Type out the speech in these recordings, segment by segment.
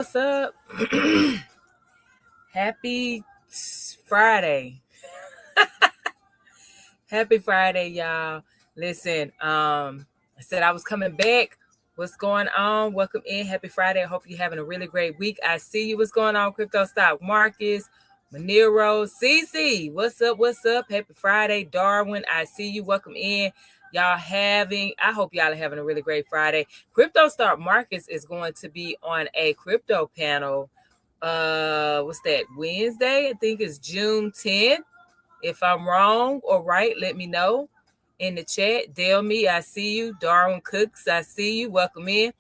What's up? Happy Friday. Happy Friday, y'all. Listen, I said I was coming back. What's going on? Welcome in. Happy Friday. I hope you're having a really great week. I see you. What's going on, Crypto Stock Marcus, Manero, CC. What's up? What's up? Happy Friday, Darwin. I see you. Welcome in. I hope y'all are having a really great Friday. Crypto Stock Marcus is going to be on a crypto panel. What's that? Wednesday? I think it's June 10th. If I'm wrong or right, let me know in the chat. Dale me, I see you. Darwin Cooks, I see you. Welcome in.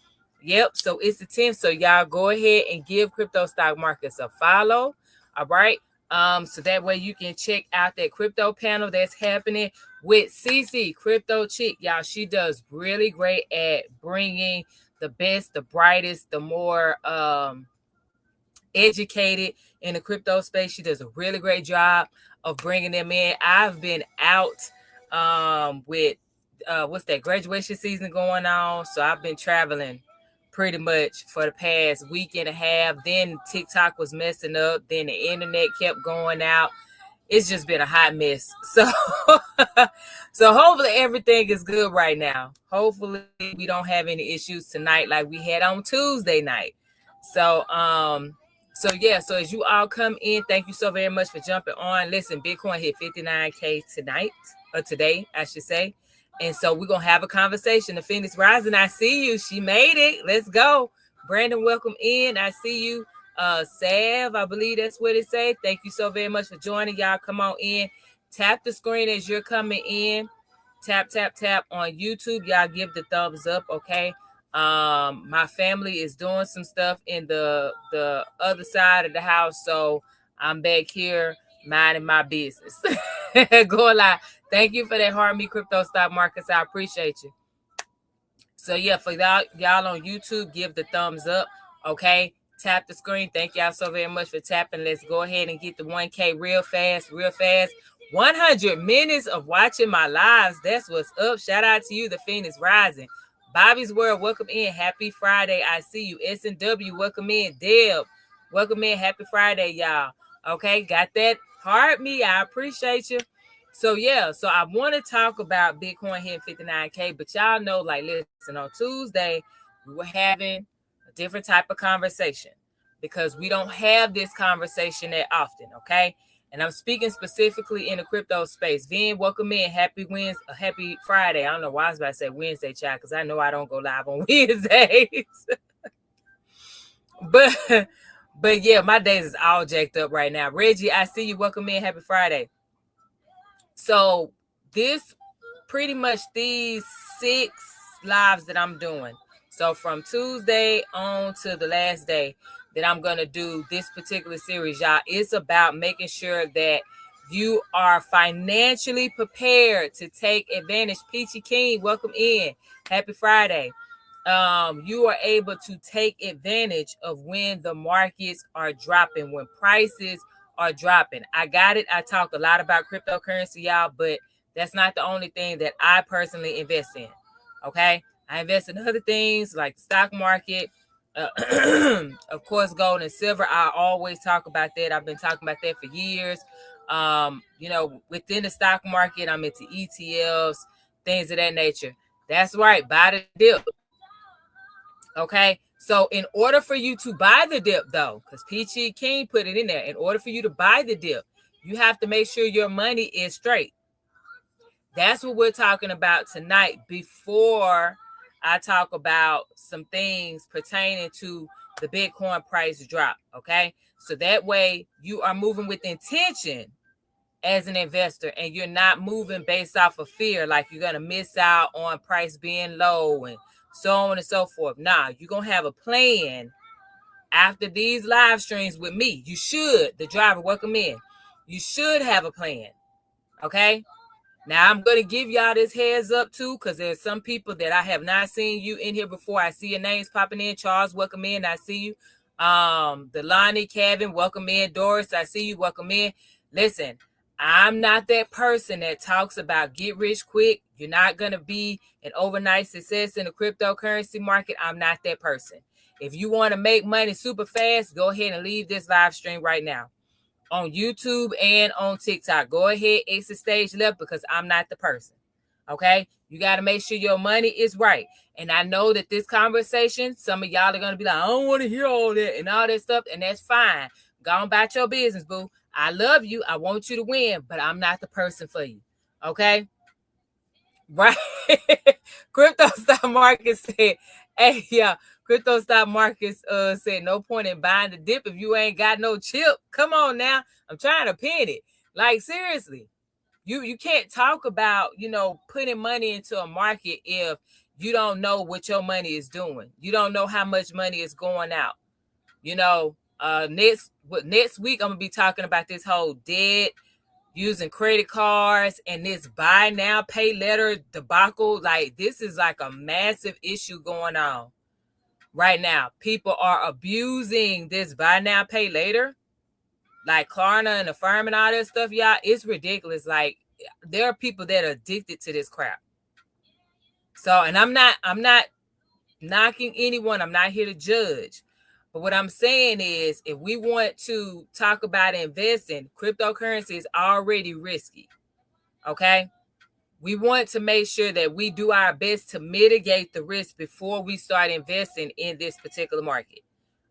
Yep, so it's the 10th. So y'all go ahead and give Crypto Stock Markets a follow. All right. So that way you can check out that crypto panel that's happening with CC, Crypto Chick. Y'all, she does really great at bringing the best, the brightest, the more educated in the crypto space. She does a really great job of bringing them in. I've been out with what's that, graduation season going on, so I've been traveling pretty much for the past week and a half. Then TikTok was messing up, then the internet kept going out. It's just been a hot mess. So so hopefully everything is good right now. Hopefully we don't have any issues tonight like we had on Tuesday night. So so as you all come in, thank you so very much for jumping on. Listen, Bitcoin hit 59K tonight, or today, I should say. And so we're going to have a conversation. The Phoenix Rising, I see you. She made it. Let's go. Brandon, welcome in. I see you. Sav, I believe that's what it say. Thank you so very much for joining. Y'all come on in. Tap the screen as you're coming in. Tap, tap, tap on YouTube. Y'all give the thumbs up, okay? My family is doing some stuff in the other side of the house, so I'm back here minding my business. Going live. Thank you for that Hard Me Crypto Stock Markets. I appreciate you. So yeah, for y'all on YouTube, give the thumbs up, okay? Tap the screen. Thank y'all so very much for tapping. Let's go ahead and get the 1K real fast. 100 minutes of watching my lives. That's what's up. Shout out to you, the Phoenix Rising. Bobby's World, welcome in. Happy Friday. I see you. S&W, welcome in. Deb, welcome in. Happy Friday, y'all. Okay, got that? Heart me. I appreciate you. So, yeah, so I want to talk about Bitcoin hitting 59K, but y'all know, like, listen, on Tuesday, we were having a different type of conversation because we don't have this conversation that often, okay? And I'm speaking specifically in the crypto space. Vin, welcome in. Happy Wednesday, happy Friday. I don't know why I was about to say Wednesday, child, because I know I don't go live on Wednesdays. But yeah, my days is all jacked up right now. Reggie, I see you. Welcome in. Happy Friday. So this pretty much these 6 lives that I'm doing. So from Tuesday on to the last day that I'm going to do this particular series, y'all, it's about making sure that you are financially prepared to take advantage. Peachy King, welcome in. Happy Friday. You are able to take advantage of when the markets are dropping, when prices are dropping. I got it. I talk a lot about cryptocurrency, y'all, but that's not the only thing that I personally invest in. Okay. I invest in other things like the stock market, of course, gold and silver. I always talk about that. I've been talking about that for years. Within the stock market, I'm into ETFs, things of that nature. That's right. Buy the dip. Okay. So in order for you to buy the dip, though, because Peachy King put it in there, in order for you to buy the dip, you have to make sure your money is straight. That's what we're talking about tonight before I talk about some things pertaining to the Bitcoin price drop, okay? So that way you are moving with intention as an investor and you're not moving based off of fear, like you're going to miss out on price being low and so on and so forth. Nah, you're going to have a plan after these live streams with me. You should, the driver, welcome in. You should have a plan, okay? Now, I'm going to give y'all this heads up, too, because there's some people that I have not seen you in here before. I see your names popping in. Charles, welcome in. I see you. Delani, Kevin, welcome in. Doris, I see you. Welcome in. Listen, I'm not that person that talks about get rich quick. You're not going to be an overnight success in the cryptocurrency market. I'm not that person. If you want to make money super fast, go ahead and leave this live stream right now on YouTube and on TikTok. Go ahead, exit stage left, because I'm not the person. Okay? You got to make sure your money is right. And I know that this conversation, some of y'all are going to be like, I don't want to hear all that and all that stuff. And that's fine. Go on about your business, boo. I love you. I want you to win, but I'm not the person for you. Okay? Right? Crypto stock market said, hey, yeah. Crypto stock markets said no point in buying the dip if you ain't got no chip. Come on now. I'm trying to pin it. Like, seriously. You can't talk about, putting money into a market if you don't know what your money is doing. You don't know how much money is going out. Next week I'm gonna be talking about this whole debt, using credit cards, and this buy now pay later debacle. Like, this is like a massive issue going on right now. People are abusing this buy now pay later, like Klarna and Affirm and all that stuff, y'all. It's ridiculous. Like, there are people that are addicted to this crap. So, and I'm not knocking anyone. I'm not here to judge. But what I'm saying is, if we want to talk about investing, cryptocurrency is already risky. Okay? We want to make sure that we do our best to mitigate the risk before we start investing in this particular market.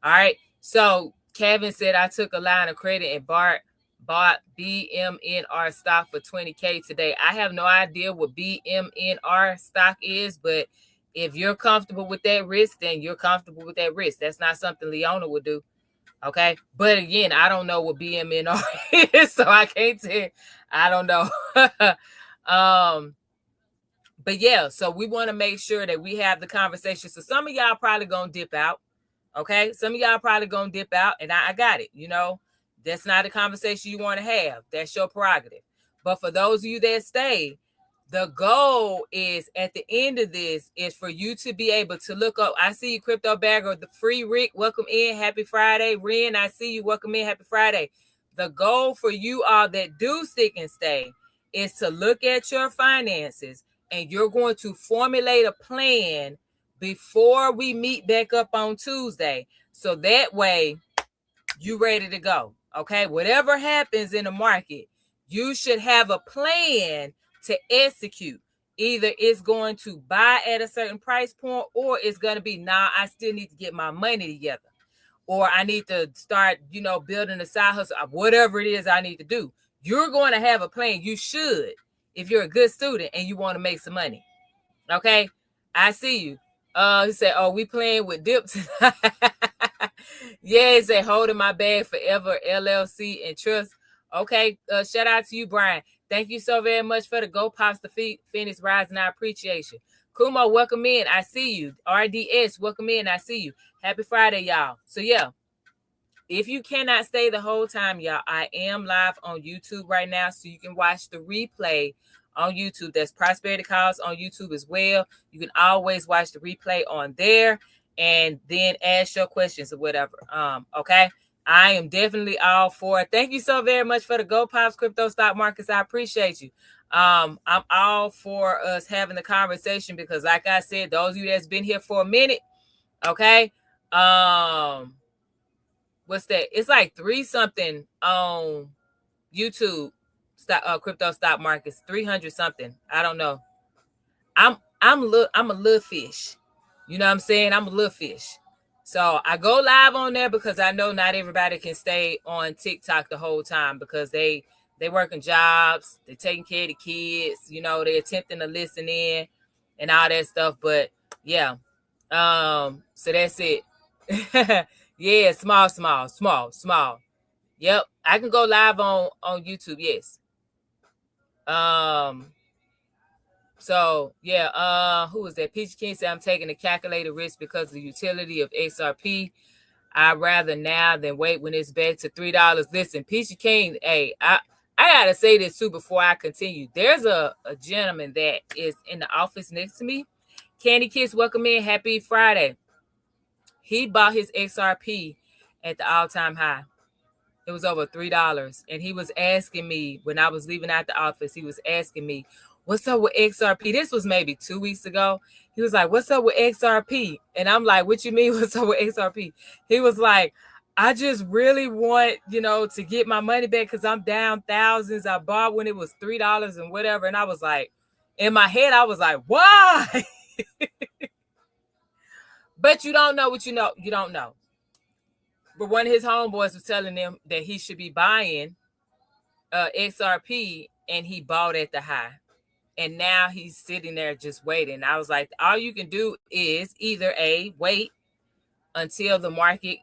All right? So Kevin said, I took a line of credit and bought BMNR stock for $20K today. I have no idea what BMNR stock is, but if you're comfortable with that risk, then you're comfortable with that risk. That's not something Leona would do. Okay. But again, I don't know what BMNR is, so I can't tell. I don't know. But yeah, so we want to make sure that we have the conversation. So some of y'all probably gonna dip out. Okay. Some of y'all probably gonna dip out, and I got it. That's not a conversation you want to have. That's your prerogative. But for those of you that stay, the goal is, at the end of this, is for you to be able to look up. I see you, Crypto Bagger, the free Rick. Welcome in. Happy Friday. Ren, I see you. Welcome in. Happy Friday. The goal for you all that do stick and stay is to look at your finances, and you're going to formulate a plan before we meet back up on Tuesday. So that way you ready to go. Okay. Whatever happens in the market, you should have a plan to execute. Either it's going to buy at a certain price point, or it's going to be, I still need to get my money together, or I need to start, building a side hustle, whatever it is I need to do. You're going to have a plan. You should, if you're a good student and you want to make some money. Okay. I see you. He said, oh, we playing with dip tonight. Yeah, he said, holding my bag forever, LLC and trust. Okay. Shout out to you, Brian. Thank you so very much for the Go Pops the Phoenix Rising. I appreciate you. Kumo, welcome in. I see you. RDS, welcome in. I see you. Happy Friday, y'all. So yeah, if you cannot stay the whole time, y'all, I am live on YouTube right now, so you can watch the replay on YouTube. That's Prosperity Calls on YouTube as well. You can always watch the replay on there and then ask your questions or whatever. Okay. I am definitely all for it. Thank you so very much for the Go Pops Crypto Stock Markets. I appreciate you. I'm all for us having the conversation, because like I said, those of you that's been here for a minute, okay. What's that? It's like 3 something on YouTube. Crypto stock markets, 300 something. I don't know. I'm a little fish. You know what I'm saying? I'm a little fish. So I go live on there because I know not everybody can stay on TikTok the whole time, because they working jobs, they're taking care of the kids, they're attempting to listen in and all that stuff. But yeah. So that's it. Yeah, small. Yep. I can go live on YouTube, yes. So yeah, who is that? Peach King said, I'm taking a calculated risk because of the utility of XRP. I'd rather now than wait when it's back to $3. Listen, Peachy King, hey, I gotta say this too before I continue. There's a gentleman that is in the office next to me. Candy Kiss, welcome in. Happy Friday. He bought his XRP at the all-time high. It was over $3. And he was asking me, when I was leaving out the office, he was asking me, what's up with XRP? This was maybe 2 weeks ago. He was like, what's up with XRP? And I'm like, what you mean, what's up with XRP? He was like, I just really want, to get my money back because I'm down thousands. I bought when it was $3 and whatever. And I was like, in my head, I was like, why? But you don't know what you know. You don't know. But one of his homeboys was telling him that he should be buying XRP, and he bought at the high. And now he's sitting there just waiting. I was like, all you can do is either A, wait until the market,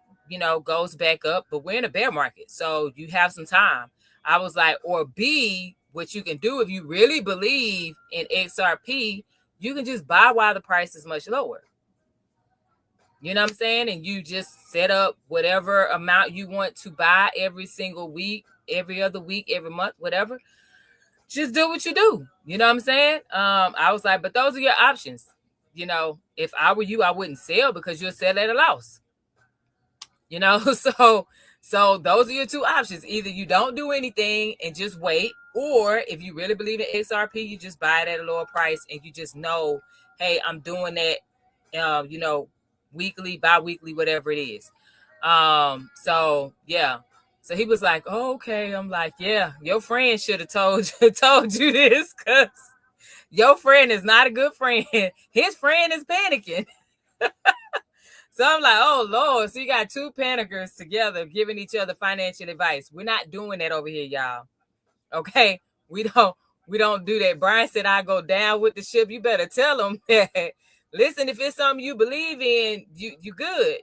goes back up. But we're in a bear market, so you have some time. I was like, or B, what you can do if you really believe in XRP, you can just buy while the price is much lower. You know what I'm saying? And you just set up whatever amount you want to buy every single week, every other week, every month, whatever. Just do what you do. You know what I'm saying? I was like, but those are your options. If I were you, I wouldn't sell because you'll sell at a loss. So those are your two options. Either you don't do anything and just wait, or if you really believe in XRP, you just buy it at a lower price and you just know, hey, I'm doing that, weekly, bi-weekly, whatever it is. So yeah. So he was like, oh, okay. I'm like, yeah, your friend should have told you this, because your friend is not a good friend. His friend is panicking. So I'm like, oh, Lord. So you got two panickers together giving each other financial advice. We're not doing that over here, y'all. Okay? We don't do that. Brian said, I go down with the ship. You better tell them that. Listen, if it's something you believe in, you good.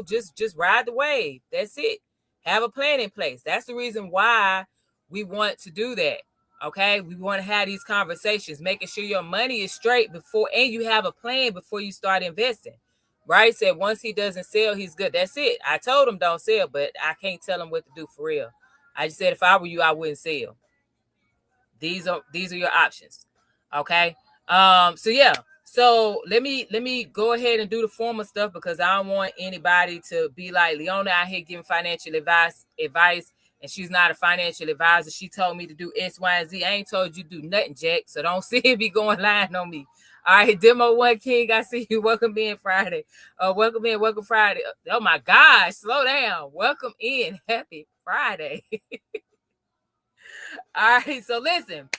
Just ride the wave. That's it. Have a plan in place. That's the reason why we want to do that. Okay? We want to have these conversations, making sure your money is straight before, and you have a plan before you start investing. Right? Said once he doesn't sell, he's good. That's it. I told him don't sell, but I can't tell him what to do for real. I just said if I were you, I wouldn't sell. These are your options. Okay? So yeah. So let me go ahead and do the formal stuff, because I don't want anybody to be like, Leona out here giving financial advice, and she's not a financial advisor. She told me to do X, Y, and Z. I ain't told you to do nothing, Jack. So don't see it be going lying on me. All right, Demo One King, I see you. Welcome in Friday. Welcome Friday. Oh my gosh, slow down. Welcome in. Happy Friday. All right, so listen.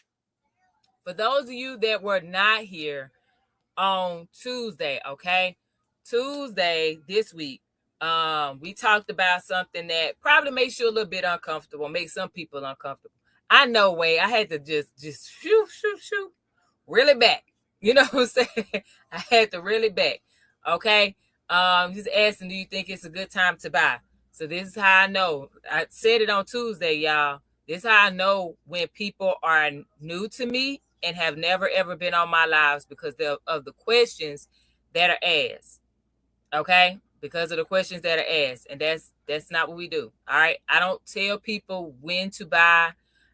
For those of you that were not here on Tuesday, okay? Tuesday this week, we talked about something that probably makes you a little bit uncomfortable, makes some people uncomfortable. I know, Way. I had to just shoot, really back. You know what I'm saying? I had to really back. Okay. Just asking, do you think it's a good time to buy? So this is how I know. I said it on Tuesday, y'all. This is how I know when people are new to me and have never ever been on my lives, because of the questions that are asked. Okay? Because of the questions that are asked. And that's not what we do. All right. I don't tell people when to buy.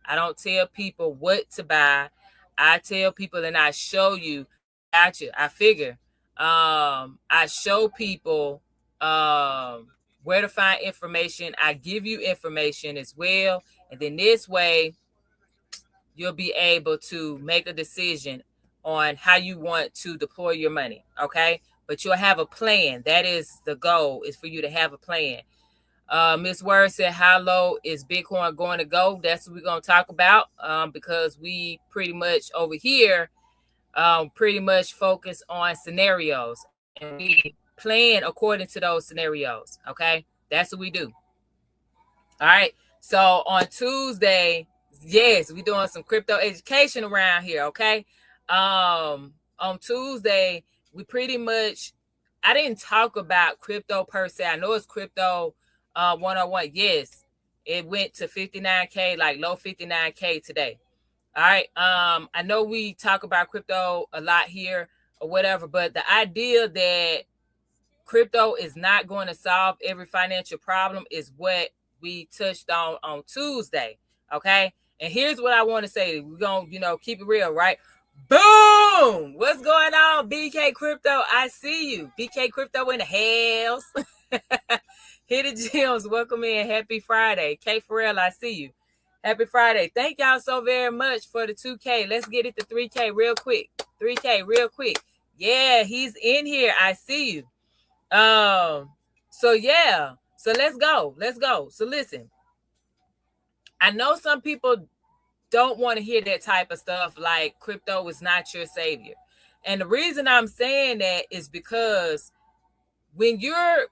I don't tell people what to buy. I tell people and I show you. Gotcha. I figure. I show people where to find information. I give you information as well. And then this way, you'll be able to make a decision on how you want to deploy your money. Okay. But you'll have a plan. That is the goal, is for you to have a plan. Miss Word said, how low is Bitcoin going to go? That's what we're going to talk about, because we pretty much over here pretty much focus on scenarios, and we plan according to those scenarios. Okay, that's what we do. All right. So on Tuesday, yes, we're doing some crypto education around here. Okay. On Tuesday, we pretty much, I didn't talk about crypto per se. I know it's crypto 101. Yes, it went to 59K, like low 59K today. All right. I know we talk about crypto a lot here or whatever, but the idea that crypto is not going to solve every financial problem is what we touched on Tuesday. Okay. And here's what I want to say. We're going to, keep it real, right? Boom! What's going on, BK Crypto? I see you. BK Crypto in the house. Hidden Gems, welcome in. Happy Friday. K Farrell, I see you. Happy Friday. Thank y'all so very much for the 2K. Let's get it to 3K real quick. 3K real quick. Yeah, he's in here. I see you. So yeah. So let's go. Let's go. So listen. I know some people don't want to hear that type of stuff like crypto is not your savior. And the reason I'm saying that is because when you're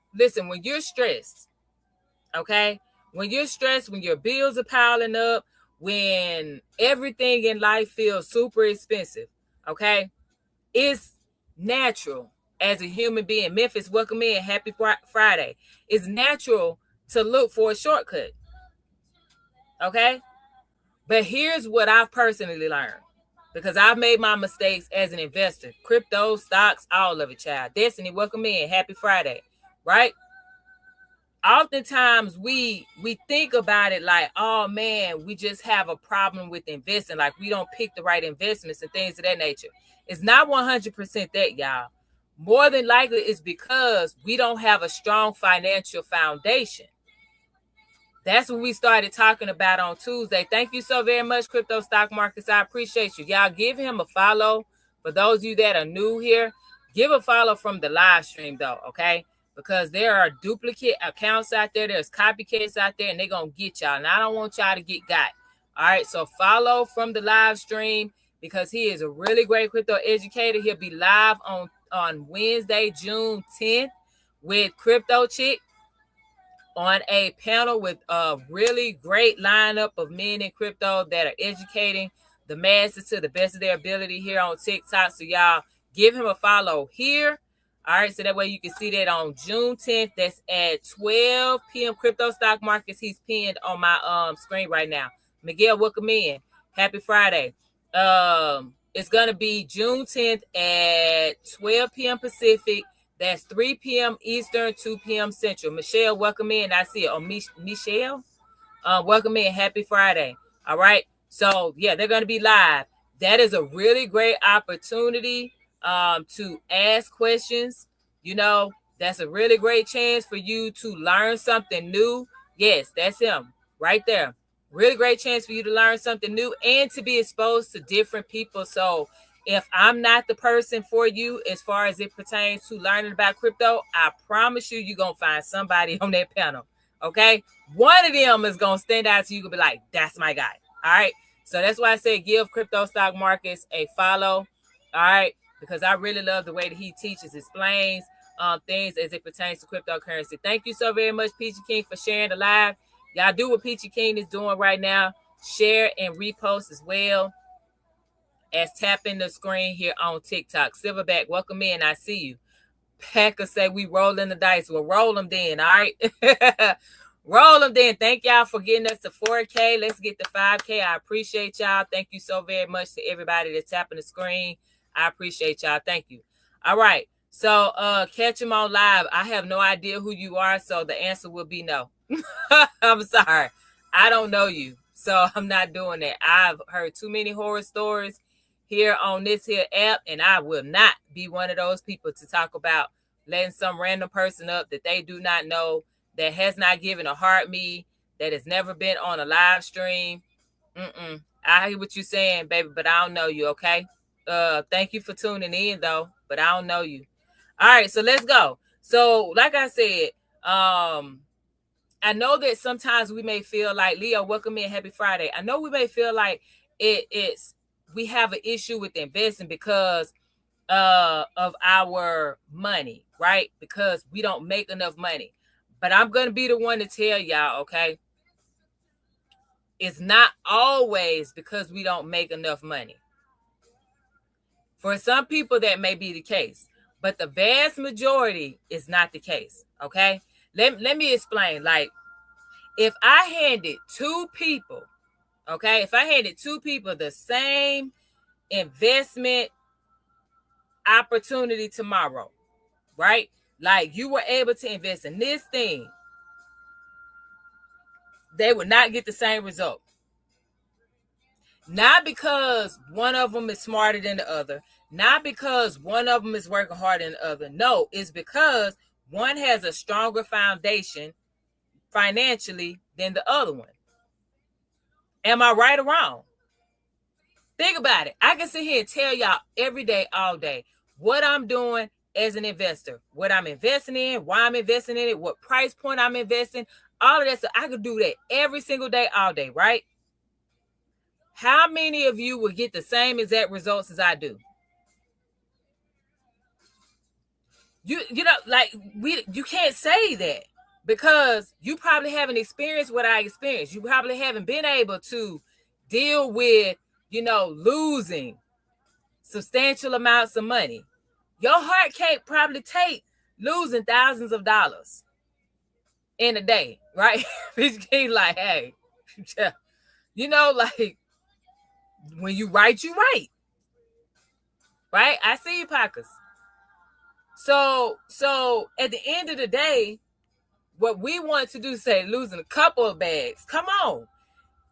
stressed, okay? When you're stressed, when your bills are piling up, when everything in life feels super expensive, okay? It's natural as a human being. Memphis, welcome in. Happy Friday. It's natural to look for a shortcut, okay? But here's what I've personally learned, because I've made my mistakes as an investor. Crypto, stocks, all of it, child. Destiny, welcome in. Happy Friday, right? Oftentimes we think about it like, oh man, we just have a problem with investing. Like we don't pick the right investments and things of that nature. It's not 100% that, y'all. More than likely it's because we don't have a strong financial foundation. That's what we started talking about on Tuesday. Thank you so very much, Crypto Stock Markets. I appreciate you. Y'all give him a follow. For those of you that are new here, give a follow from the live stream though, okay? Because there are duplicate accounts out there. There's copycats out there, and they're going to get y'all. And I don't want y'all to get got. All right, so follow from the live stream because he is a really great crypto educator. He'll be live on Wednesday, June 10th with Crypto Chick on a panel with a really great lineup of men in crypto that are educating the masses to the best of their ability here on TikTok. So y'all give him a follow here. All right, so that way you can see that on June 10th. That's at 12 p.m. Crypto Stock Markets. He's pinned on my screen right now. Miguel, welcome in. Happy Friday. It's going to be June 10th at 12 p.m. Pacific. That's 3 p.m. Eastern, 2 p.m. Central. Michelle, welcome in. I see it. Oh, Michelle, welcome in. Happy Friday. All right. So, yeah, they're going to be live. That is a really great opportunity to ask questions. You know, that's a really great chance for you to learn something new. Yes, that's him right there. Really great chance for you to learn something new and to be exposed to different people. So if I'm not the person for you as far as it pertains to learning about crypto, I promise you, you're going to find somebody on that panel. Okay. One of them is going to stand out to you and be like, that's my guy. All right. So that's why I said give Crypto Stock Markets a follow. All right. Because I really love the way that he teaches, explains things as it pertains to cryptocurrency. Thank you so very much, Peachy King, for sharing the live. Y'all do what Peachy King is doing right now. Share and repost as well as tapping the screen here on TikTok. Silverback, welcome in. I see you. Packer say we rolling the dice. Well, roll them then, all right? Roll them then. Thank y'all for getting us to 4K. Let's get to 5K. I appreciate y'all. Thank you so very much to everybody that's tapping the screen. I appreciate y'all. Thank you. All right. So catch them on live. I have no idea who you are, so the answer will be no. I'm sorry. I don't know you, so I'm not doing that. I've heard too many horror stories here on this here app, and I will not be one of those people to talk about letting some random person up that they do not know, that has not given a heart me, that has never been on a live stream. I hear what you're saying, baby, but I don't know you, okay? Thank you for tuning in, though, but I don't know you. All right, so let's go. So, like I said, I know that sometimes we may feel like, Leo, welcome in, happy Friday. I know we may feel like we have an issue with investing because of our money, right? Because we don't make enough money. But I'm going to be the one to tell y'all, okay? It's not always because we don't make enough money. For some people, that may be the case. But the vast majority is not the case, okay? Let me explain. Like, if I handed two people, okay, if I handed two people the same investment opportunity tomorrow, right? Like, you were able to invest in this thing, they would not get the same result. Not because one of them is smarter than the other. Not because one of them is working harder than the other. No, it's because one has a stronger foundation financially than the other one. Am I right or wrong? Think about it. I can sit here and tell y'all every day, all day, what I'm doing as an investor, what I'm investing in, why I'm investing in it, what price point I'm investing, all of that stuff. I could do that every single day, all day, right? How many of you will get the same exact results as I do? You know, like you can't say that because you probably haven't experienced what I experienced. You probably haven't been able to deal with, losing substantial amounts of money. Your heart can't probably take losing thousands of dollars in a day, right? Bitch can't like, hey, like when you write, you write. Right? I see you, Packers. So at the end of the day, what we want to do is say losing a couple of bags. Come on.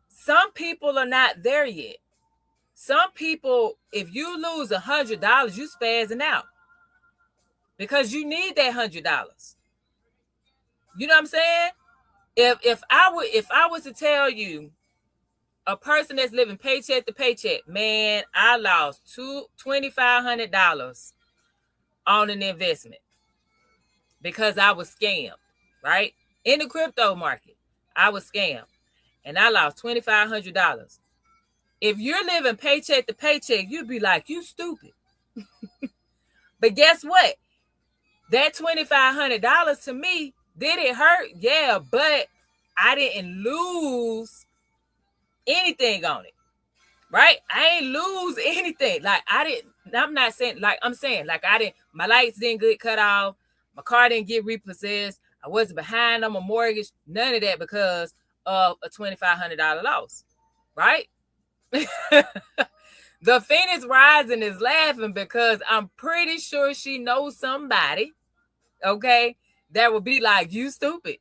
Some people are not there yet. Some people, if you lose $100, you spazzing out because you need that $100. You know what I'm saying? If I was to tell you a person that's living paycheck to paycheck, man, I lost $2,500 on an investment because I was scammed, right? In the crypto market, I was scammed and I lost $2,500. If you're living paycheck to paycheck, you'd be like, you stupid. But guess what? That $2,500 to me, did it hurt? Yeah, but I didn't lose anything on it, right? I ain't lose anything. Like I'm not saying, like I'm saying, like my lights didn't get cut off. My car didn't get repossessed. I wasn't behind on my mortgage. None of that because of a $2,500 loss, right? The Phoenix Rising is laughing because I'm pretty sure she knows somebody, okay, that would be like, you stupid.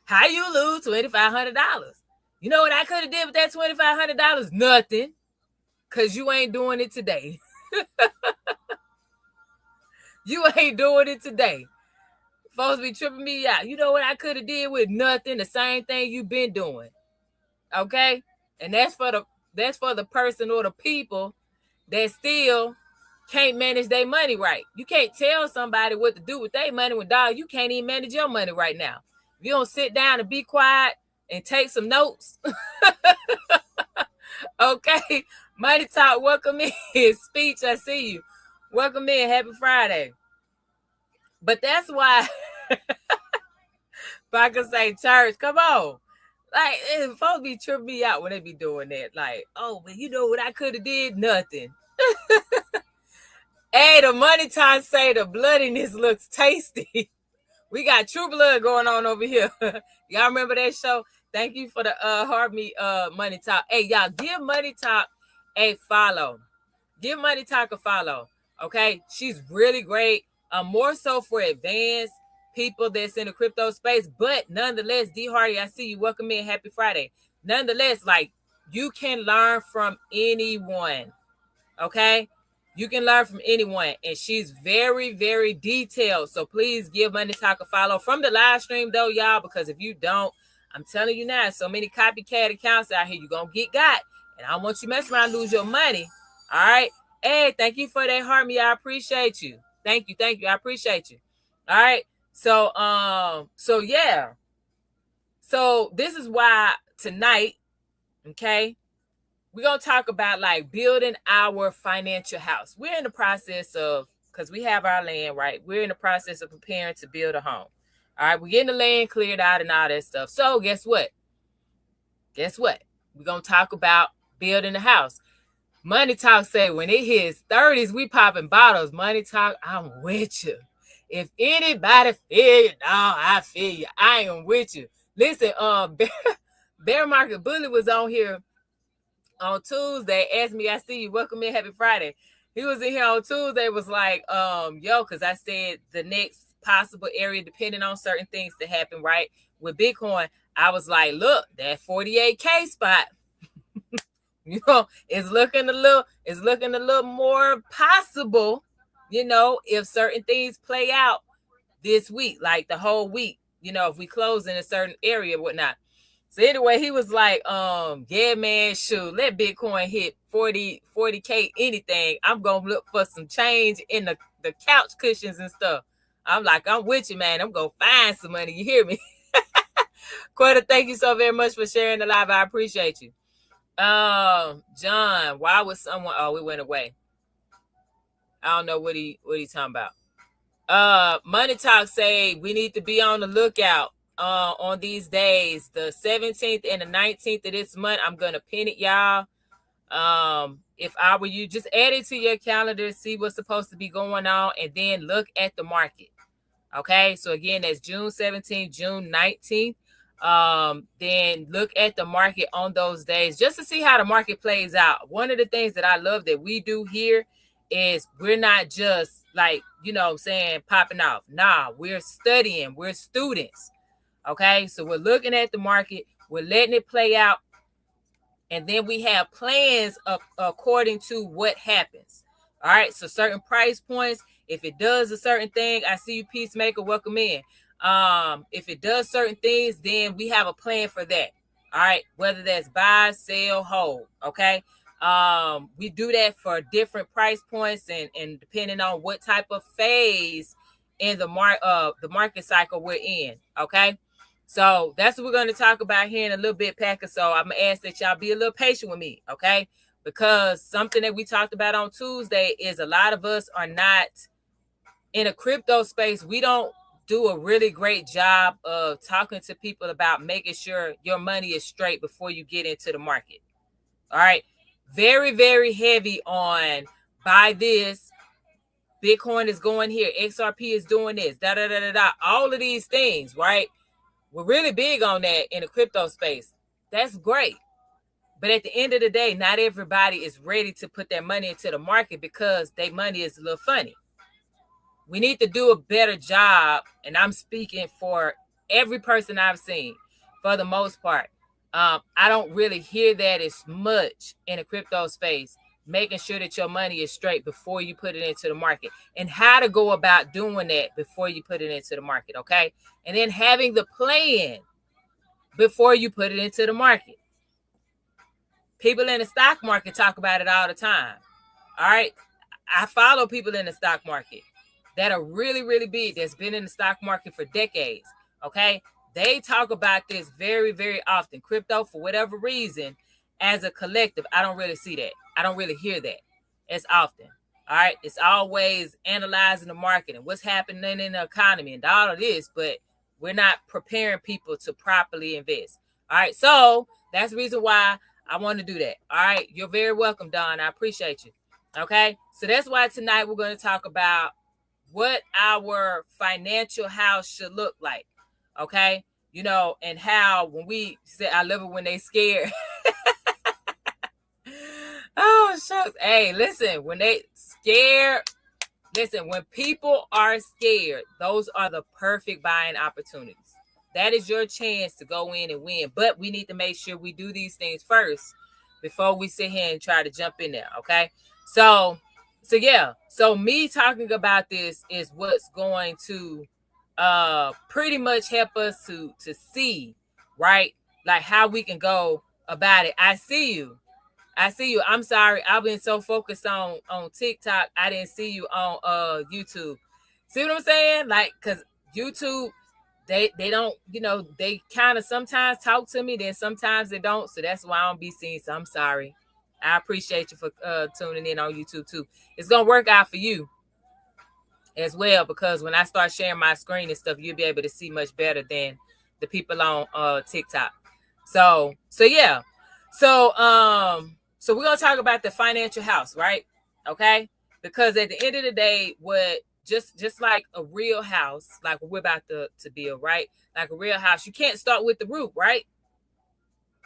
How you lose $2,500? You know what I could have did with that $2,500? Nothing, because you ain't doing it today. You ain't doing it today. Folks be tripping me out. You know what I could have did with nothing? The same thing you've been doing. Okay? And that's for the person or the people that still can't manage their money right. You can't tell somebody what to do with their money when, dog, you can't even manage your money right now. If you don't sit down and be quiet and take some notes. Okay. Money Talk, welcome in. Speech, I see you. Welcome in. Happy Friday. But that's why if I could say church, come on. Like, folks be tripping me out when they be doing that. Like, oh, but you know what I could have did? Nothing. Hey, the Money Talk say the bloodiness looks tasty. We got True Blood going on over here. Y'all remember that show? Thank you for the Heart Me Money Talk. Hey, y'all, give Money Talk a follow. Give Money Talk a follow. Okay? She's really great. More so for advanced people that's in the crypto space. But nonetheless, D Hardy, I see you. Welcome in. Happy Friday. Nonetheless, like, you can learn from anyone. Okay? You can learn from anyone. And she's very, very detailed. So please give Money Talk a follow from the live stream, though, y'all, because if you don't, I'm telling you now, so many copycat accounts out here, you're going to get got. And I don't want you messing around and lose your money. All right? Hey, thank you for that, Harmony. I appreciate you. Thank you. I appreciate you. All right. So yeah. So this is why tonight, okay, we're going to talk about like building our financial house. We're in the process of, because we have our land, right? We're in the process of preparing to build a home. All right. We're getting the land cleared out and all that stuff. So guess what? We're going to talk about building a house. Money Talk say when it hits 30s, we popping bottles. Money Talk, I'm with you. If anybody feel you, no, I feel you. I am with you. Listen, Bear Market Bully was on here on Tuesday. Asked me, I see you. Welcome in. Happy Friday. He was in here on Tuesday. Was like, because I said the next possible area, depending on certain things that happen, right? With Bitcoin, I was like, look, that 48K spot. It's looking a little more possible, if certain things play out this week, like the whole week, if we close in a certain area, whatnot. So anyway, he was like, yeah, man, shoot, let Bitcoin hit 40K anything. I'm gonna look for some change in the couch cushions and stuff. I'm like, I'm with you, man. I'm gonna find some money. You hear me? Quetta, thank you so very much for sharing the live. I appreciate you. John, why would someone it went away. I don't know what he's talking about. Money Talk say we need to be on the lookout on these days, the 17th and the 19th of this month. I'm gonna pin it, y'all. If I were you, just add it to your calendar, see what's supposed to be going on, and then look at the market. Okay, so again, that's June 17th, June 19th. Then look at the market on those days just to see how the market plays out. One of the things that I love that we do here is we're not just like, saying popping off. Nah, we're studying, we're students. Okay, so we're looking at the market, we're letting it play out, and then we have plans according to what happens. All right, so certain price points, if it does a certain thing, I see you, Peacemaker, welcome in. If it does certain things, then we have a plan for that. All right, whether that's buy, sell, hold. Okay, we do that for different price points and depending on what type of phase in the market cycle we're in. Okay, so that's what we're going to talk about here in a little bit, Packer. So I'm gonna ask that y'all be a little patient with me, okay? Because something that we talked about on Tuesday is a lot of us are not in a crypto space. We don't do a really great job of talking to people about making sure your money is straight before you get into the market. All right. Very, very heavy on buy this. Bitcoin is going here. XRP is doing this. All of these things, right? We're really big on that in the crypto space. That's great. But at the end of the day, not everybody is ready to put their money into the market because their money is a little funny. We need to do a better job, and I'm speaking for every person I've seen for the most part. I don't really hear that as much in the crypto space, making sure that your money is straight before you put it into the market and how to go about doing that before you put it into the market, okay? And then having the plan before you put it into the market. People in the stock market talk about it all the time, all right? I follow people in the stock market that are really, really big, that's been in the stock market for decades, okay? They talk about this very, very often. Crypto, for whatever reason, as a collective, I don't really see that. I don't really hear that as often, all right? It's always analyzing the market and what's happening in the economy and all of this, but we're not preparing people to properly invest, all right? So that's the reason why I want to do that, all right? You're very welcome, Don. I appreciate you, okay? So that's why tonight we're going to talk about what our financial house should look like, okay? And how when we say, I love it when they scared. Oh, shucks. Hey, listen, when they scared, listen, when people are scared, those are the perfect buying opportunities. That is your chance to go in and win. But we need to make sure we do these things first before we sit here and try to jump in there, okay? So yeah. So me talking about this is what's going to pretty much help us to see, right? Like how we can go about it. I see you. I'm sorry. I've been so focused on TikTok. I didn't see you on YouTube. See what I'm saying? Like, cause YouTube, they don't, they kind of sometimes talk to me, then sometimes they don't. So that's why I don't be seen. So I'm sorry. I appreciate you for tuning in on YouTube too. It's gonna work out for you as well, because when I start sharing my screen and stuff, you'll be able to see much better than the people on TikTok. So yeah. So we're gonna talk about the financial house, right? Okay, because at the end of the day, what just like a real house, like we're about to build, right? Like a real house, you can't start with the roof, right?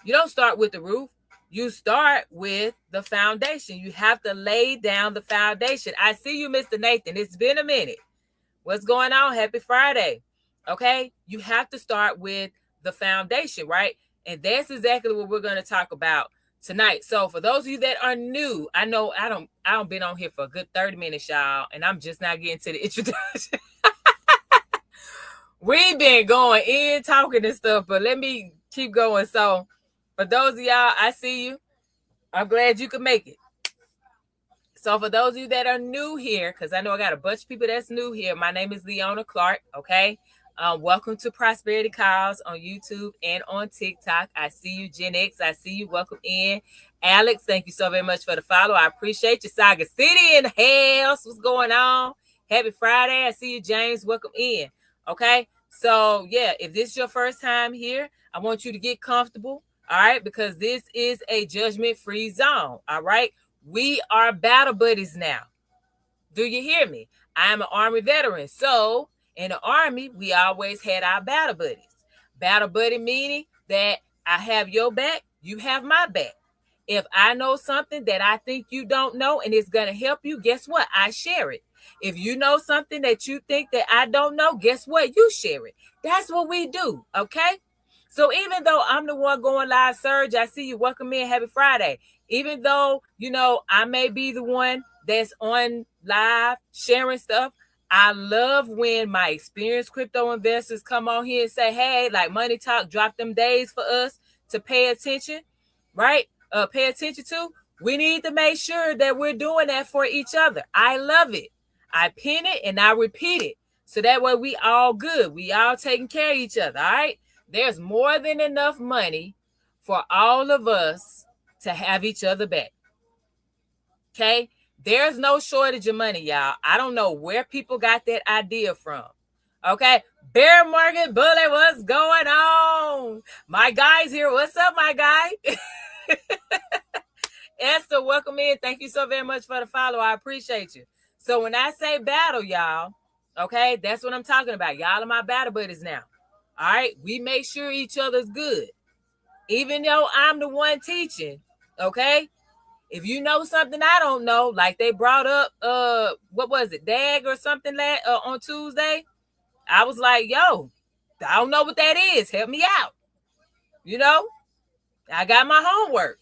You don't start with the roof. You start with the foundation. You have to lay down the foundation. I see you, Mr. Nathan. It's been a minute. What's going on? Happy Friday. Okay. You have to start with the foundation, right? And that's exactly what we're going to talk about tonight. So for those of you that are new, I know I don't been on here for a good 30 minutes, y'all, and I'm just not getting to the introduction. We've been going in talking and stuff, but let me keep going. So for those of y'all, I see you. I'm glad you could make it. So for those of you that are new here, because I know I got a bunch of people that's new here, my name is Leona Clark, okay? Welcome to Prosperity Calls on YouTube and on TikTok. I see you, Gen X. I see you. Welcome in. Alex, thank you so very much for the follow. I appreciate you. Saga City in the house. What's going on? Happy Friday. I see you, James. Welcome in, okay? So, yeah, if this is your first time here, I want you to get comfortable, all right? Because this is a judgment-free zone, all right? We are battle buddies now. Do you hear me? I'm an Army veteran. So in the Army, we always had our battle buddies. Battle buddy meaning that I have your back, you have my back. If I know something that I think you don't know and it's going to help you, guess what? I share it. If you know something that you think that I don't know, guess what? You share it. That's what we do, okay? So even though I'm the one going live, Serge, I see you. Welcome in. Happy Friday. Even though, I may be the one that's on live sharing stuff, I love when my experienced crypto investors come on here and say, hey, like Money Talk, drop them days for us to pay attention, right? Pay attention to. We need to make sure that we're doing that for each other. I love it. I pin it and I repeat it. So that way we all good. We all taking care of each other, all right? There's more than enough money for all of us to have each other back. Okay? There's no shortage of money, y'all. I don't know where people got that idea from. Okay? Bear market bully, what's going on? My guy's here. What's up, my guy? Esther, welcome in. Thank you so very much for the follow. I appreciate you. So when I say battle, y'all, okay, that's what I'm talking about. Y'all are my battle buddies now. All right? We make sure each other's good. Even though I'm the one teaching, okay? If you know something I don't know, like they brought up, what was it, DAG or something on Tuesday, I was like, yo, I don't know what that is. Help me out. I got my homework.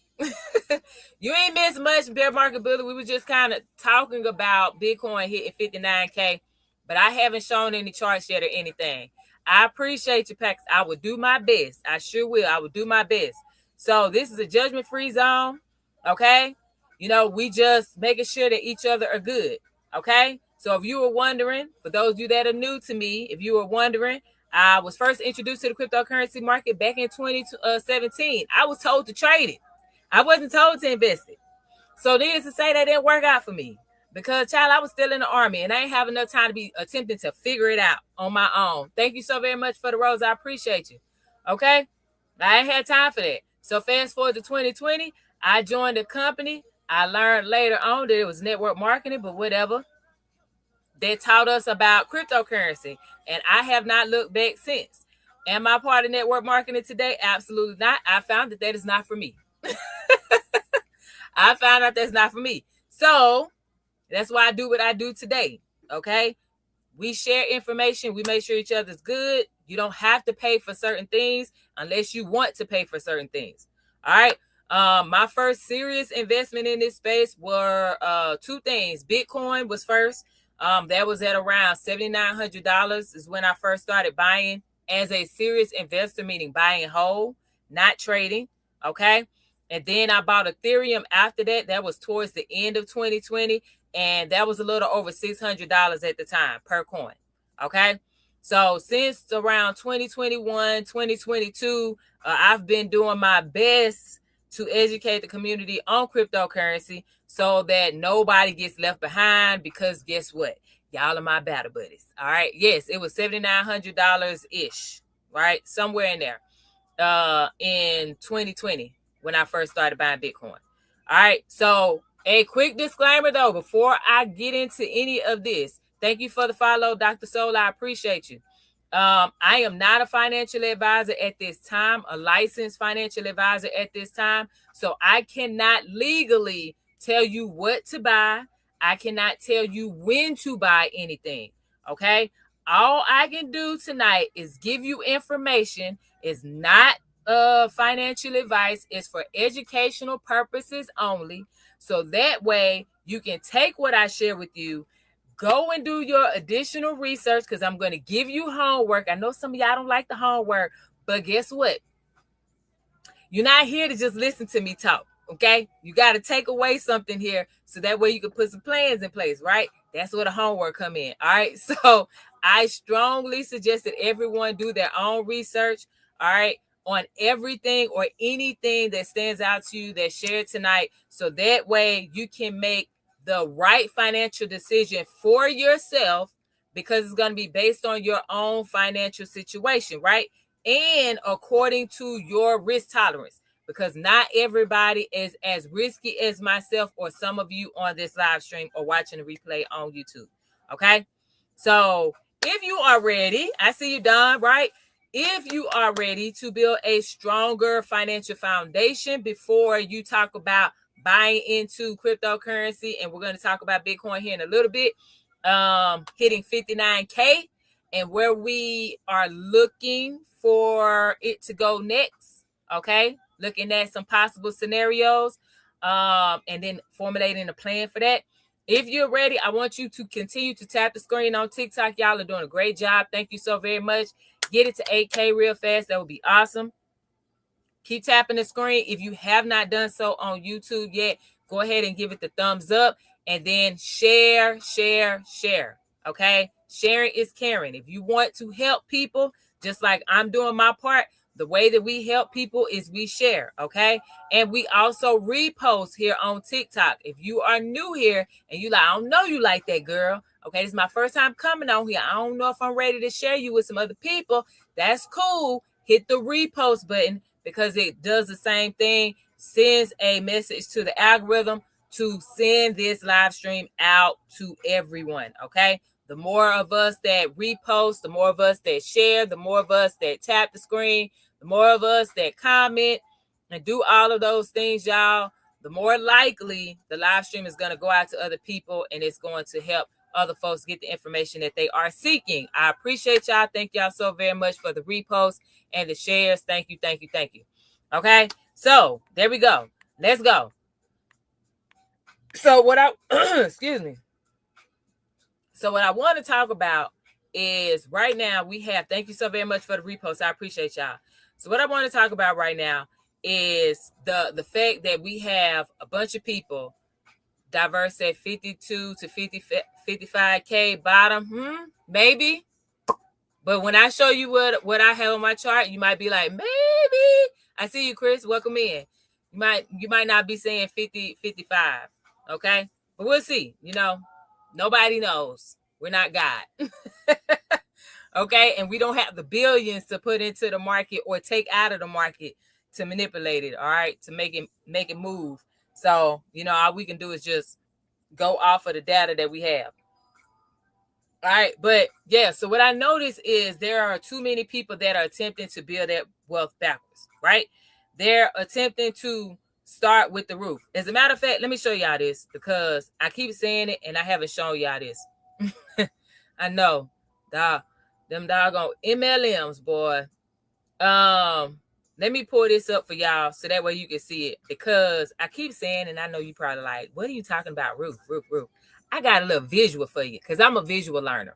You ain't missed much, Bear Market Bully. We were just kind of talking about Bitcoin hitting 59K, but I haven't shown any charts yet or anything. I appreciate you, Pax. I will do my best. I sure will. I will do my best. So this is a judgment-free zone, okay? We just making sure that each other are good, okay? So if you were wondering, for those of you that are new to me, if you were wondering, I was first introduced to the cryptocurrency market back in 2017. I was told to trade it. I wasn't told to invest it. So needless to say, that didn't work out for me. Because, child, I was still in the Army, and I ain't have enough time to be attempting to figure it out on my own. Thank you so very much for the rose. I appreciate you. Okay? I ain't had time for that. So fast forward to 2020, I joined a company. I learned later on that it was network marketing, but whatever. They taught us about cryptocurrency, and I have not looked back since. Am I part of network marketing today? Absolutely not. I found that is not for me. I found out that's not for me. So that's why I do what I do today. Okay. We share information. We make sure each other's good. You don't have to pay for certain things unless you want to pay for certain things. All right. My first serious investment in this space were two things. Bitcoin was first. That was at around $7,900 is when I first started buying as a serious investor, meaning buying whole, not trading. Okay. And then I bought Ethereum after that. That was towards the end of 2020. And that was a little over $600 at the time per coin. Okay. So since around 2021, 2022, I've been doing my best to educate the community on cryptocurrency so that nobody gets left behind, because guess what? Y'all are my battle buddies. All right. Yes, it was $7,900-ish, right? Somewhere in there in 2020 when I first started buying Bitcoin. All right. So a quick disclaimer, though, before I get into any of this. Thank you for the follow, Dr. Soul. I appreciate you. I am not a financial advisor at this time, a licensed financial advisor at this time. So I cannot legally tell you what to buy. I cannot tell you when to buy anything. Okay. All I can do tonight is give you information. It's not financial advice. It's for educational purposes only. So that way you can take what I share with you, go and do your additional research, because I'm going to give you homework. I know some of y'all don't like the homework, but guess what? You're not here to just listen to me talk. Okay, you got to take away something here so that way you can put some plans in place, right? That's where the homework come in. All right, so I strongly suggest that everyone do their own research, all right, on everything or anything that stands out to you that's shared tonight, so that way you can make the right financial decision for yourself, because it's going to be based on your own financial situation, right? And according to your risk tolerance, because not everybody is as risky as myself or some of you on this live stream or watching the replay on YouTube. Okay, so if you are ready, I see you, Don, right? If you are ready to build a stronger financial foundation before you talk about buying into cryptocurrency, and we're going to talk about Bitcoin here in a little bit, hitting 59K and where we are looking for it to go next. Okay, looking at some possible scenarios, and then formulating a plan for that. If you're ready, I want you to continue to tap the screen on TikTok. Y'all are doing a great job. Thank you so very much. Get it to 8K real fast. That would be awesome. Keep tapping the screen. If you have not done so on YouTube yet, go ahead and give it the thumbs up, and then share. Okay, sharing is caring. If you want to help people, just like I'm doing my part, the way that we help people is we share. Okay, and we also repost here on TikTok. If you are new here and you like, I don't know you like that, girl. Okay, this is my first time coming on here. I don't know if I'm ready to share you with some other people. That's cool. Hit the repost button, because it does the same thing, sends a message to the algorithm to send this live stream out to everyone. Okay, the more of us that repost, the more of us that share, the more of us that tap the screen, the more of us that comment and do all of those things, y'all, the more likely the live stream is going to go out to other people, and it's going to help other folks get the information that they are seeking. I appreciate y'all. Thank y'all so very much for the reposts and the shares. Thank you. Okay, so there we go. Let's go. So what I excuse me. So what I want to talk about is right now we have, thank you so very much for the repost. I appreciate y'all. So what I want to talk about right now is the fact that we have a bunch of people diverse at 52 to 55K bottom. Maybe. But when I show you what I have on my chart, you might be like, maybe. I see you, Chris. Welcome in. You might not be saying 50, 55. Okay. But we'll see. Nobody knows. We're not God. Okay. And we don't have the billions to put into the market or take out of the market to manipulate it. All right. To make it move. So, all we can do is just go off of the data that we have. All right. But yeah, so what I noticed is there are too many people that are attempting to build that wealth backwards, right? They're attempting to start with the roof. As a matter of fact, let me show y'all this, because I keep saying it and I haven't shown y'all this. I know. Them doggone MLMs, boy. Let me pull this up for y'all so that way you can see it, because I keep saying, and I know you probably like, what are you talking about? Roof. I got a little visual for you, because I'm a visual learner.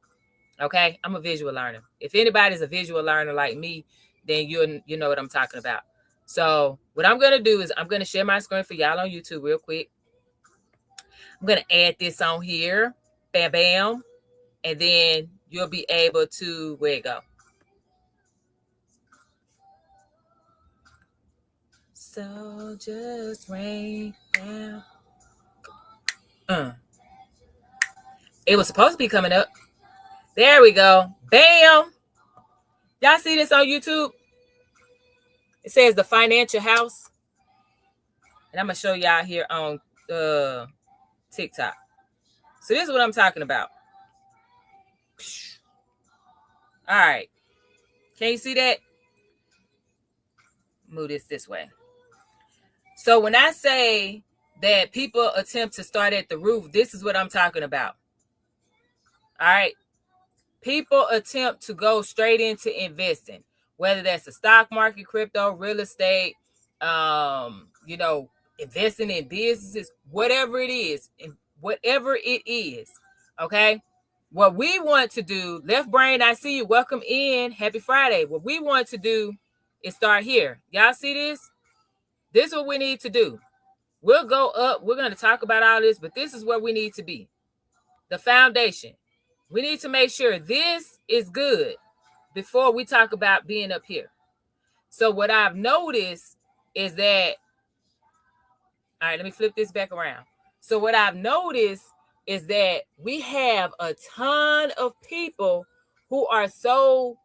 Okay, I'm a visual learner. If anybody's a visual learner like me, then you know what I'm talking about. So what I'm going to do is I'm going to share my screen for y'all on YouTube real quick. I'm going to add this on here. Bam, bam. And then you'll be able to, where it go? So just rain down. It was supposed to be coming up. There we go. Bam. Y'all see this on YouTube? It says the financial house. And I'm going to show y'all here on TikTok. So this is what I'm talking about. All right. Can you see that? Move this way. So when I say that people attempt to start at the roof, this is what I'm talking about. All right. People attempt to go straight into investing, whether that's the stock market, crypto, real estate, investing in businesses, whatever it is. Okay. What we want to do, Left Brain, I see you. Welcome in. Happy Friday. What we want to do is start here. Y'all see this? This is what we need to do. We'll go up. We're going to talk about all this, but this is where we need to be. The foundation. We need to make sure this is good before we talk about being up here. So what I've noticed is that, all right, let me flip this back around. So what I've noticed is that we have a ton of people who are so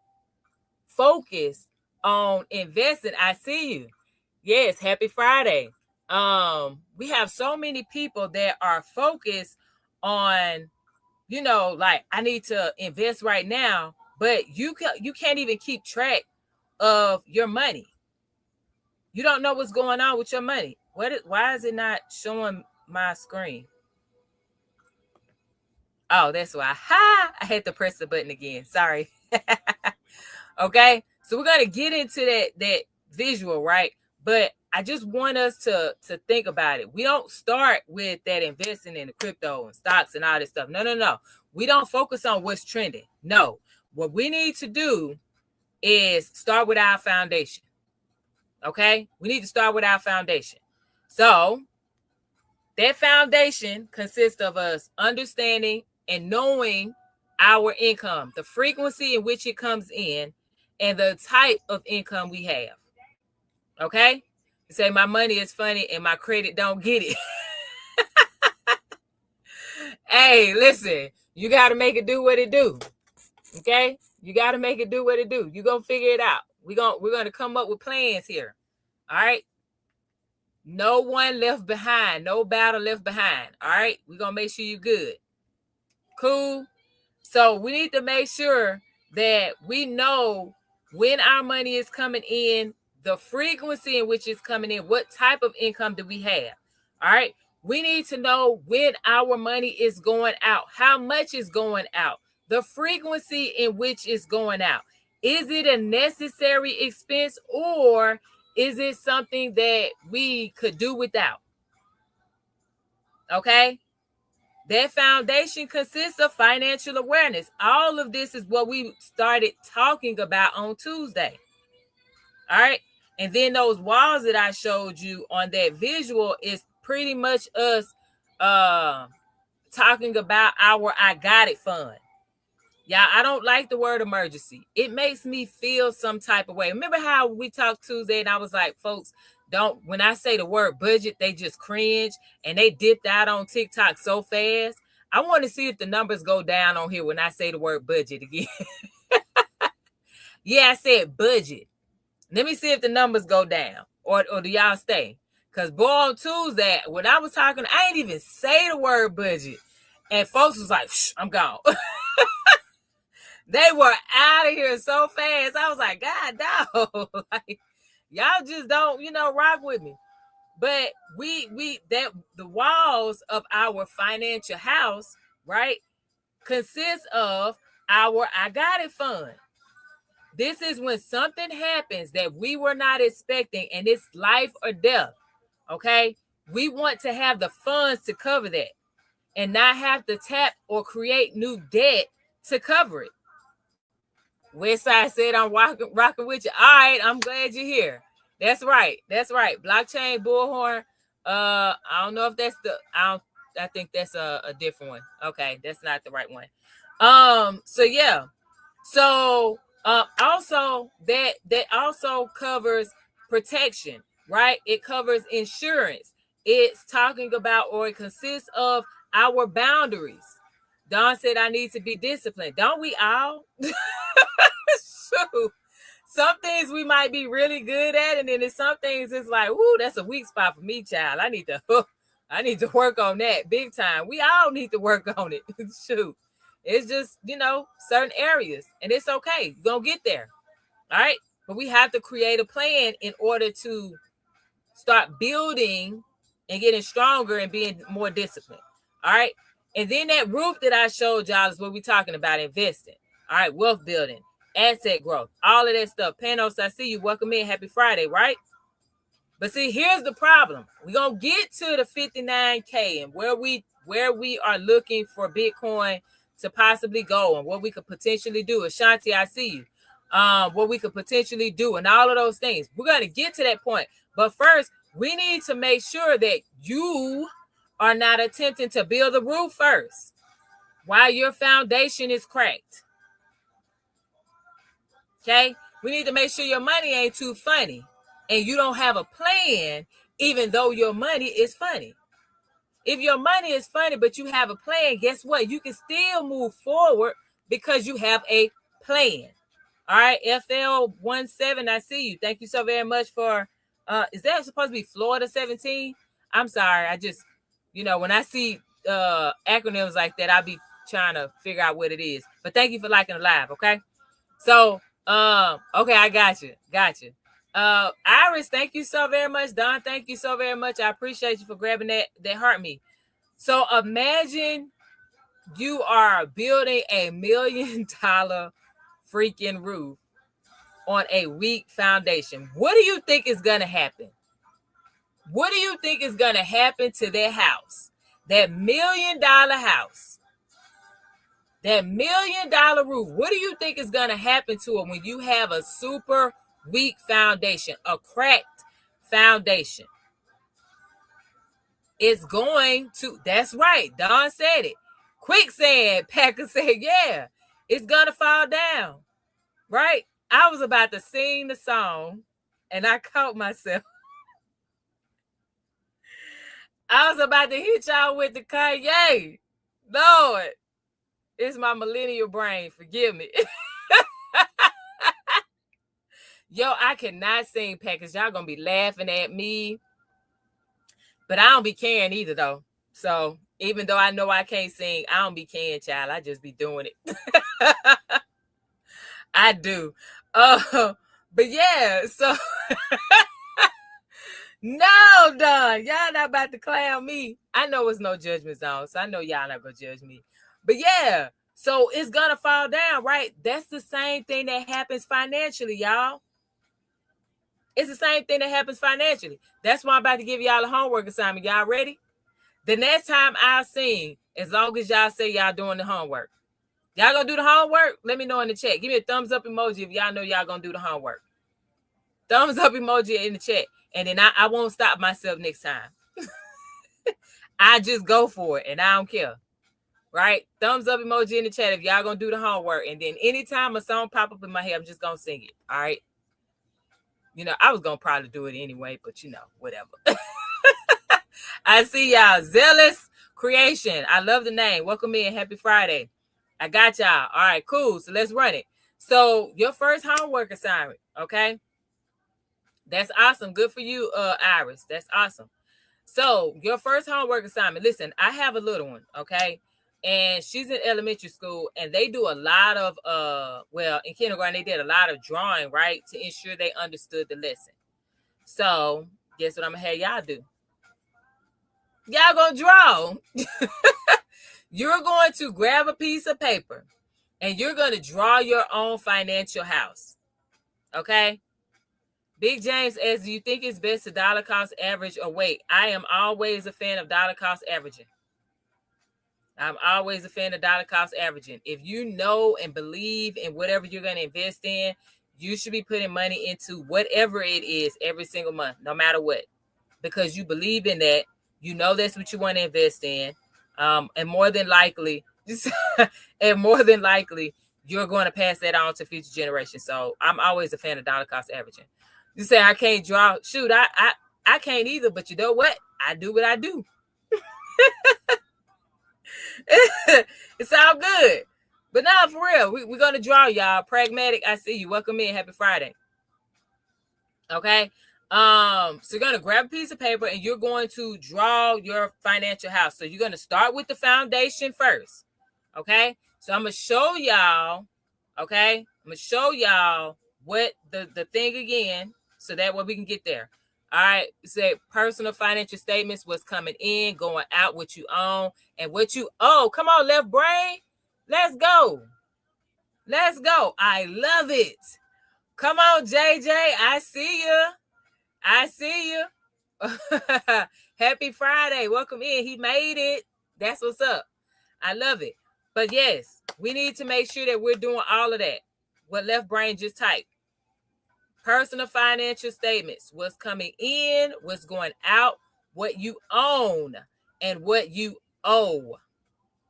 focused on investing. I see you. Yes, happy Friday. We have so many people that are focused on, like, I need to invest right now, but you can't even keep track of your money. You don't know what's going on with your money. Why is it not showing my screen? Oh, that's why. I had to press the button again. Sorry. Okay, so we're gonna get into that visual, right? But I just want us to think about it. We don't start with that investing in the crypto and stocks and all this stuff. No. We don't focus on what's trending. No. What we need to do is start with our foundation. Okay? We need to start with our foundation. So that foundation consists of us understanding and knowing our income, the frequency in which it comes in, and the type of income we have. Okay? You say my money is funny and my credit don't get it. Hey, listen, you got to make it do what it do. Okay? You got to make it do what it do. You're going to figure it out. We're going to come up with plans here. All right? No one left behind. No battle left behind. All right? We're going to make sure you're good. Cool? So we need to make sure that we know when our money is coming in, the frequency in which it's coming in, what type of income do we have? All right. We need to know when our money is going out, how much is going out, the frequency in which it's going out. Is it a necessary expense or is it something that we could do without? Okay. That foundation consists of financial awareness. All of this is what we started talking about on Tuesday. All right. And then those walls that I showed you on that visual is pretty much us talking about our I Got It fund. Yeah, I don't like the word emergency. It makes me feel some type of way. Remember how we talked Tuesday and I was like, folks, when I say the word budget, they just cringe and they dipped out on TikTok so fast. I want to see if the numbers go down on here when I say the word budget again. Yeah, I said budget. Let me see if the numbers go down or do y'all stay? Because boy, on Tuesday, when I was talking, I ain't even say the word budget. And folks was like, shh, I'm gone. They were out of here so fast. I was like, God, no. Like, y'all just don't, rock with me. But that the walls of our financial house, right, consists of our I Got It fund. This is when something happens that we were not expecting and it's life or death. Okay. We want to have the funds to cover that and not have to tap or create new debt to cover it. Westside said, I'm rocking with you. All right. I'm glad you're here. That's right. Blockchain Bullhorn. I don't know if that's I think that's a different one. Okay. That's not the right one. So yeah. So also that also covers protection, right? It covers insurance. It's talking about, or it consists of our boundaries. Dawn said, I need to be disciplined. Don't we all? Some things we might be really good at, and then there's some things it's like, ooh, that's a weak spot for me, child. I need to work on that big time. We all need to work on it. Shoot. It's just, certain areas, and it's okay. You're going to get there. All right. But we have to create a plan in order to start building and getting stronger and being more disciplined. All right. And then that roof that I showed y'all is what we're talking about, investing. All right. Wealth building, asset growth, all of that stuff. Panos, I see you. Welcome in. Happy Friday, right? But see, here's the problem. We're going to get to the 59K and where we are looking for Bitcoin to possibly go and what we could potentially do. Ashanti, I see you. What we could potentially do and all of those things. We're going to get to that point. But first, we need to make sure that you are not attempting to build the roof first while your foundation is cracked. Okay? We need to make sure your money ain't too funny and you don't have a plan, even though your money is funny. If your money is funny, but you have a plan, guess what? You can still move forward because you have a plan. All right, FL17, I see you. Thank you so very much for, is that supposed to be Florida 17? I'm sorry. I just, when I see acronyms like that, I'll be trying to figure out what it is. But thank you for liking the live, okay? So, okay, I got you. Iris, thank you so very much. Don, thank you so very much. I appreciate you for grabbing that heart me. So imagine you are building $1 million freaking roof on a weak foundation. What do you think is going to happen? What do you think is going to happen to that house? That $1 million house? That $1 million roof, what do you think is going to happen to it when you have a super weak foundation, a cracked foundation? It's going to, that's right, Don said it. Quicksand, Packer said, yeah, it's going to fall down, right? I was about to sing the song, and I caught myself. I was about to hit y'all with the Kanye. Lord. It's my millennial brain. Forgive me. Yo, I cannot sing, Packers. Y'all gonna be laughing at me. But I don't be caring either, though. So even though I know I can't sing, I don't be caring, child. I just be doing it. I do. But yeah, so no, Don. Y'all not about to clown me. I know it's no judgment zone, so I know y'all not gonna judge me. But yeah, so it's gonna fall down, right? That's the same thing that happens financially, y'all. It's the same thing that happens financially. That's why I'm about to give y'all a homework assignment. Y'all ready? The next time I'll sing, as long as y'all say y'all doing the homework. Y'all gonna do the homework? Let me know in the chat. Give me a thumbs up emoji if y'all know y'all gonna do the homework. Thumbs up emoji in the chat. And then I won't stop myself next time. I just go for it and I don't care. Right? Thumbs up emoji in the chat if y'all gonna do the homework. And then anytime a song pop up in my head, I'm just gonna sing it. All right. I was gonna probably do it anyway, but whatever. I see y'all. Zealous Creation. I love the name. Welcome in. Happy Friday. I got y'all. All right, cool. So let's run it. So your first homework assignment, okay? That's awesome. Good for you, Iris. That's awesome. So your first homework assignment. Listen, I have a little one, okay? And she's in elementary school, and they do a lot of, in kindergarten, they did a lot of drawing, right? To ensure they understood the lesson. So guess what I'm going to have y'all do? Y'all going to draw. You're going to grab a piece of paper, and you're going to draw your own financial house. Okay? Big James asks, do you think it's best to dollar cost average or wait? I am always a fan of dollar cost averaging. I'm always a fan of dollar cost averaging. If you know and believe in whatever you're going to invest in, you should be putting money into whatever it is every single month, no matter what, because you believe in that. You know that's what you want to invest in, and more than likely, you're going to pass that on to future generations. So I'm always a fan of dollar cost averaging. You say I can't draw. Shoot, I can't either. But you know what? I do what I do. It's all good. But now for real, we're going to draw, y'all. Pragmatic, I see you. Welcome in. Happy Friday. Okay. So you're going to grab a piece of paper and you're going to draw your financial house. So you're going to start with the foundation first. Okay. So I'm going to show y'all. Okay. I'm going to show y'all what the thing again, so that way we can get there. All right. Say personal financial statements, what's coming in, going out, what you own, and what you owe. Come on, left brain. Let's go. Let's go. I love it. Come on, JJ. I see you. I see you. Happy Friday. Welcome in. He made it. That's what's up. I love it. But yes, we need to make sure that we're doing all of that. What left brain just typed. personal financial statements, what's coming in, what's going out, what you own, and what you owe.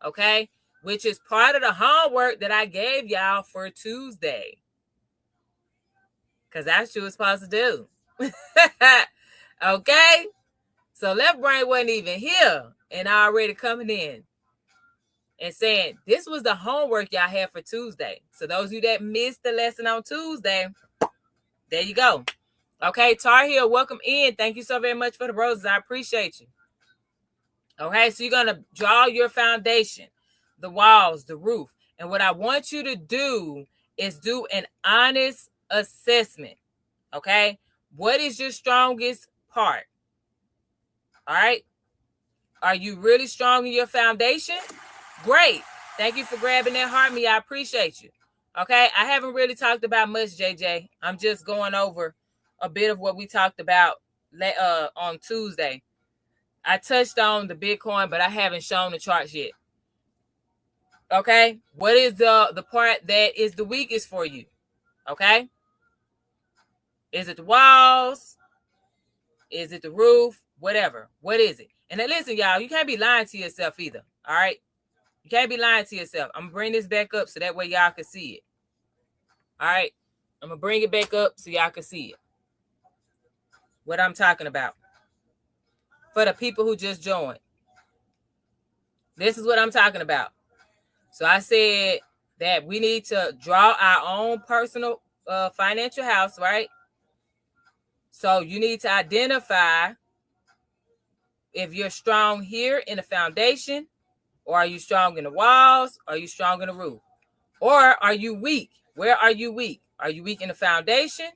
Okay, which is part of the homework that I gave y'all for Tuesday, because that's what you were supposed to do. Okay, so left brain wasn't even here and already coming in and saying this was the homework y'all had for Tuesday. So those of you that missed the lesson on Tuesday, there you go. Okay, Tar Heel, welcome in. Thank you so very much for the roses. I appreciate you. Okay, so you're going to draw your foundation, the walls, the roof. And what I want you to do is do an honest assessment. Okay, what is your strongest part? All right, are you really strong in your foundation? Great. Thank you for grabbing that heart me. I appreciate you. Okay, I haven't really talked about much, JJ. I'm just going over a bit of what we talked about on Tuesday. I touched on the Bitcoin, but I haven't shown the charts yet. Okay, what is the part that is the weakest for you? Okay, is it the walls? Is it the roof? Whatever. What is it? And then listen, y'all, you can't be lying to yourself either. All right, you can't be lying to yourself. I'm gonna bring this back up so that way y'all can see it. All right, I'm gonna bring it back up so y'all can see it. What I'm talking about. For the people who just joined. This is what I'm talking about. So I said that we need to draw our own personal financial house, right? So you need to identify if you're strong here in the foundation, or are you strong in the walls, or are you strong in the roof? Or are you weak? Where are you weak? Are you weak in the foundation?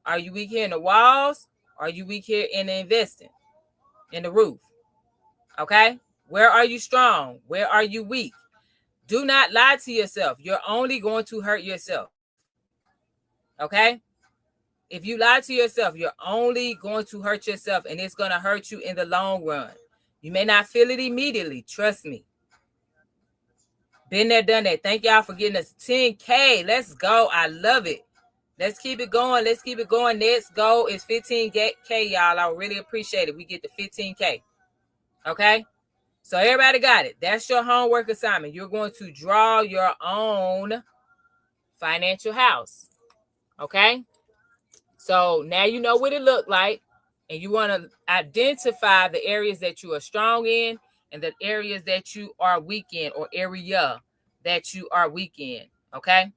Are you weak here in the walls? Are you weak here in the investing? In the roof? Okay? Where are you strong? Where are you weak? Do not lie to yourself. You're only going to hurt yourself. Okay? If you lie to yourself, you're only going to hurt yourself, and it's going to hurt you in the long run. You may not feel it immediately. Trust me. Been there, done that. Thank y'all for getting us 10K. Let's go. I love it. Let's keep it going. Let's keep it going. Next goal is 15K, y'all. I really appreciate it. We get to 15K. Okay? So everybody got it. That's your homework assignment. You're going to draw your own financial house. Okay? So now you know what it looked like, and you want to identify the areas that you are strong in and the areas that you are weak in, or area that you are weak in. Okay?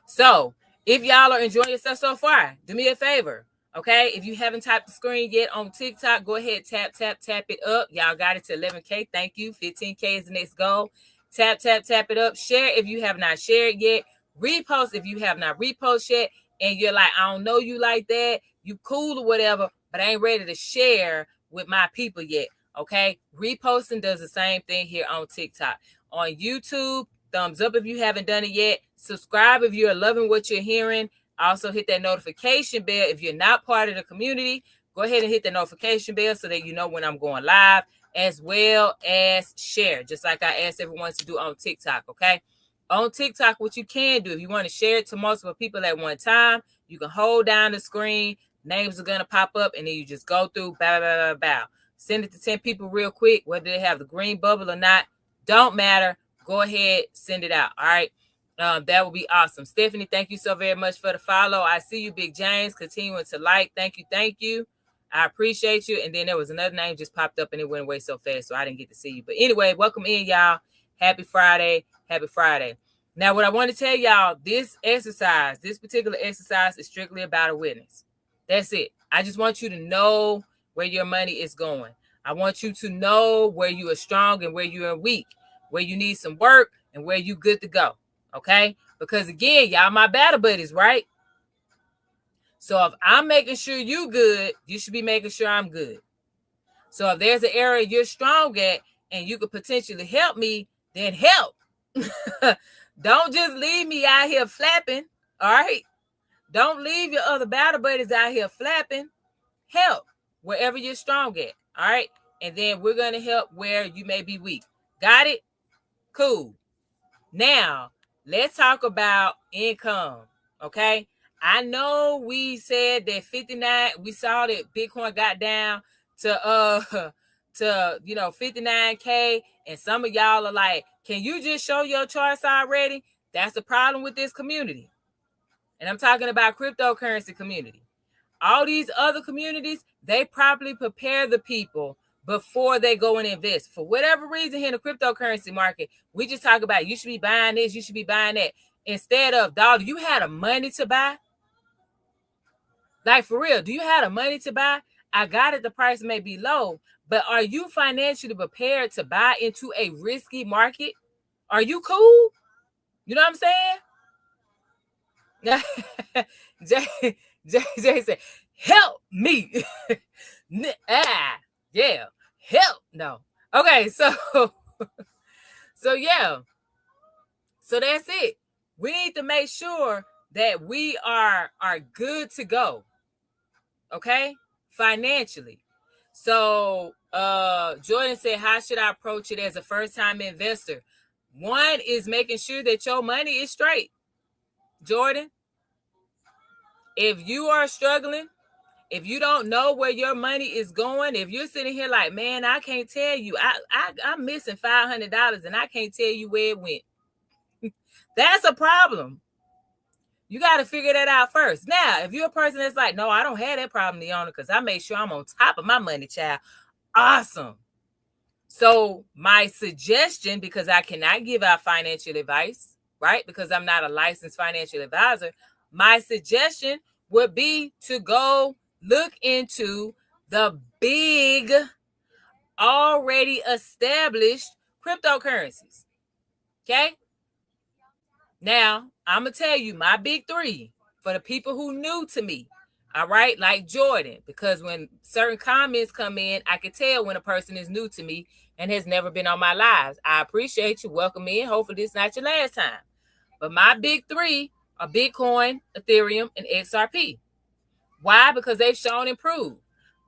So if y'all are enjoying yourself so far, do me a favor. Okay, if you haven't tapped the screen yet on TikTok, go ahead, tap it up. Y'all got it to 11K. Thank you. 15K is the next goal. Tap it up. Share if you have not shared yet. Repost if you have not reposted yet. And you're like, I don't know you like that. You cool or whatever, but I ain't ready to share with my people yet. Okay, reposting does the same thing here on TikTok. On YouTube, thumbs up if you haven't done it yet. Subscribe if you're loving what you're hearing. Also, hit that notification bell. If you're not part of the community, go ahead and hit the notification bell so that you know when I'm going live, as well as share, just like I asked everyone to do on TikTok, okay? On TikTok, what you can do, if you want to share it to multiple people at one time, you can hold down the screen. Names are going to pop up, and then you just go through, bow, bow, bow, bow. Send it to 10 people real quick, whether they have the green bubble or not. Don't matter. Go ahead, send it out, all right? That would be awesome. Stephanie, thank you so very much for the follow. I see you, Big James, continuing to like. Thank you. I appreciate you. And then there was another name just popped up and it went away so fast, so I didn't get to see you. But anyway, welcome in, y'all. Happy Friday. Now, what I want to tell y'all, this particular exercise is strictly about awareness. That's it. I just want you to know where your money is going. I want you to know where you are strong and where you are weak, where you need some work and where you good to go. Okay, because again, y'all my battle buddies, right? So if I'm making sure you good, you should be making sure I'm good. So if there's an area you're strong at and you could potentially help me, then help. Don't just leave me out here flapping. All right, don't leave your other battle buddies out here flapping. Help wherever you're strong at. All right, and then we're gonna help where you may be weak. Got it? Cool. Now let's talk about income, okay? I know we said that 59, we saw that Bitcoin got down to 59K, and some of y'all are like, can you just show your charts already? That's the problem with this community. And I'm talking about cryptocurrency community. All these other communities, they properly prepare the people before they go and invest. For whatever reason here in the cryptocurrency market, we just talk about you should be buying this, you should be buying that. Instead of, dog, you had the money to buy? Like, for real, do you have the money to buy? I got it, the price may be low, but are you financially prepared to buy into a risky market? Are you cool? You know what I'm saying? Jay said, help me. Yeah, help. No. Okay, so yeah. So that's it. We need to make sure that we are good to go. Okay? Financially. So Jordan said, how should I approach it as a first-time investor? One is making sure that your money is straight. Jordan, if you are struggling, if you don't know where your money is going, if you're sitting here like, man, I can't tell you, I'm missing $500 and I can't tell you where it went. That's a problem. You got to figure that out first. Now, if you're a person that's like, no, I don't have that problem, Leona, because I made sure I'm on top of my money, child. Awesome. So my suggestion, because I cannot give out financial advice, right? Because I'm not a licensed financial advisor. My suggestion would be to go look into the big, already established cryptocurrencies. Okay? Now, I'm going to tell you my big three for the people who new to me. All right? Like Jordan, because when certain comments come in, I can tell when a person is new to me and has never been on my lives. I appreciate you. Welcome in. Hopefully this is not your last time. But my big three are Bitcoin, Ethereum, and XRP. Why? Because they've shown improved.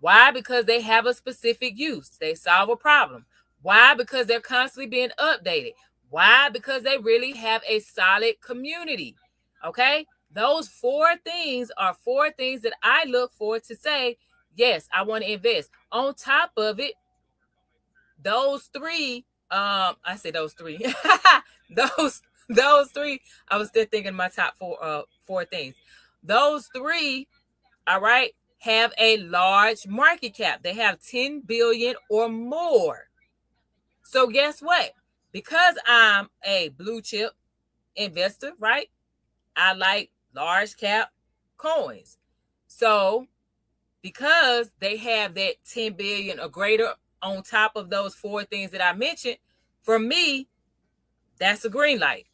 Why? Because they have a specific use. They solve a problem. Why? Because they're constantly being updated. Why? Because they really have a solid community. Okay? Those four things are four things that I look for to say, yes, I want to invest. On top of it, those three, I said those three. those three, I was still thinking my top four things. Those three, all right, have a large market cap. They have 10 billion or more. So guess what? Because I'm a blue chip investor, right? I like large cap coins. So because they have that 10 billion or greater on top of those four things that I mentioned, for me, that's a green light.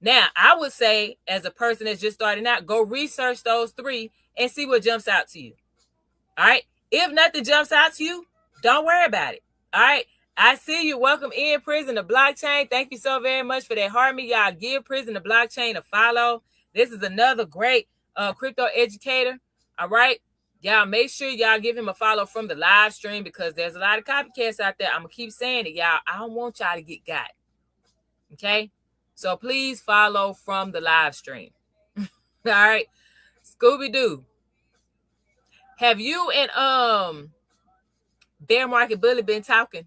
Now, I would say, as a person that's just starting out, go research those three and see what jumps out to you. All right? If nothing jumps out to you, don't worry about it. All right? I see you. Welcome in, Prison the Blockchain. Thank you so very much for that. Harmony, y'all give Prison the Blockchain a follow. This is another great crypto educator. All right? Y'all make sure y'all give him a follow from the live stream because there's a lot of copycats out there. I'm going to keep saying it, y'all. I don't want y'all to get got. Okay? So please follow from the live stream. All right? Scooby-Doo. Have you and Bear Market Bully been talking?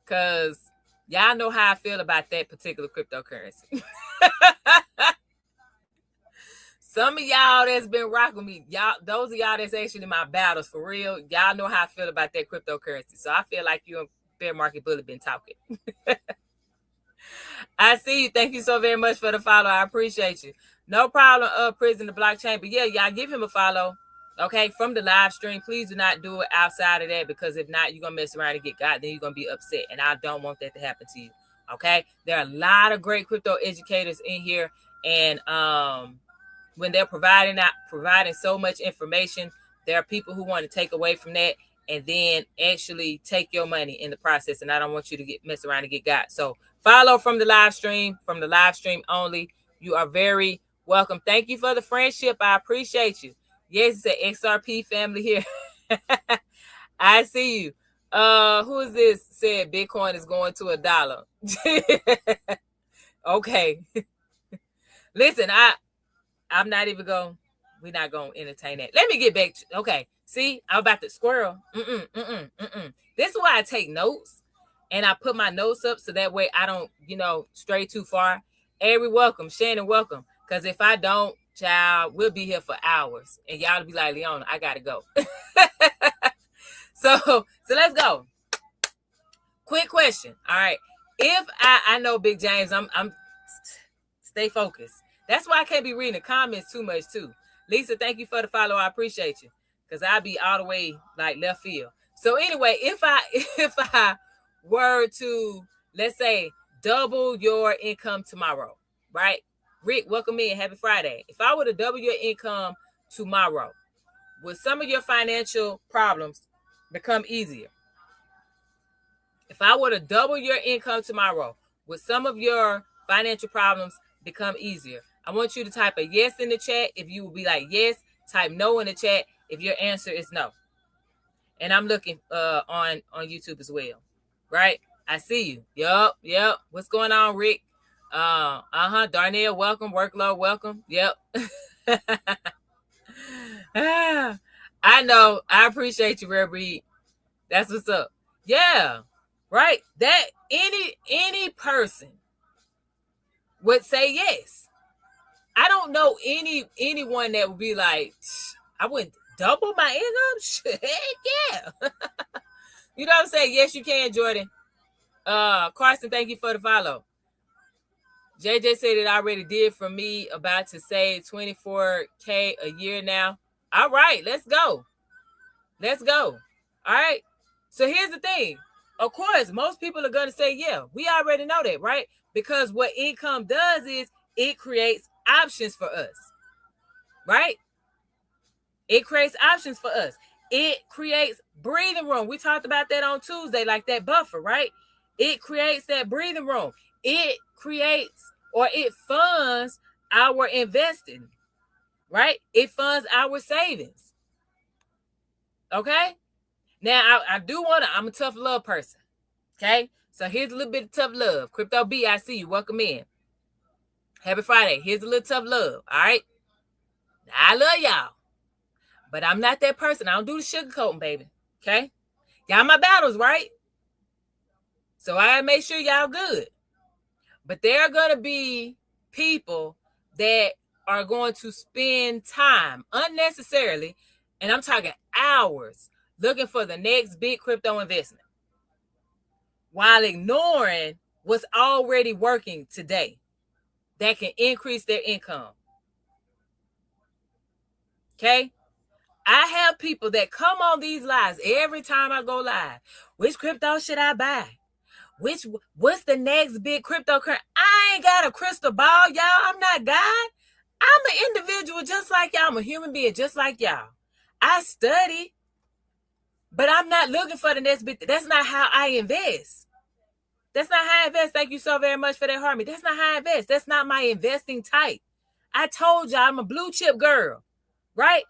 Because y'all know how I feel about that particular cryptocurrency. Some of y'all that's been rocking me, y'all, those of y'all that's actually my battles for real, y'all know how I feel about that cryptocurrency. So I feel like you and Bear Market Bully been talking. I see you. Thank you so very much for the follow. I appreciate you. No problem, Prison the Blockchain. But yeah, y'all give him a follow. Okay, from the live stream. Please do not do it outside of that because if not, you're going to mess around and get got. Then you're going to be upset. And I don't want that to happen to you. Okay, there are a lot of great crypto educators in here. And when they're providing so much information, there are people who want to take away from that and then actually take your money in the process. And I don't want you to mess around and get got. So follow from the live stream only. You are very welcome. Thank you for the friendship. I appreciate you. Yes, it's an XRP family here. I see you. Who is this? Said Bitcoin is going to $1. Okay. Listen, I'm not even going. We're not gonna entertain that. Let me get back to, okay. See, I'm about to squirrel. This is why I take notes and I put my notes up so that way I don't, stray too far. Every welcome, Shannon, welcome. Because if I don't, child, we'll be here for hours. And y'all will be like, Leona, I gotta go. So let's go. Quick question. All right. If I know Big James, I'm stay focused. That's why I can't be reading the comments too much too. Lisa, thank you for the follow. I appreciate you. Because I'll be all the way like left field. So anyway, if I were to, let's say, double your income tomorrow, right? Rick, welcome in. Happy Friday. If I were to double your income tomorrow, would some of your financial problems become easier? If I were to double your income tomorrow, would some of your financial problems become easier? I want you to type a yes in the chat if you will be like yes. Type no in the chat if your answer is no. And I'm looking on YouTube as well, right? I see you. Yep. What's going on, Rick? Darnell, welcome. Workload, welcome. Yep. I know. I appreciate you, Rare Breed. That's what's up. Yeah. Right? That any person would say yes. I don't know anyone that would be like, I wouldn't double my income? Heck yeah. You know what I'm saying? Yes, you can, Jordan. Carson, thank you for the follow. JJ said it already did for me, about to save $24K a year now. All right, let's go. All right. So here's the thing. Of course, most people are going to say, yeah, we already know that, right? Because what income does is it creates options for us, right? It creates options for us. It creates breathing room. We talked about that on Tuesday, like that buffer, right? It creates that breathing room. It creates or it funds our investing, right? It funds our savings. Okay? Now, I do want to, I'm a tough love person. Okay? So here's a little bit of tough love. Crypto B, I see you. Welcome in. Happy Friday. Here's a little tough love. All right? I love y'all. But I'm not that person. I don't do the sugarcoating, baby. Okay? Y'all my battles, right? So I gotta make sure y'all good. But there are going to be people that are going to spend time unnecessarily, and I'm talking hours, looking for the next big crypto investment while ignoring what's already working today that can increase their income. Okay? I have people that come on these lives every time I go live. Which crypto should I buy? What's the next big cryptocurrency? I ain't got a crystal ball, y'all. I'm not God. I'm an individual just like y'all. I'm a human being just like y'all. I study, but I'm not looking for the next big. That's not how I invest. That's not how I invest. Thank you so very much for that, Harmony. That's not how I invest. That's not my investing type. I told y'all I'm a blue chip girl, right?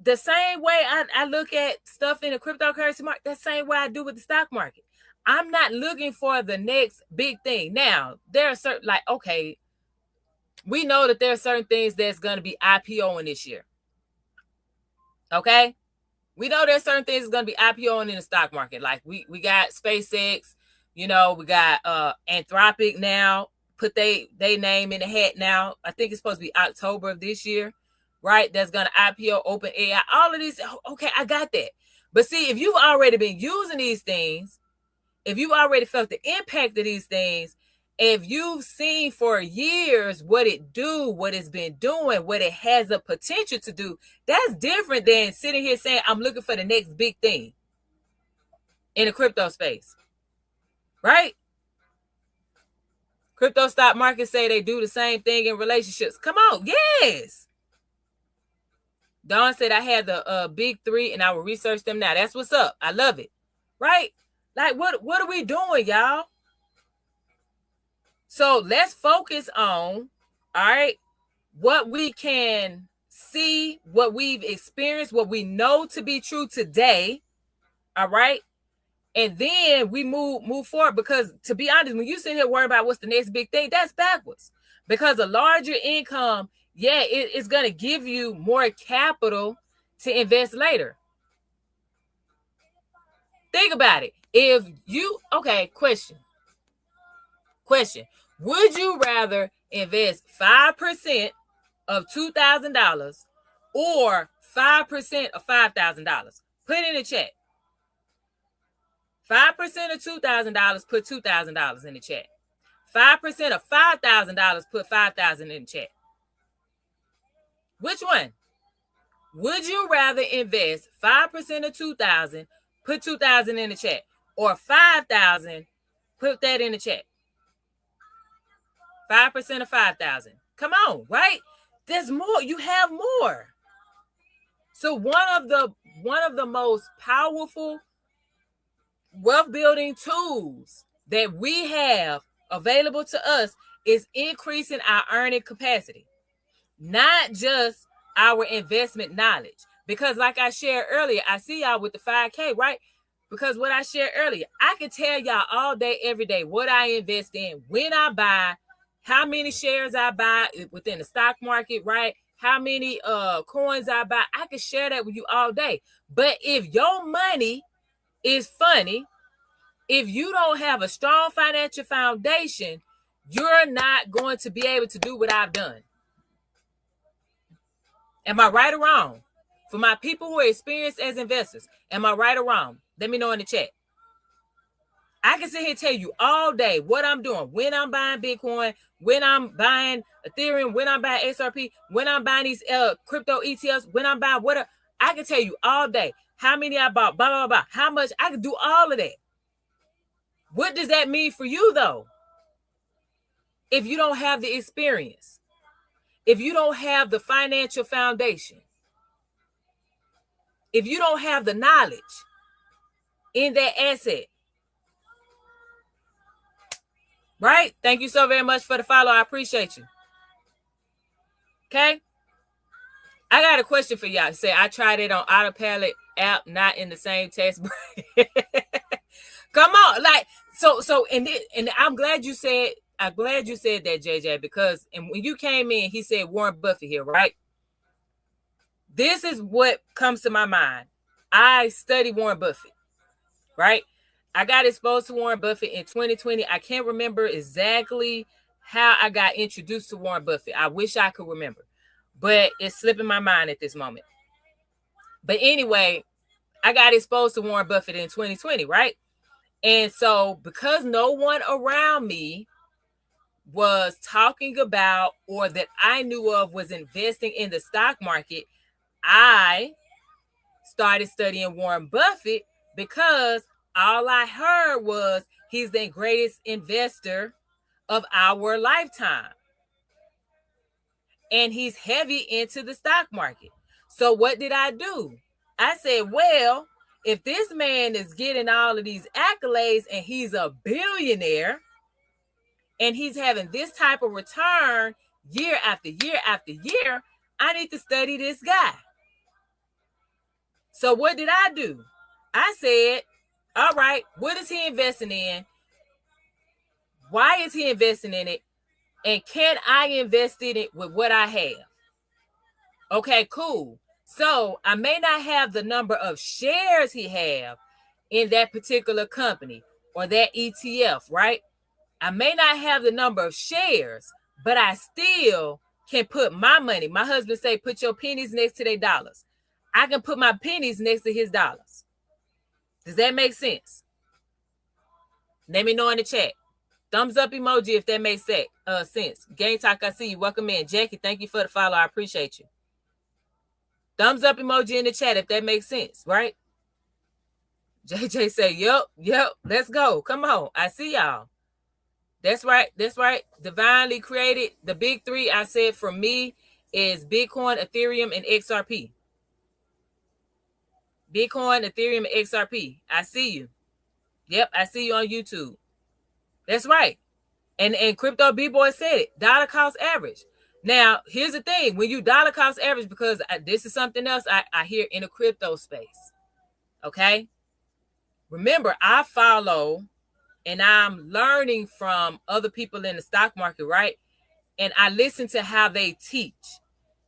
The same way I look at stuff in the cryptocurrency market, that same way I do with the stock market. I'm not looking for the next big thing. Now, there are certain, like, okay, we know that there are certain things that's going to be IPOing this year. Okay? We know there's certain things that's going to be IPOing in the stock market. Like, we got SpaceX, we got Anthropic now, put they name in the hat now. I think it's supposed to be October of this year, right? That's going to IPO, OpenAI, all of these. Okay, I got that. But see, if you've already been using these things, if you already felt the impact of these things, if you've seen for years what it do, what it's been doing, what it has the potential to do, that's different than sitting here saying, I'm looking for the next big thing in the crypto space, right? Crypto stock market say they do the same thing in relationships. Come on, yes. Dawn said I had the big three and I will research them now. That's what's up. I love it, right? Like, what are we doing, y'all? So let's focus on, all right, what we can see, what we've experienced, what we know to be true today, all right? And then we move forward, because to be honest, when you sit here worrying about what's the next big thing, that's backwards. Because a larger income yeah, it's going to give you more capital to invest later. Think about it. If you, okay, question. Would you rather invest 5% of $2,000 or 5% of $5,000? Put it in the chat. 5% of $2,000, put $2,000 in the chat. 5% of $5,000, put $5,000 in the chat. Which one? Would you rather invest 5% of $2,000, put $2,000 in the chat, or $5,000, put that in the chat? 5% of $5,000. Come on, right? There's more. You have more. So one of the most powerful wealth building tools that we have available to us is increasing our earning capacity, not just our investment knowledge. Because like I shared earlier, I see y'all with the 5K, right? Because what I shared earlier, I can tell y'all all day, every day, what I invest in, when I buy, how many shares I buy within the stock market, right? How many coins I buy. I can share that with you all day. But if your money is funny, if you don't have a strong financial foundation, you're not going to be able to do what I've done. Am I right or wrong? For my people who are experienced as investors, am I right or wrong? Let me know in the chat. I can sit here and tell you all day what I'm doing, when I'm buying Bitcoin, when I'm buying Ethereum, when I'm buying XRP, when I'm buying these crypto ETFs, when I'm buying whatever. I can tell you all day how many I bought, blah, blah, blah, how much. I can do all of that. What does that mean for you, though? If you don't have the experience, if you don't have the financial foundation, if you don't have the knowledge in that asset, right? Thank you so very much for the follow. I appreciate you. Okay. I got a question for y'all. Say I tried it on Autopilot app, not in the same test. Come on, like so, and I'm glad you said that, JJ, because and when you came in, he said Warren Buffett here, right? This is what comes to my mind. I study Warren Buffett, right? I got exposed to Warren Buffett in 2020. I can't remember exactly how I got introduced to Warren Buffett. I wish I could remember, but it's slipping my mind at this moment. But anyway, I got exposed to Warren Buffett in 2020, right? And so because no one around me was talking about or that I knew of was investing in the stock market, I started studying Warren Buffett because all I heard was he's the greatest investor of our lifetime. And he's heavy into the stock market. So what did I do? I said, well, if this man is getting all of these accolades and he's a billionaire and he's having this type of return year after year after year, I need to study this guy. So what did I do? I said, all right, what is he investing in? Why is he investing in it? And can I invest in it with what I have? Okay, cool. So I may not have the number of shares he have in that particular company or that ETF, right? I may not have the number of shares, but I still can put my money. My husband say, put your pennies next to their dollars. I can put my pennies next to his dollars. Does that make sense? Let me know in the chat. Thumbs up emoji if that makes sense. Gang Talk, I see you. Welcome in. Jackie, thank you for the follow. I appreciate you. Thumbs up emoji in the chat if that makes sense, right? JJ say, yep, let's go. Come on. I see y'all. That's right. Divinely created. The big three I said for me is Bitcoin, Ethereum, and XRP. Bitcoin, Ethereum, and XRP. I see you. Yep, I see you on YouTube. That's right. And Crypto B-Boy said it. Dollar cost average. Now, here's the thing. When you dollar cost average, because this is something else I hear in the crypto space. Okay? Remember, I follow and I'm learning from other people in the stock market, right? And I listen to how they teach.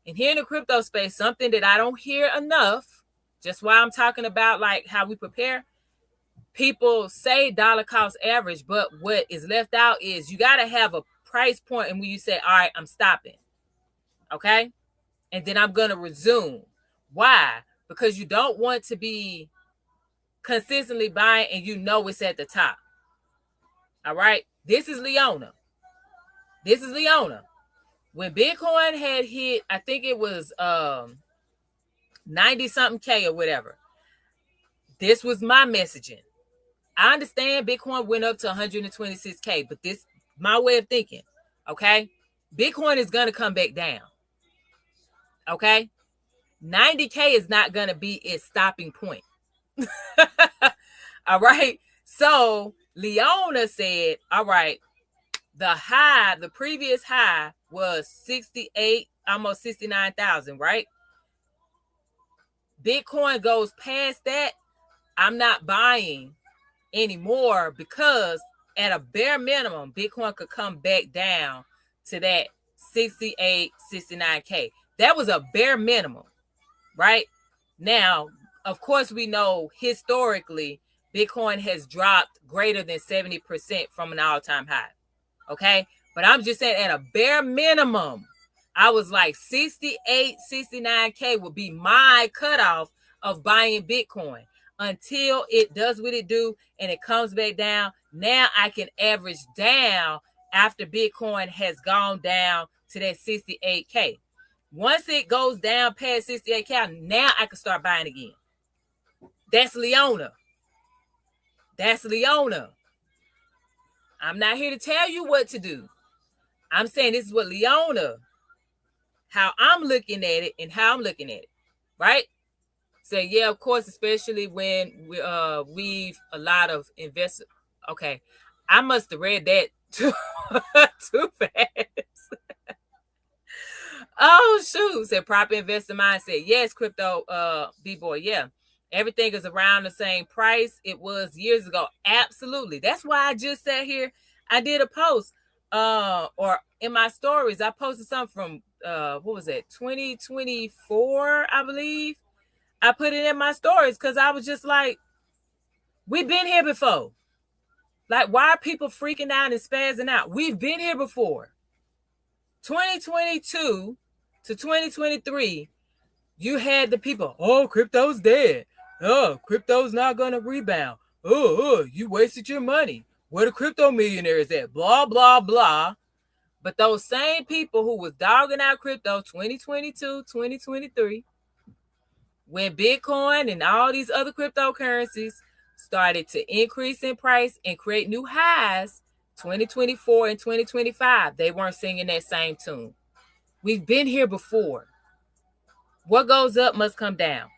And here in the crypto space, something that I don't hear enough, just why I'm talking about like how we prepare. People say dollar cost average, but what is left out is you got to have a price point, and when you say, all right, I'm stopping, okay? And then I'm going to resume. Why? Because you don't want to be consistently buying and you know it's at the top. All right? This is Leona. This is Leona. When Bitcoin had hit, I think it was 90 something K or whatever. This was my messaging. I understand Bitcoin went up to 126K, but this my way of thinking. Okay? Bitcoin is going to come back down. Okay? 90K is not going to be its stopping point. All right? So Leona said, all right, the previous high was 68, almost 69,000, right? Bitcoin goes past that, I'm not buying anymore, because at a bare minimum, Bitcoin could come back down to that 68, 69K. That was a bare minimum, right? Now, of course, we know historically, Bitcoin has dropped greater than 70% from an all-time high. Okay. But I'm just saying at a bare minimum, I was like 68, 69K would be my cutoff of buying Bitcoin until it does what it do and it comes back down. Now I can average down after Bitcoin has gone down to that 68K. Once it goes down past 68K, now I can start buying again. That's Leona. That's Leona. I'm not here to tell you what to do. I'm saying this is what Leona, how I'm looking at it and how I'm looking at it, right? So yeah, of course, especially when we've a lot of investors. Okay, I must have read that too fast. Oh shoot, said proper investor mindset. Yes, crypto B-boy, yeah. Everything is around the same price it was years ago. Absolutely. That's why I just sat here. I did a post or in my stories. I posted something from what was it? 2024, I believe. I put it in my stories because I was just like, we've been here before. Like, why are people freaking out and spazzing out? We've been here before. 2022 to 2023, you had the people, oh, crypto's dead. Oh, crypto's not going to rebound. Oh, you wasted your money. Where the crypto millionaires at? Blah, blah, blah. But those same people who was dogging out crypto 2022, 2023, when Bitcoin and all these other cryptocurrencies started to increase in price and create new highs, 2024 and 2025, they weren't singing that same tune. We've been here before. What goes up must come down.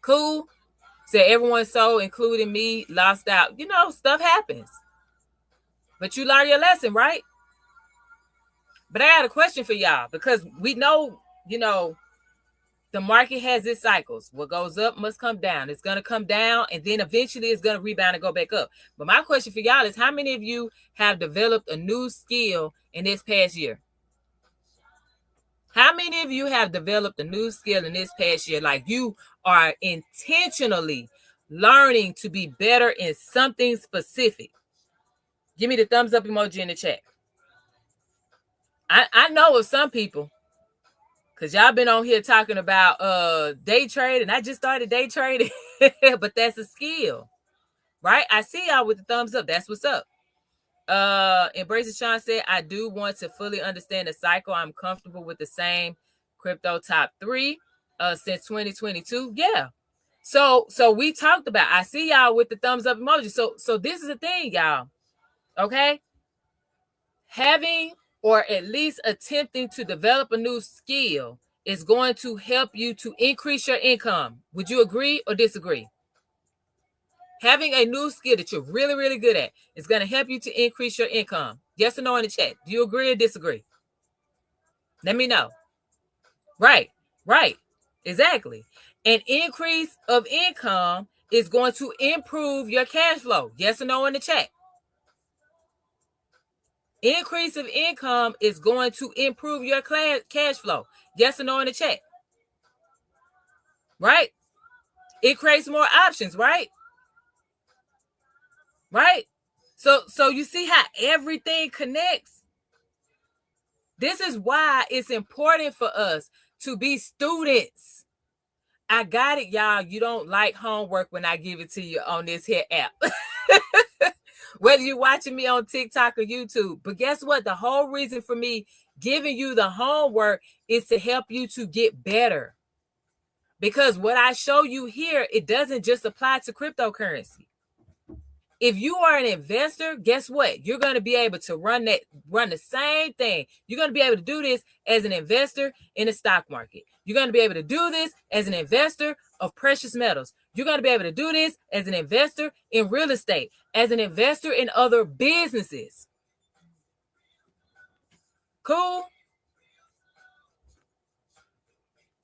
Cool. So everyone, so including me, lost out. You know, stuff happens. But you learn your lesson, right? But I got a question for y'all, because we know, you know, the market has its cycles. What goes up must come down. It's going to come down, and then eventually it's going to rebound and go back up. But my question for y'all is, how many of you have developed a new skill in this past year? How many of you have developed a new skill in this past year? Like you are intentionally learning to be better in something specific. Give me the thumbs up emoji in the chat. I know of some people, because y'all been on here talking about day trading. I just started day trading, but that's a skill, right? I see y'all with the thumbs up. That's what's up. Embrace Sean said, I do want to fully understand the cycle. I'm comfortable with the same crypto top 3 since 2022. Yeah. So we talked about, I see y'all with the thumbs up emoji. So this is the thing, y'all. Okay. Having or at least attempting to develop a new skill is going to help you to increase your income. Would you agree or disagree? Having a new skill that you're really, really good at is going to help you to increase your income. Yes or no in the chat? Do you agree or disagree? Let me know. Right. Exactly. An increase of income is going to improve your cash flow. Yes or no in the chat? Increase of income is going to improve your cash flow. Yes or no in the chat? Right? It creates more options, right? Right? So you see how everything connects? This is why it's important for us to be students. I got it, y'all. You don't like homework when I give it to you on this here app. Whether you're watching me on TikTok or YouTube. But guess what? The whole reason for me giving you the homework is to help you to get better. Because what I show you here, it doesn't just apply to cryptocurrency. If you are an investor, guess what? You're going to be able to run the same thing. You're going to be able to do this as an investor in the stock market. You're going to be able to do this as an investor of precious metals. You're going to be able to do this as an investor in real estate, as an investor in other businesses. Cool?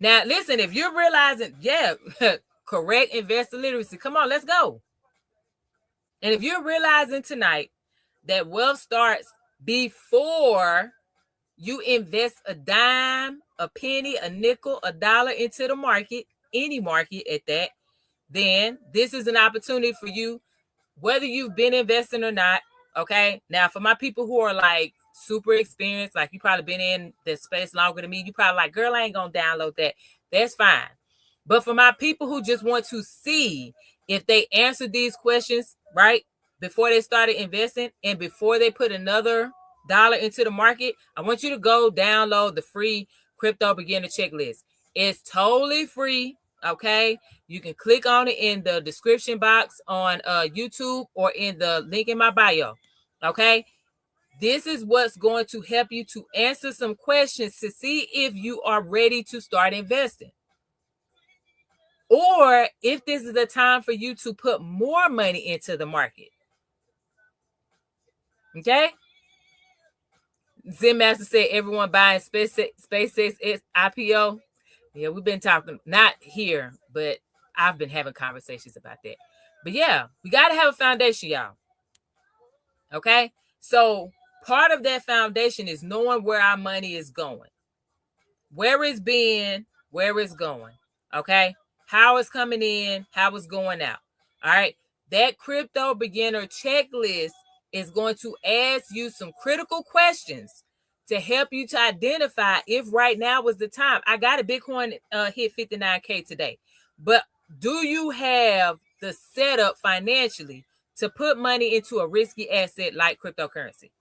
Now, listen, if you're realizing, correct investor literacy, come on, let's go. And if you're realizing tonight that wealth starts before you invest a dime, a penny, a nickel, a dollar into the market, any market at that, then this is an opportunity for you, whether you've been investing or not. Okay. Now, for my people who are like super experienced, like you probably been in this space longer than me, you probably like, girl, I ain't gonna download that. That's fine. But for my people who just want to see if they answer these questions, right, before they started investing and before they put another dollar into the market, I want you to go download the free crypto beginner checklist. It's totally free. Okay. You can click on it in the description box on YouTube or in the link in my bio. Okay. This is what's going to help you to answer some questions to see if you are ready to start investing. Or if this is the time for you to put more money into the market. Okay? Zen Master said everyone buying SpaceX IPO. Yeah, we've been talking, not here, but I've been having conversations about that. But yeah, we got to have a foundation, y'all. Okay? So part of that foundation is knowing where our money is going. Where it's been, where it's going. Okay? How it's coming in, how it's going out. All right? That crypto beginner checklist is going to ask you some critical questions to help you to identify if right now was the time. I got a Bitcoin hit 59K today. But do you have the setup financially to put money into a risky asset like cryptocurrency?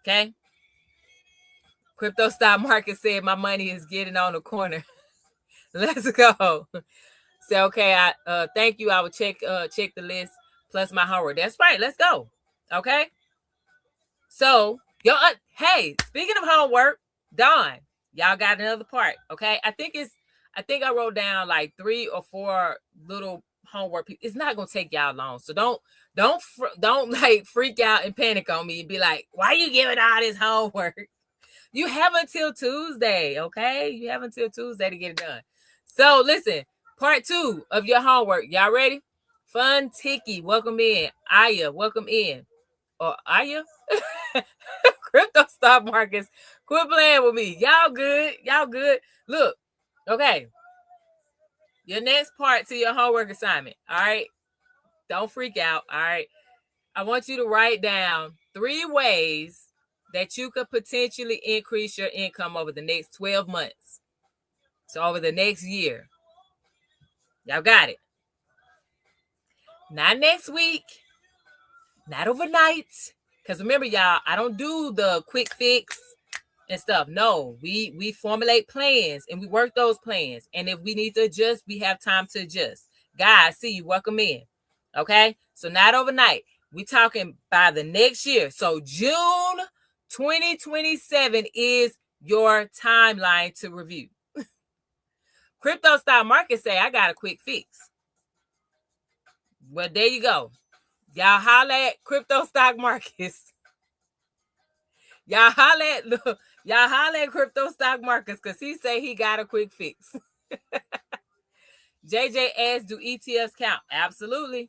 Okay? Crypto stock market said my money is getting on the corner. Let's go. So okay, I thank you. I will check the list plus my homework. That's right. Let's go. Okay. So hey, speaking of homework, Dawn, y'all got another part. Okay. I think I wrote down like 3 or 4 little homework. It's not gonna take y'all long. So don't like freak out and panic on me and be like, why are you giving all this homework? You have until Tuesday. Okay. You have until Tuesday to get it done. So listen, part 2 of your homework. Y'all ready? Fun Tiki, welcome in. Aya, welcome in. Or Aya? Crypto stock markets. Quit playing with me. Y'all good. Y'all good. Look, okay. Your next part to your homework assignment. All right. Don't freak out. All right. I want you to write down 3 ways that you could potentially increase your income over the next 12 months. So over the next year. Y'all got it. Not next week. Not overnight. Because remember, y'all, I don't do the quick fix and stuff. No, we formulate plans and we work those plans. And if we need to adjust, we have time to adjust. Guys, see you. Welcome in. Okay? So not overnight. We talking by the next year. So June 2027 is your timeline to review. Crypto stock market say I got a quick fix. Well, there you go. Y'all holler at crypto stock markets. Y'all holler at crypto stock markets because he say he got a quick fix. JJ asks, do ETFs count? Absolutely.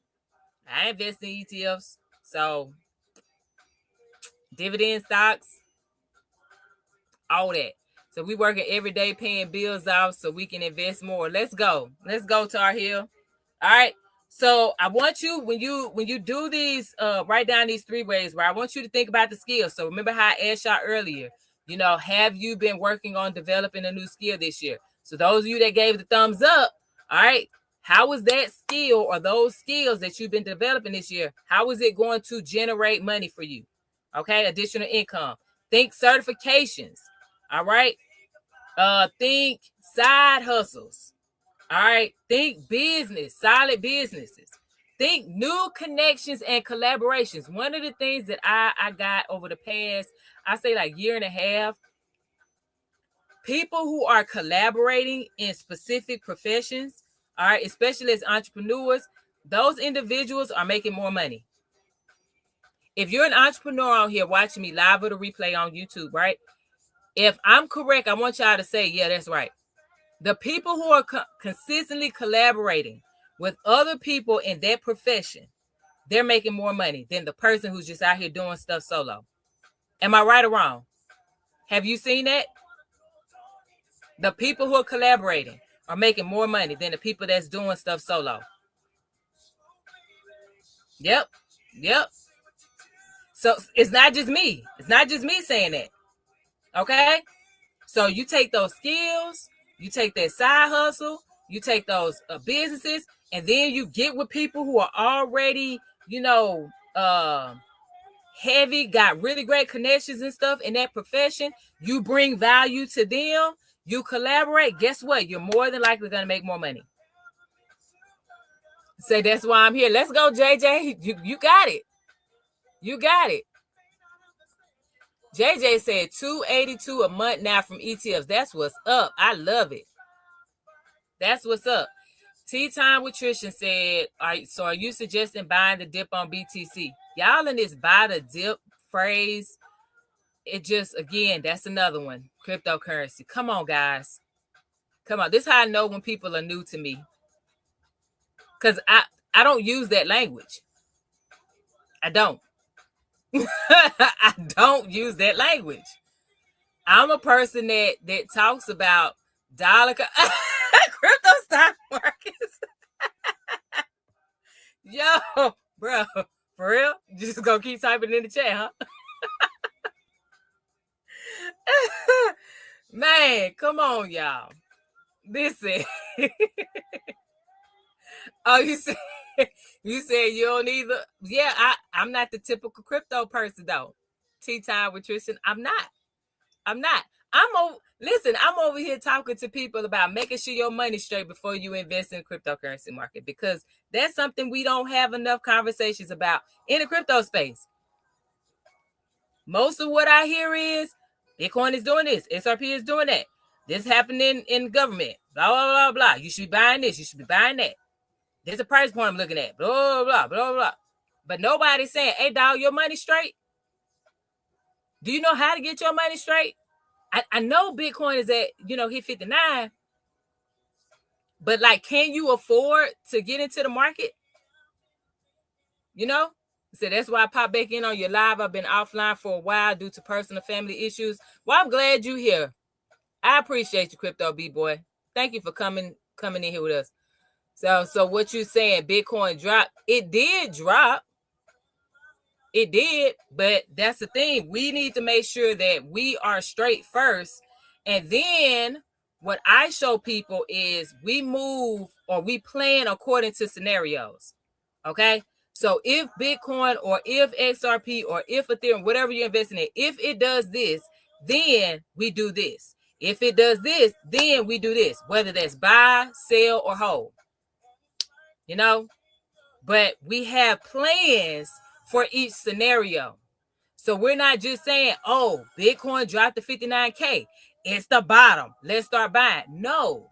I invest in ETFs. So dividend stocks, all that. So we working every day paying bills off so we can invest more. Let's go. Let's go, Tar Heel. All right. So I want you, when you do these, write down these 3 ways where I want you to think about the skills. So remember how I asked y'all earlier, have you been working on developing a new skill this year? So those of you that gave the thumbs up, all right, how is that skill or those skills that you've been developing this year, how is it going to generate money for you? Okay, additional income. Think certifications. All right. Think side hustles. All right. Think business, solid businesses. Think new connections and collaborations. One of the things that I got over the past, I say like year and a half, people who are collaborating in specific professions, all right, especially as entrepreneurs, those individuals are making more money. If you're an entrepreneur out here watching me live or the replay on YouTube, right? If I'm correct, I want y'all to say, yeah, that's right. The people who are consistently collaborating with other people in their profession, they're making more money than the person who's just out here doing stuff solo. Am I right or wrong? Have you seen that? The people who are collaborating are making more money than the people that's doing stuff solo. Yep. So it's not just me. It's not just me saying that. Okay? So you take those skills, you take that side hustle, you take those businesses, and then you get with people who are already, heavy, got really great connections and stuff in that profession. You bring value to them, you collaborate. Guess what? You're more than likely going to make more money. Say, that's why I'm here. Let's go, JJ. You got it. You got it. JJ said $282 a month now from ETFs. That's what's up. I love it. That's what's up. Tea Time with Trishan said, are you suggesting buying the dip on BTC? Y'all in this buy the dip phrase, it just, again, that's another one. Cryptocurrency. Come on, guys. Come on. This is how I know when people are new to me. Because I don't use that language. I don't. I don't use that language. I'm a person that talks about dollar crypto stock markets. Yo, bro, for real? Just gonna keep typing in the chat, huh? Man, come on, y'all. Listen. Oh, you said you don't either. Yeah, I'm not the typical crypto person though. Tea Time with Tristan. I'm not. Listen, I'm over here talking to people about making sure your money's straight before you invest in the cryptocurrency market, because that's something we don't have enough conversations about in the crypto space. Most of what I hear is Bitcoin is doing this, XRP is doing that, this happening in government, blah, blah, blah, blah. You should be buying this, you should be buying that. There's a price point I'm looking at, blah, blah, blah, blah, blah. But nobody's saying, hey, dog, your money straight? Do you know how to get your money straight? I know Bitcoin is at, hit 59. But, can you afford to get into the market? So that's why I popped back in on your live. I've been offline for a while due to personal family issues. Well, I'm glad you're here. I appreciate you, Crypto B-Boy. Thank you for coming in here with us. So what you saying, Bitcoin dropped? It did drop. It did, but that's the thing. We need to make sure that we are straight first. And then what I show people is we move or we plan according to scenarios. Okay? So if Bitcoin or if XRP or if Ethereum, whatever you're investing in, if it does this, then we do this. If it does this, then we do this, whether that's buy, sell, or hold. But we have plans for each scenario. So we're not just saying, oh, Bitcoin dropped to 59K. It's the bottom. Let's start buying. No.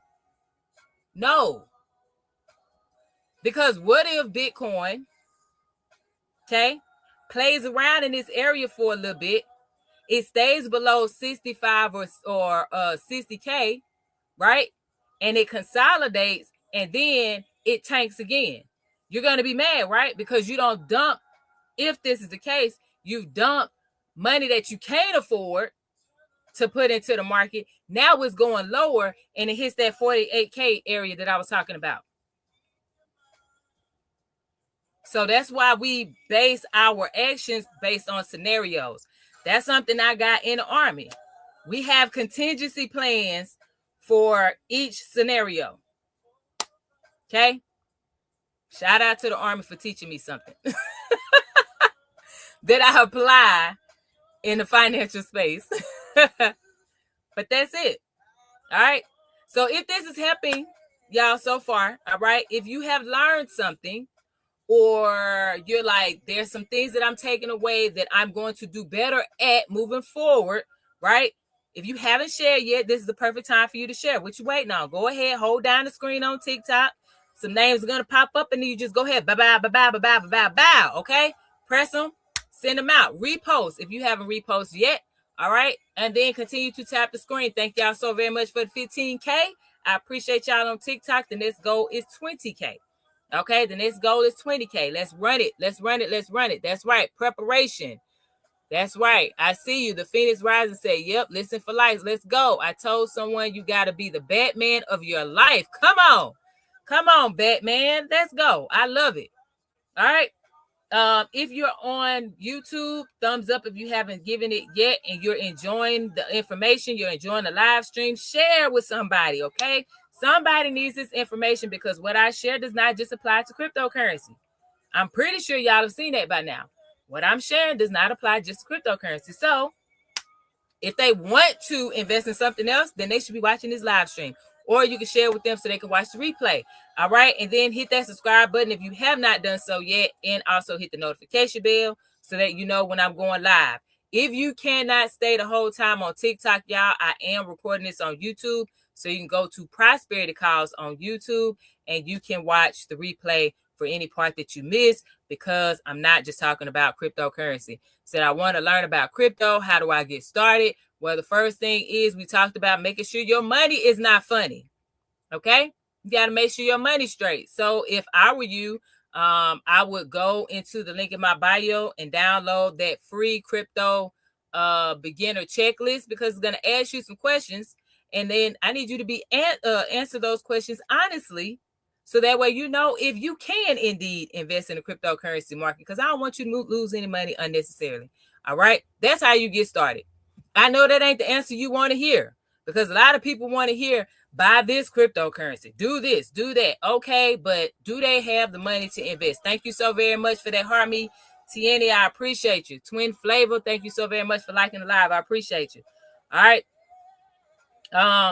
Because what if Bitcoin, plays around in this area for a little bit, it stays below 65 or 60K, right? And it consolidates and then it tanks again. You're going to be mad, right? Because you don't dump. If this is the case, you dump money that you can't afford to put into the market, now it's going lower and it hits that 48K area that I was talking about. So that's why we base our actions based on scenarios. That's something I got in the Army. We have contingency plans for each scenario. Okay? Shout out to the Army for teaching me something that I apply in the financial space. But that's it. All right. So if this is helping y'all so far, all right, if you have learned something, or you're like, there's some things that I'm taking away that I'm going to do better at moving forward, right? If you haven't shared yet, this is the perfect time for you to share. What you waiting on? Go ahead, hold down the screen on TikTok. Some names are going to pop up, and then you just go ahead, bow, okay? Press them, send them out. Repost if you haven't reposted yet, all right? And then continue to tap the screen. Thank y'all so very much for the 15K. I appreciate y'all on TikTok. The next goal is 20K. Okay, the next goal is 20K. Let's run it. Let's run it. Let's run it. That's right. Preparation. That's right. I see you. The Phoenix Rising say, yep, listen for life. Let's go. I told someone you got to be the Batman of your life. Come on. Come on, Batman. Let's go. I love it. All right. If you're on YouTube, thumbs up if you haven't given it yet and you're enjoying the information, you're enjoying the live stream, share with somebody, okay? Somebody needs this information because what I share does not just apply to cryptocurrency. I'm pretty sure y'all have seen that by now. What I'm sharing does not apply just to cryptocurrency. So if they want to invest in something else, then they should be watching this live stream. Or you can share with them so they can watch the replay. All right. And then hit that subscribe button if you have not done so yet. And also hit the notification bell so that you know when I'm going live. If you cannot stay the whole time on TikTok, y'all, I am recording this on YouTube. So you can go to Prosperity Calls on YouTube and you can watch the replay for any part that you missed, because I'm not just talking about cryptocurrency. Said I want to learn about crypto. How do I get started? Well, the first thing is we talked about making sure your money is not funny. Okay? You got to make sure your money's straight. So if I were you, I would go into the link in my bio and download that free crypto beginner checklist, because it's going to ask you some questions. And then I need you to be answer those questions honestly, so that way you know if you can indeed invest in the cryptocurrency market, because I don't want you to lose any money unnecessarily. All right? That's how you get started. I know that ain't the answer you want to hear, because a lot of people want to hear, buy this cryptocurrency, do this, do that. Okay, but do they have the money to invest? Thank you so very much for that, Harmy Tieni. I appreciate you. Twin Flavor, thank you so very much for liking the live. I appreciate you. All right.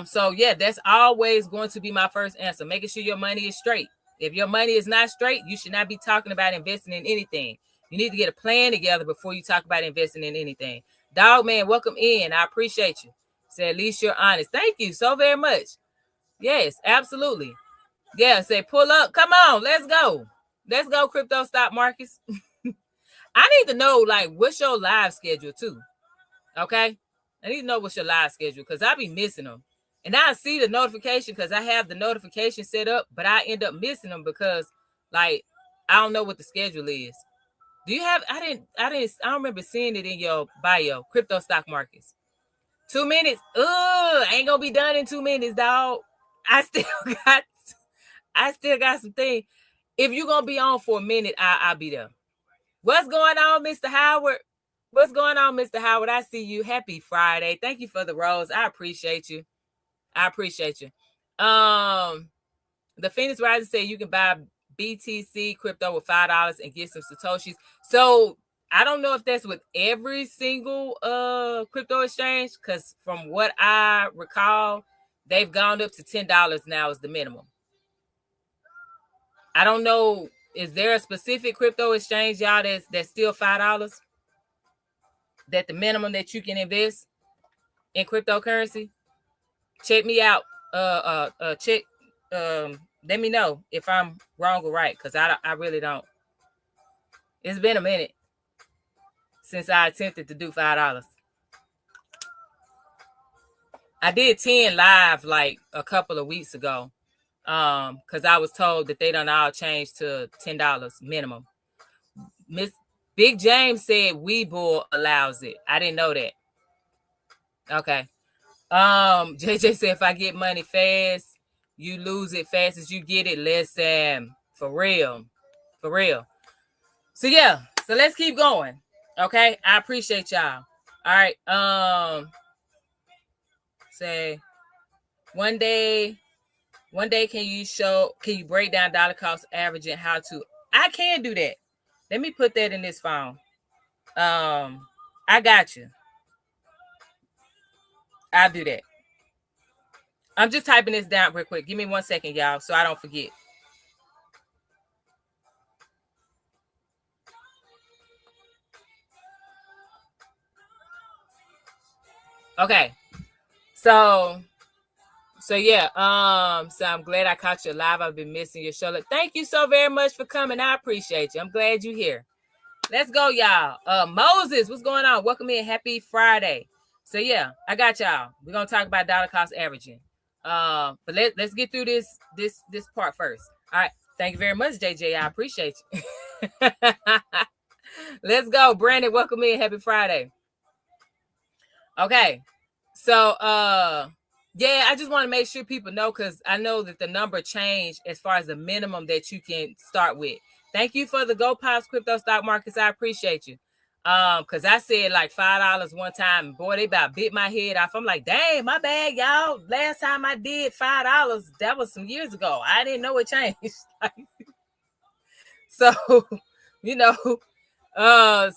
So yeah, that's always going to be my first answer. Making sure your money is straight. If your money is not straight, you should not be talking about investing in anything. You need to get a plan together before you talk about investing in anything. Dog man, welcome in. I appreciate you. Say at least you're honest. Thank you so very much. Yes, absolutely. Yeah, say pull up. Come on, let's go. Let's go, crypto stock markets. I need to know, like, what's your live schedule too. Okay. I need to know what's your live schedule, because I be missing them. And I see the notification because I have the notification set up, but I end up missing them because, like, I don't know what the schedule is. Do you have, I don't remember seeing it in your bio, crypto stock markets. 2 minutes. Ain't gonna be done in 2 minutes, dog. I still got some things. If you're gonna be on for a minute, I'll be there. What's going on, Mr. Howard? What's going on, Mr. Howard? I see you. Happy Friday. Thank you for the rose. I appreciate you. I appreciate you. The Phoenix Rising said you can buy BTC crypto with $5 and get some Satoshis. So I don't know if that's with every single crypto exchange, because from what I recall, they've gone up to $10 now as the minimum. I don't know. Is there a specific crypto exchange, y'all, that's still $5? That the minimum that you can invest in cryptocurrency? Check me out. Let me know if I'm wrong or right, because I really don't. It's been a minute since I attempted to do $5. I did 10 live like a couple of weeks ago, because I was told that they done all changed to $10 minimum. Miss Big James said Webull allows it. I didn't know that. Okay. JJ said if I get money fast, you lose it fast as you get it. Listen, for real. For real. So yeah, so let's keep going. Okay. I appreciate y'all. All right. Say one day can you break down dollar cost averaging how to? I can do that. Let me put that in this phone. I got you. I'll do that. I'm just typing this down real quick. Give me 1 second, y'all, so I don't forget. Okay. So yeah. So I'm glad I caught you live. I've been missing your show. Thank you so very much for coming. I appreciate you. I'm glad you're here. Let's go, y'all. Moses, what's going on? Welcome in. Happy Friday. So yeah, I got y'all. We're gonna talk about dollar cost averaging. But let's get through this part first. All right. Thank you very much, JJ. I appreciate you. Let's go, Brandon. Welcome in. Happy Friday. Okay. So yeah, I just want to make sure people know, because I know that the number changed as far as the minimum that you can start with. Thank you for the Go Pops crypto stock markets. I appreciate you. Because I said like $5 one time, and boy, they about bit my head off. I'm like, dang, my bad, y'all. Last time I did $5, that was some years ago. I didn't know it changed. So, you know,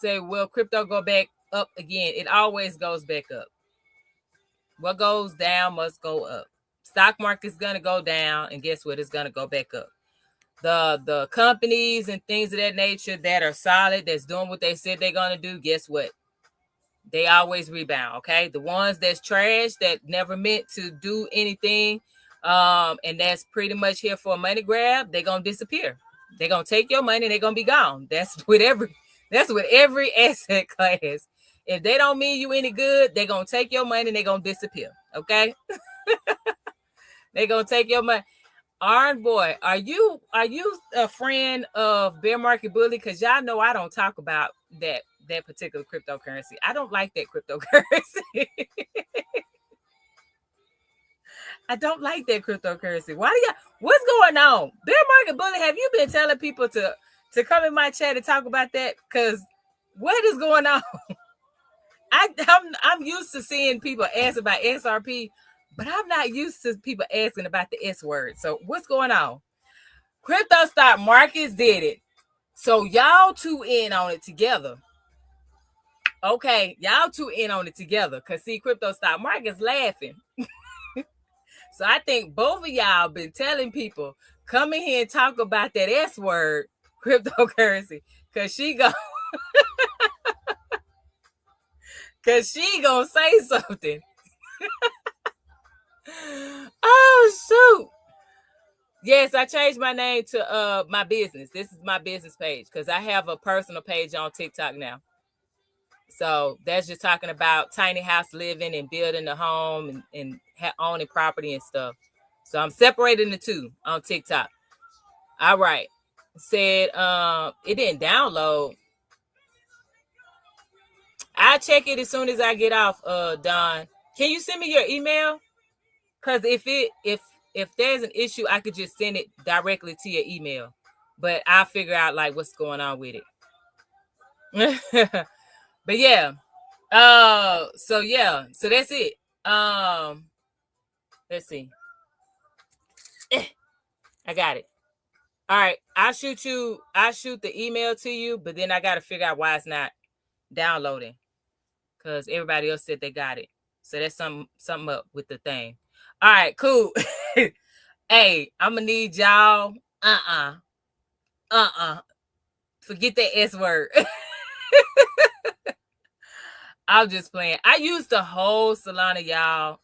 say, will crypto go back up again? It always goes back up. What goes down must go up. Stock market's gonna go down, and guess what? It's gonna go back up. The companies and things of that nature that are solid, that's doing what they said they're gonna do, guess what? They always rebound. Okay, the ones that's trash, that never meant to do anything, and that's pretty much here for a money grab, they're gonna disappear. They're gonna take your money, they're gonna be gone. That's with every asset class. If they don't mean you any good, they're gonna take your money and they're gonna disappear. Okay. They're gonna take your money. Iron boy, are you a friend of bear market bully? Because y'all know I don't talk about that particular cryptocurrency. I don't like that cryptocurrency. I don't like that cryptocurrency. Why do y'all? What's going on? Bear market bully, have you been telling people to come in my chat and talk about that? Because what is going on? I'm used to seeing people ask about SRP, but I'm not used to people asking about the S word. So what's going on? Crypto stock markets did it. So y'all two in on it together. Okay, y'all two in on it together. Because see, crypto stock markets laughing. So I think both of y'all been telling people, come in here and talk about that S word, cryptocurrency. Because she go... Because she gonna say something. Oh, shoot. Yes, I changed my name to my business. This is my business page, because I have a personal page on TikTok now. So that's just talking about tiny house living and building a home and owning property and stuff. So I'm separating the two on TikTok. All right. Said it didn't download. I'll check it as soon as I get off, Don. Can you send me your email? Because if there's an issue, I could just send it directly to your email. But I'll figure out like what's going on with it. But yeah. So yeah. So that's it. Let's see. I got it. All right. I'll shoot the email to you, but then I gotta figure out why it's not downloading. Because everybody else said they got it. So that's something up with the thing. All right, cool. Hey, I'm gonna need y'all. Forget that S word. I'm just playing. I used the whole Solana, y'all.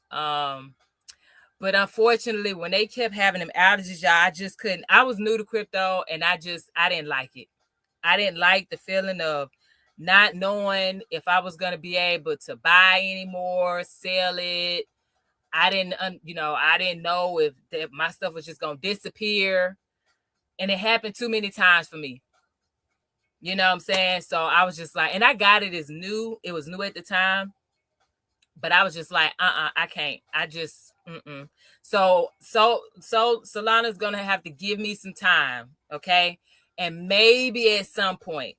But unfortunately, when they kept having them outages, y'all, I just couldn't. I was new to crypto, and I didn't like it. I didn't like the feeling of not knowing if I was going to be able to buy anymore, sell it. I didn't know if my stuff was just going to disappear. And it happened too many times for me. You know what I'm saying? So I was just like, and I got it as new. It was new at the time. But I was just like, I can't. I just, So Solana's gonna have to give me some time, okay? And maybe at some point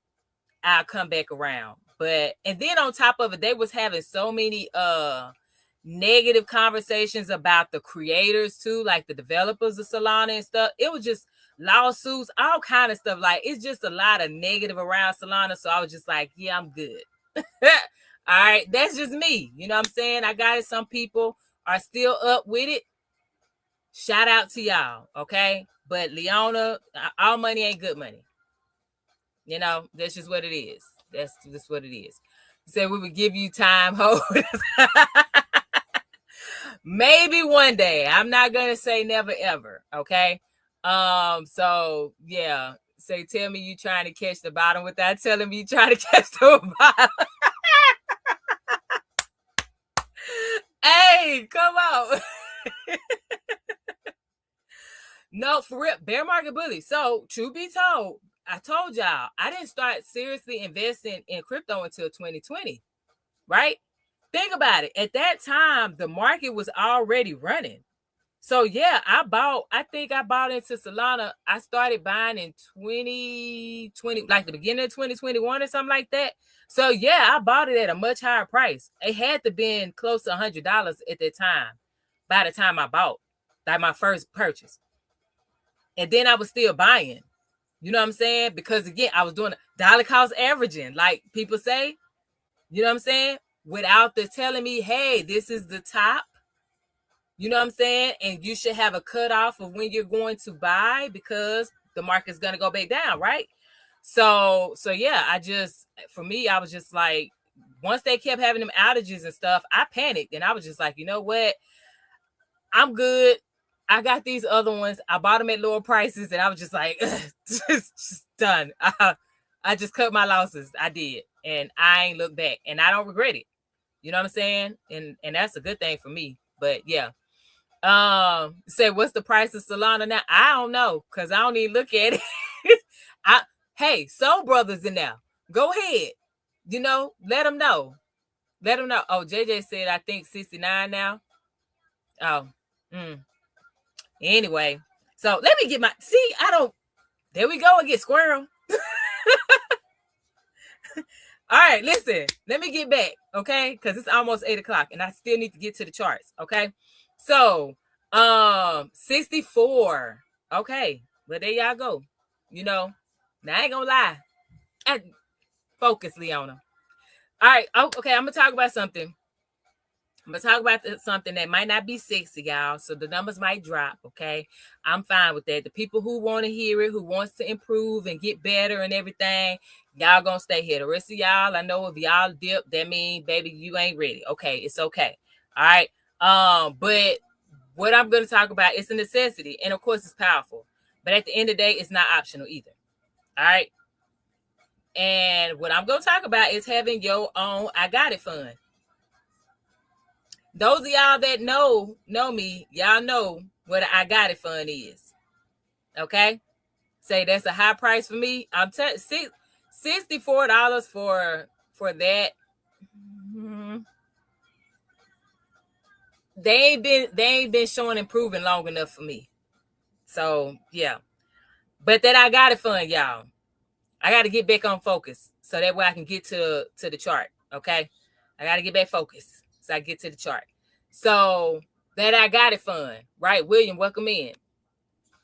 I'll come back around. But and then on top of it, they was having so many negative conversations about the creators too, like the developers of Solana and stuff. It was just lawsuits, all kind of stuff. Like it's just a lot of negative around Solana. So I was just like, yeah, I'm good. All right, that's just me. You know what I'm saying? I got it. Some people are still up with it. Shout out to y'all, okay? But Leona, all money ain't good money. You know, that's just what it is. That's just what it is. Said we would give you time, hold. Maybe one day. I'm not gonna say never ever, okay? So yeah. Say, tell me you trying to catch the bottom without telling me you trying to catch the bottom. Hey, come on. No, for real, bear market bully. So, truth be told, I told y'all, I didn't start seriously investing in crypto until 2020, right? Think about it. At that time, the market was already running. So, yeah, I think I bought into Solana. I started buying in 2020, like the beginning of 2021 or something like that. So, yeah, I bought it at a much higher price. It had to been close to $100 at that time by the time I bought, like my first purchase. And then I was still buying. You know what I'm saying? Because again, I was doing dollar cost averaging, like people say. You know what I'm saying? Without the telling me, hey, this is the top. You know what I'm saying? And you should have a cutoff of when you're going to buy because the market's gonna go back down, right? So yeah, for me, I was just like, once they kept having them outages and stuff, I panicked and I was just like, you know what? I'm good. I got these other ones. I bought them at lower prices, and I was just like, just done. I just cut my losses. I did, and I ain't looked back, and I don't regret it. You know what I'm saying? And that's a good thing for me. But yeah. Say what's the price of Solana now? I don't know because I don't even look at it. Hey, Soul Brothers in there. Go ahead. You know, let them know. Let them know. Oh, JJ said I think 69 now. Oh, Anyway, so let me get my there we go again, squirrel. All right, listen, let me get back, okay? Because it's almost 8:00 and I still need to get to the charts, okay? So 64. Okay, well there y'all go. You know, now I ain't gonna lie. Focus, Leona. All right, okay, I'm gonna talk about something. I'm going to talk about something that might not be sexy, y'all. So the numbers might drop, okay? I'm fine with that. The people who want to hear it, who wants to improve and get better and everything, y'all going to stay here. The rest of y'all, I know if y'all dip, that means, baby, you ain't ready. Okay, it's okay. All right? But what I'm going to talk about is a necessity. And, of course, it's powerful. But at the end of the day, it's not optional either. All right? And what I'm going to talk about is having your own I Got It fund. Those of y'all that know me, y'all know what I Got It fund is. Okay? Say that's a high price for me. I'm $64 for that. They ain't been showing improving long enough for me. So yeah. But that I Got It fund, y'all. I got to get back on focus so that way I can get to the chart. Okay? I got to get back focused so I get to the chart. So that I Got It fund, right? William, welcome in.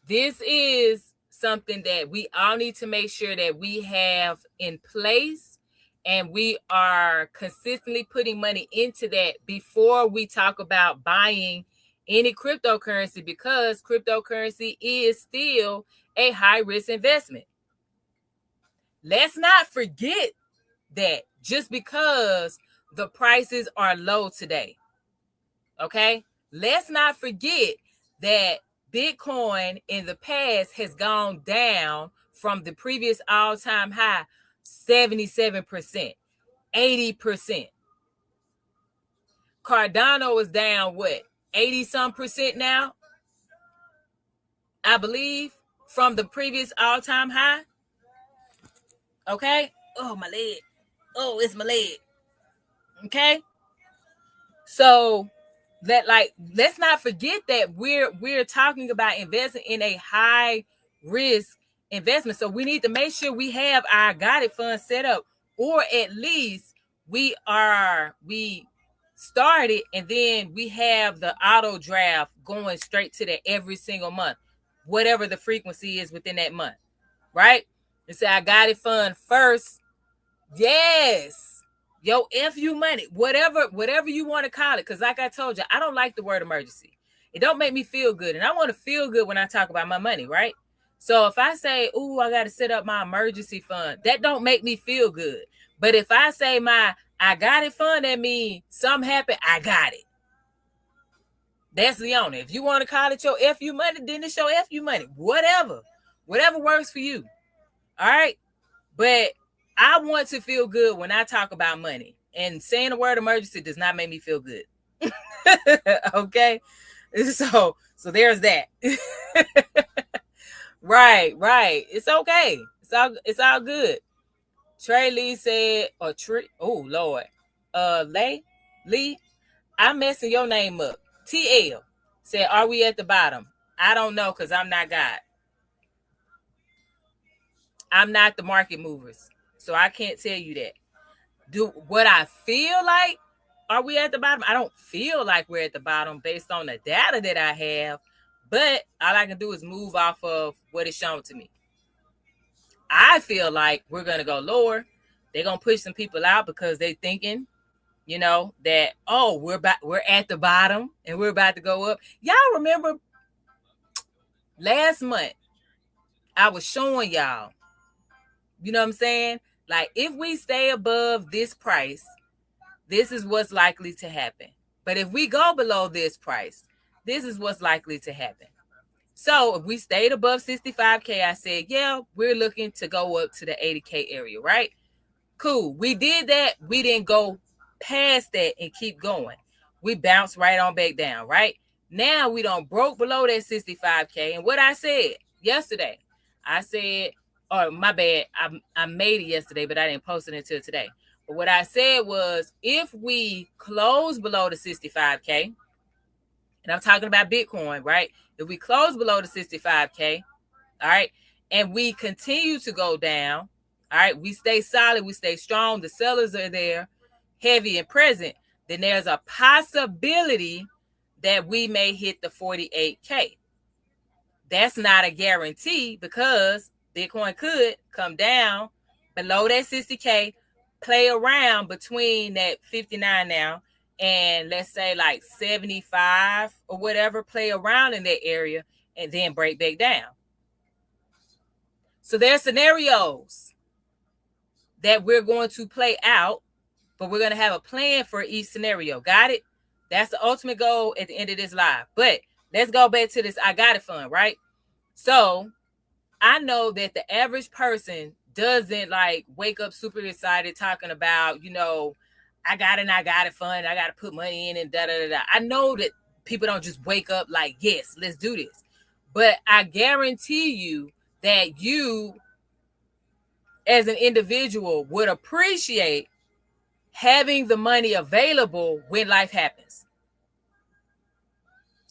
This is something that we all need to make sure that we have in place and we are consistently putting money into that before we talk about buying any cryptocurrency, because cryptocurrency is still a high risk investment. Let's not forget that just because the prices are low today. Okay? Let's not forget that Bitcoin in the past has gone down from the previous all-time high 77%, 80%. Cardano is down what? 80-some% now? I believe from the previous all-time high. Okay. Oh, my leg. Oh, it's my leg. Okay. So let's not forget that we're talking about investing in a high risk investment. So we need to make sure we have our guided fund set up, or at least we started, and then we have the auto draft going straight to that every single month, whatever the frequency is within that month, right? And so I guided fund first. Yes. Yo, FU money, whatever you want to call it. Because like I told you, I don't like the word emergency. It don't make me feel good. And I want to feel good when I talk about my money, right? So if I say, "Ooh, I got to set up my emergency fund," that don't make me feel good. But if I say I got it fund, that means something happened, I got it. That's the owner. If you want to call it your FU money, then it's your FU money. Whatever works for you. All right. But I want to feel good when I talk about money, and saying the word emergency does not make me feel good. Okay. So there's that. Right. It's okay. It's all good. Trey Lee said, or Tree, oh Lord. Lee, I'm messing your name up. TL said, are we at the bottom? I don't know, because I'm not God. I'm not the market movers. So I can't tell you that. Do what I feel like, are we at the bottom? I don't feel like we're at the bottom based on the data that I have, but all I can do is move off of what is shown to me. I feel like we're going to go lower. They're going to push some people out because they're thinking, that, oh, we're at the bottom and we're about to go up. Y'all remember last month I was showing y'all, you know what I'm saying? Like, if we stay above this price, this is what's likely to happen. But if we go below this price, this is what's likely to happen. So if we stayed above 65K, I said, yeah, we're looking to go up to the 80K area, right? Cool. We did that. We didn't go past that and keep going. We bounced right on back down, right? Now we don't broke below that 65K. And what I said yesterday, I said, oh, my bad, I made it yesterday, but I didn't post it until today. But what I said was, if we close below the 65K, and I'm talking about Bitcoin, right? If we close below the 65K, all right, and we continue to go down, all right, we stay solid, we stay strong, the sellers are there, heavy and present, then there's a possibility that we may hit the 48K. That's not a guarantee, because Bitcoin could come down below that 60K, play around between that 59 now and let's say like 75 or whatever, play around in that area and then break back down. So there are scenarios that we're going to play out, but we're going to have a plan for each scenario. Got it? That's the ultimate goal at the end of this live. But let's go back to this I got it fund, right? So I know that the average person doesn't like wake up super excited talking about, I got it fund, I got to put money in and da da da. I know that people don't just wake up like, yes, let's do this. But I guarantee you that you as an individual would appreciate having the money available when life happens.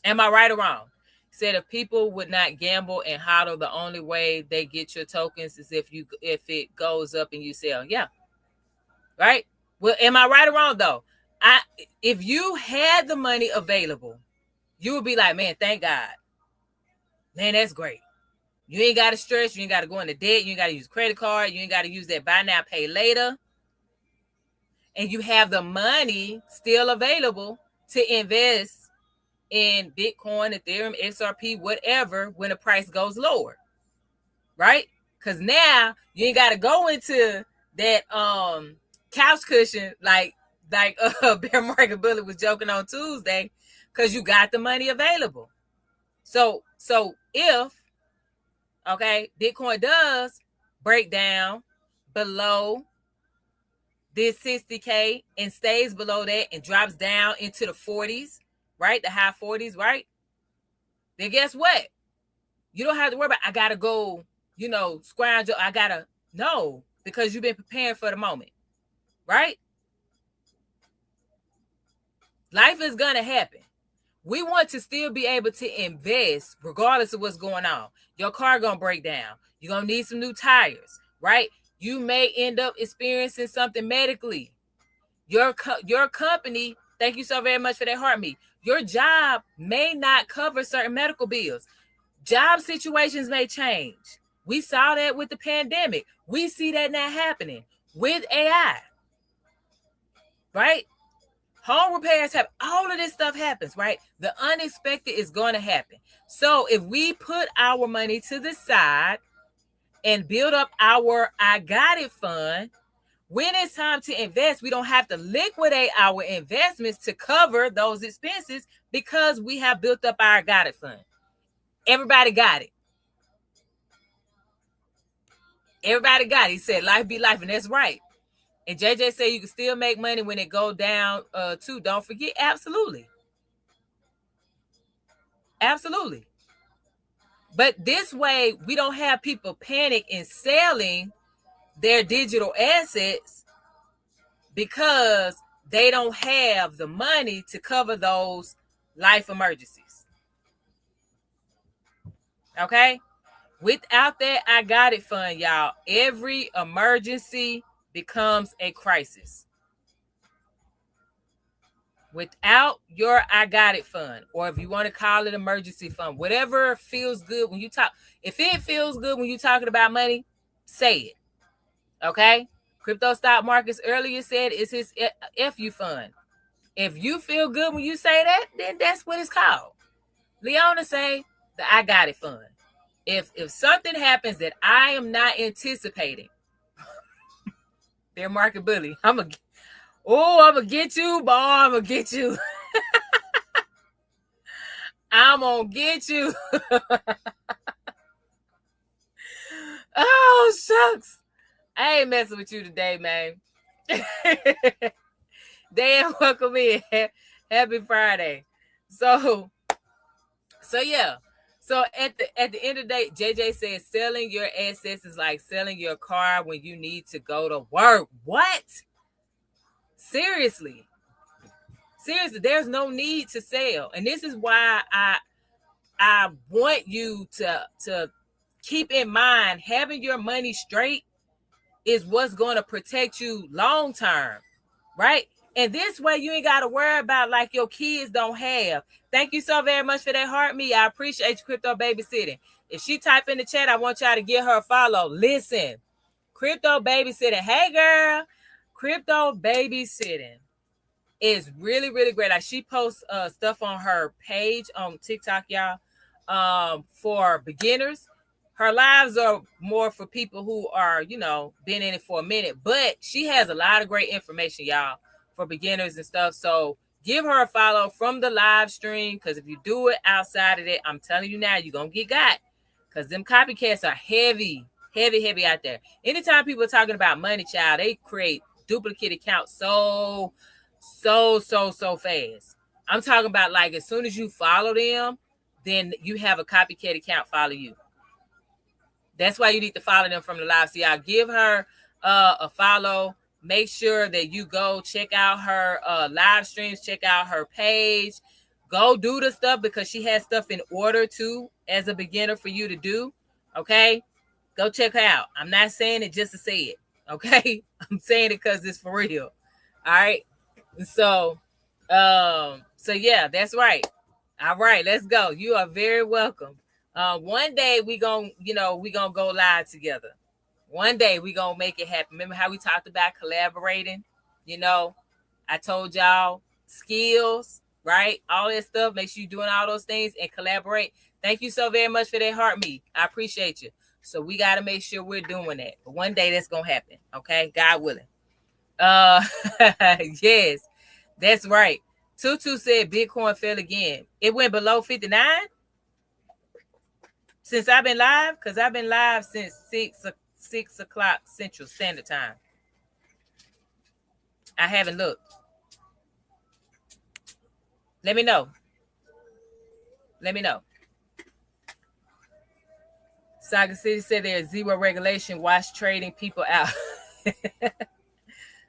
Am I right or wrong? Said if people would not gamble and hodl, the only way they get your tokens is if it goes up and you sell. Yeah. Right? Well, am I right or wrong though? If you had the money available, you would be like, man, thank God. Man, that's great. You ain't got to stress. You ain't got to go into debt. You ain't got to use a credit card. You ain't got to use that buy now, pay later. And you have the money still available to invest in Bitcoin, Ethereum, XRP, whatever, when the price goes lower, right? Because now you ain't got to go into that couch cushion like Bear Market Bully was joking on Tuesday, because you got the money available. So if Bitcoin does break down below this 60K and stays below that and drops down into the 40s, right? The high 40s, right? Then guess what? You don't have to worry about, I got to go, scrounge. No. because you've been preparing for the moment, right? Life is going to happen. We want to still be able to invest regardless of what's going on. Your car going to break down. You're going to need some new tires, right? You may end up experiencing something medically. Your company, thank you so very much for that heart me. Your job may not cover certain medical bills. Job situations may change. We saw that with the pandemic. We see that now happening with AI, right? Home repairs have all of this stuff happens, right? The unexpected is going to happen. So if we put our money to the side and build up our I got it fund, when it's time to invest, we don't have to liquidate our investments to cover those expenses because we have built up our got it fund. Everybody got it. Everybody got it. He said life be life, and that's right. And JJ said you can still make money when it go down too. Don't forget, absolutely. Absolutely. But this way, we don't have people panic in selling their digital assets because they don't have the money to cover those life emergencies. Okay? Without that I got it fund, y'all, every emergency becomes a crisis. Without your I got it fund, or if you want to call it emergency fund, whatever feels good when you talk. If it feels good when you're talking about money, say it. Okay? Crypto Stock Markets earlier said it's his FU fund. If you feel good when you say that, then that's what it's called. Leona say the I got it fund. If something happens that I am not anticipating, bear market bully, I'm gonna get you, boy. I'm gonna get you. I'm gonna get you. Oh, shucks. I ain't messing with you today, man. Dan, welcome in. Happy Friday. So yeah. So at the end of the day, JJ says selling your assets is like selling your car when you need to go to work. What? Seriously, there's no need to sell. And this is why I want you to keep in mind having your money straight is what's going to protect you long term, right? And this way you ain't got to worry about like your kids don't have. Thank you so very much for that heart me. I appreciate you, Crypto Babysitting. If she type in the chat, I want y'all to give her a follow. Listen, Crypto Babysitting. Hey girl, Crypto Babysitting is really, really great. Like she posts stuff on her page on TikTok, y'all, for beginners. Her lives are more for people who are, been in it for a minute, but she has a lot of great information, y'all, for beginners and stuff. So give her a follow from the live stream, because if you do it outside of it, I'm telling you now, you're going to get got, because them copycats are heavy out there. Anytime people are talking about money, child, they create duplicate accounts so fast. I'm talking about like as soon as you follow them, then you have a copycat account follow you. That's why you need to follow them from the live. So y'all give her a follow. Make sure that you go check out her live streams, check out her page. Go do the stuff because she has stuff in order to as a beginner for you to do. Okay? Go check her out. I'm not saying it just to say it. Okay? I'm saying it because it's for real. All right? So yeah, that's right. All right, let's go. You are very welcome. One day we gonna go live together. One day we gonna make it happen. Remember how we talked about collaborating? I told y'all skills, right? All that stuff. Make sure you're doing all those things and collaborate. Thank you so very much for that heart me. I appreciate you. So we got to make sure we're doing that. But one day that's gonna happen. Okay, God willing. Yes, that's right. Tutu said Bitcoin fell again. It went below 59 since I've been live, because I've been live since 6 o'clock Central Standard Time. I haven't looked. Let me know. Saga City said there's zero regulation. Watch trading people out.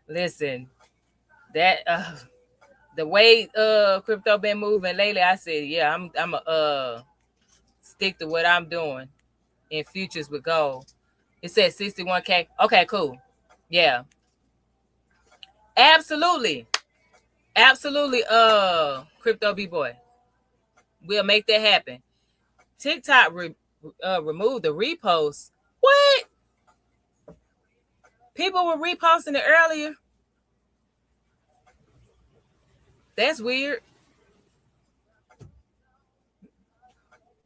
Listen, that the way crypto been moving lately, I said, yeah, I'm a stick to what I'm doing in futures with gold. It said 61K. Okay, cool. Yeah. Absolutely. Absolutely, crypto B boy. We'll make that happen. TikTok removed the repost. What? People were reposting it earlier. That's weird.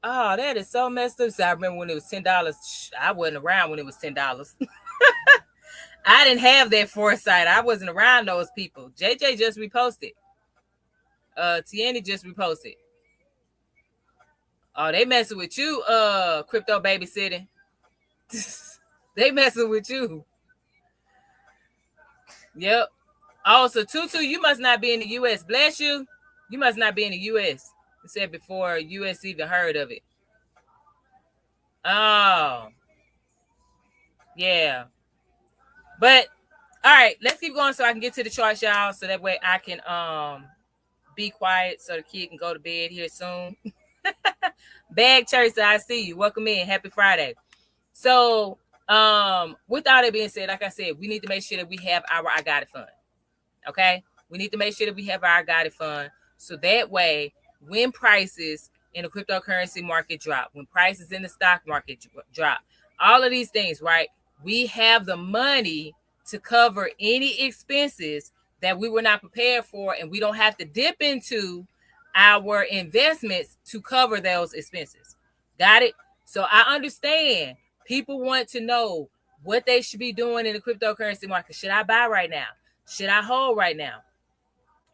Oh, that is so messed up. So I remember when it was $10. I wasn't around when it was $10. I didn't have that foresight. I wasn't around those people. JJ just reposted. Tiani just reposted. Oh, they messing with you, crypto babysitting. They messing with you. Yep. Oh, so Tutu, you must not be in the US. Bless you. You must not be in the US. It said before US even heard of it. Oh. Yeah. But all right, let's keep going so I can get to the charts, y'all. So that way I can be quiet so the kid can go to bed here soon. Bag Church, I see you. Welcome in. Happy Friday. So with all that being said, like I said, we need to make sure that we have our I Got It fund. Okay, we need to make sure that we have our I Got It fund, so that way when prices in the cryptocurrency market drop, when prices in the stock market drop, all of these things, right, we have the money to cover any expenses that we were not prepared for, and we don't have to dip into our investments to cover those expenses. Got it? So I understand people want to know what they should be doing in the cryptocurrency market. Should I buy right now? Should I hold right now?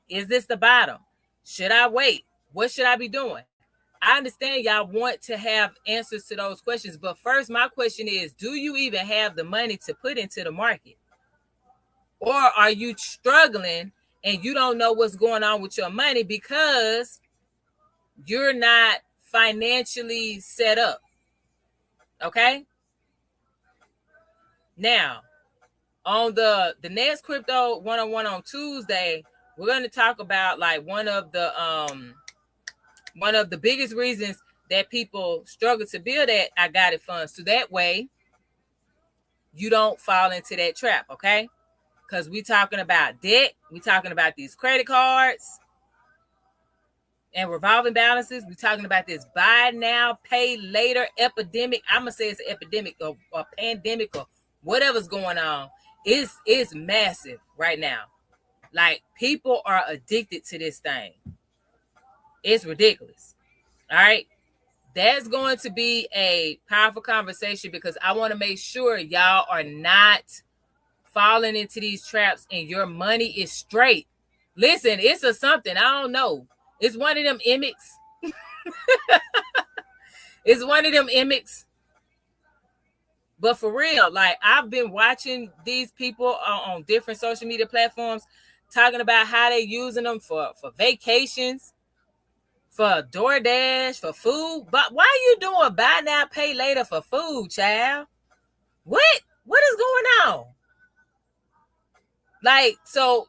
Is this the bottom? Should I wait? What should I be doing? I understand y'all want to have answers to those questions, but first, my question is, do you even have the money to put into the market? Or are you struggling and you don't know what's going on with your money because you're not financially set up? Okay? Now, on the next crypto 101 on Tuesday, we're going to talk about like one of the biggest reasons that people struggle to build that I Got It fund. So that way you don't fall into that trap, okay? Because we're talking about debt, we're talking about these credit cards and revolving balances. We're talking about this buy now, pay later epidemic. I'm gonna say it's an epidemic or pandemic or whatever's going on. It's massive right now. Like, people are addicted to this thing. It's ridiculous. All right. That's going to be a powerful conversation because I want to make sure y'all are not falling into these traps and your money is straight. Listen, it's a something. I don't know. It's one of them emics. It's one of them emics. But for real, like, I've been watching these people on different social media platforms talking about how they're using them for vacations, for DoorDash, for food. But why are you doing buy now, pay later for food, child? What is going on? Like, so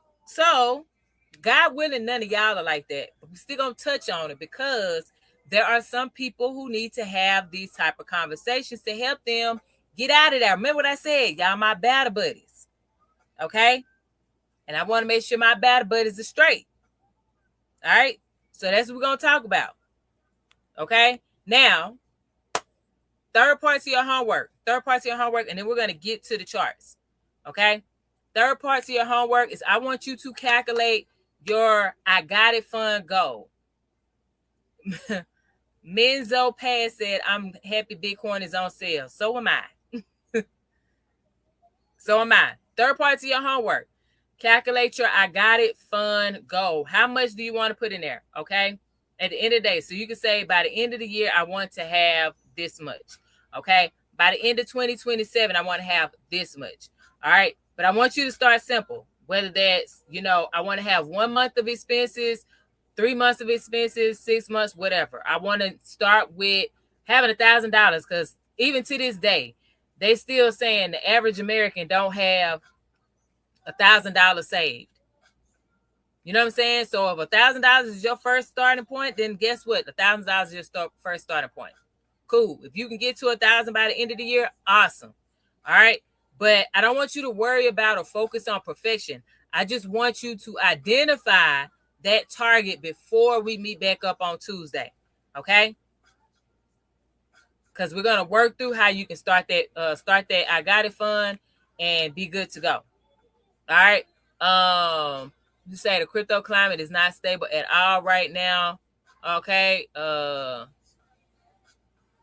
God willing, none of y'all are like that. But we still gonna touch on it because there are some people who need to have these type of conversations to help them get out of there. Remember what I said? Y'all my battle buddies. Okay? And I want to make sure my battle buddies are straight. All right? So that's what we're going to talk about. Okay? Now, third part to your homework. And then we're going to get to the charts. Okay? Third part to your homework is I want you to calculate your I Got It fund goal. Menzo Pass said, I'm happy Bitcoin is on sale. So am I. So am I. Third part to your homework. Calculate your I Got It fund goal. How much do you want to put in there? Okay. At the end of the day. So you can say by the end of the year, I want to have this much. Okay. By the end of 2027, I want to have this much. All right. But I want you to start simple. Whether that's, I want to have 1 month of expenses, 3 months of expenses, 6 months, whatever. I want to start with having $1,000 because even to this day, they still saying the average American don't have $1,000 saved. You know what I'm saying? So if $1,000 is your first starting point, then guess what? $1,000 is your first starting point. Cool. If you can get to 1,000 by the end of the year, awesome. All right. But I don't want you to worry about or focus on perfection. I just want you to identify that target before we meet back up on Tuesday. Okay. Because we're gonna work through how you can start that I Got It fund and be good to go. All right. You say the crypto climate is not stable at all right now. Okay.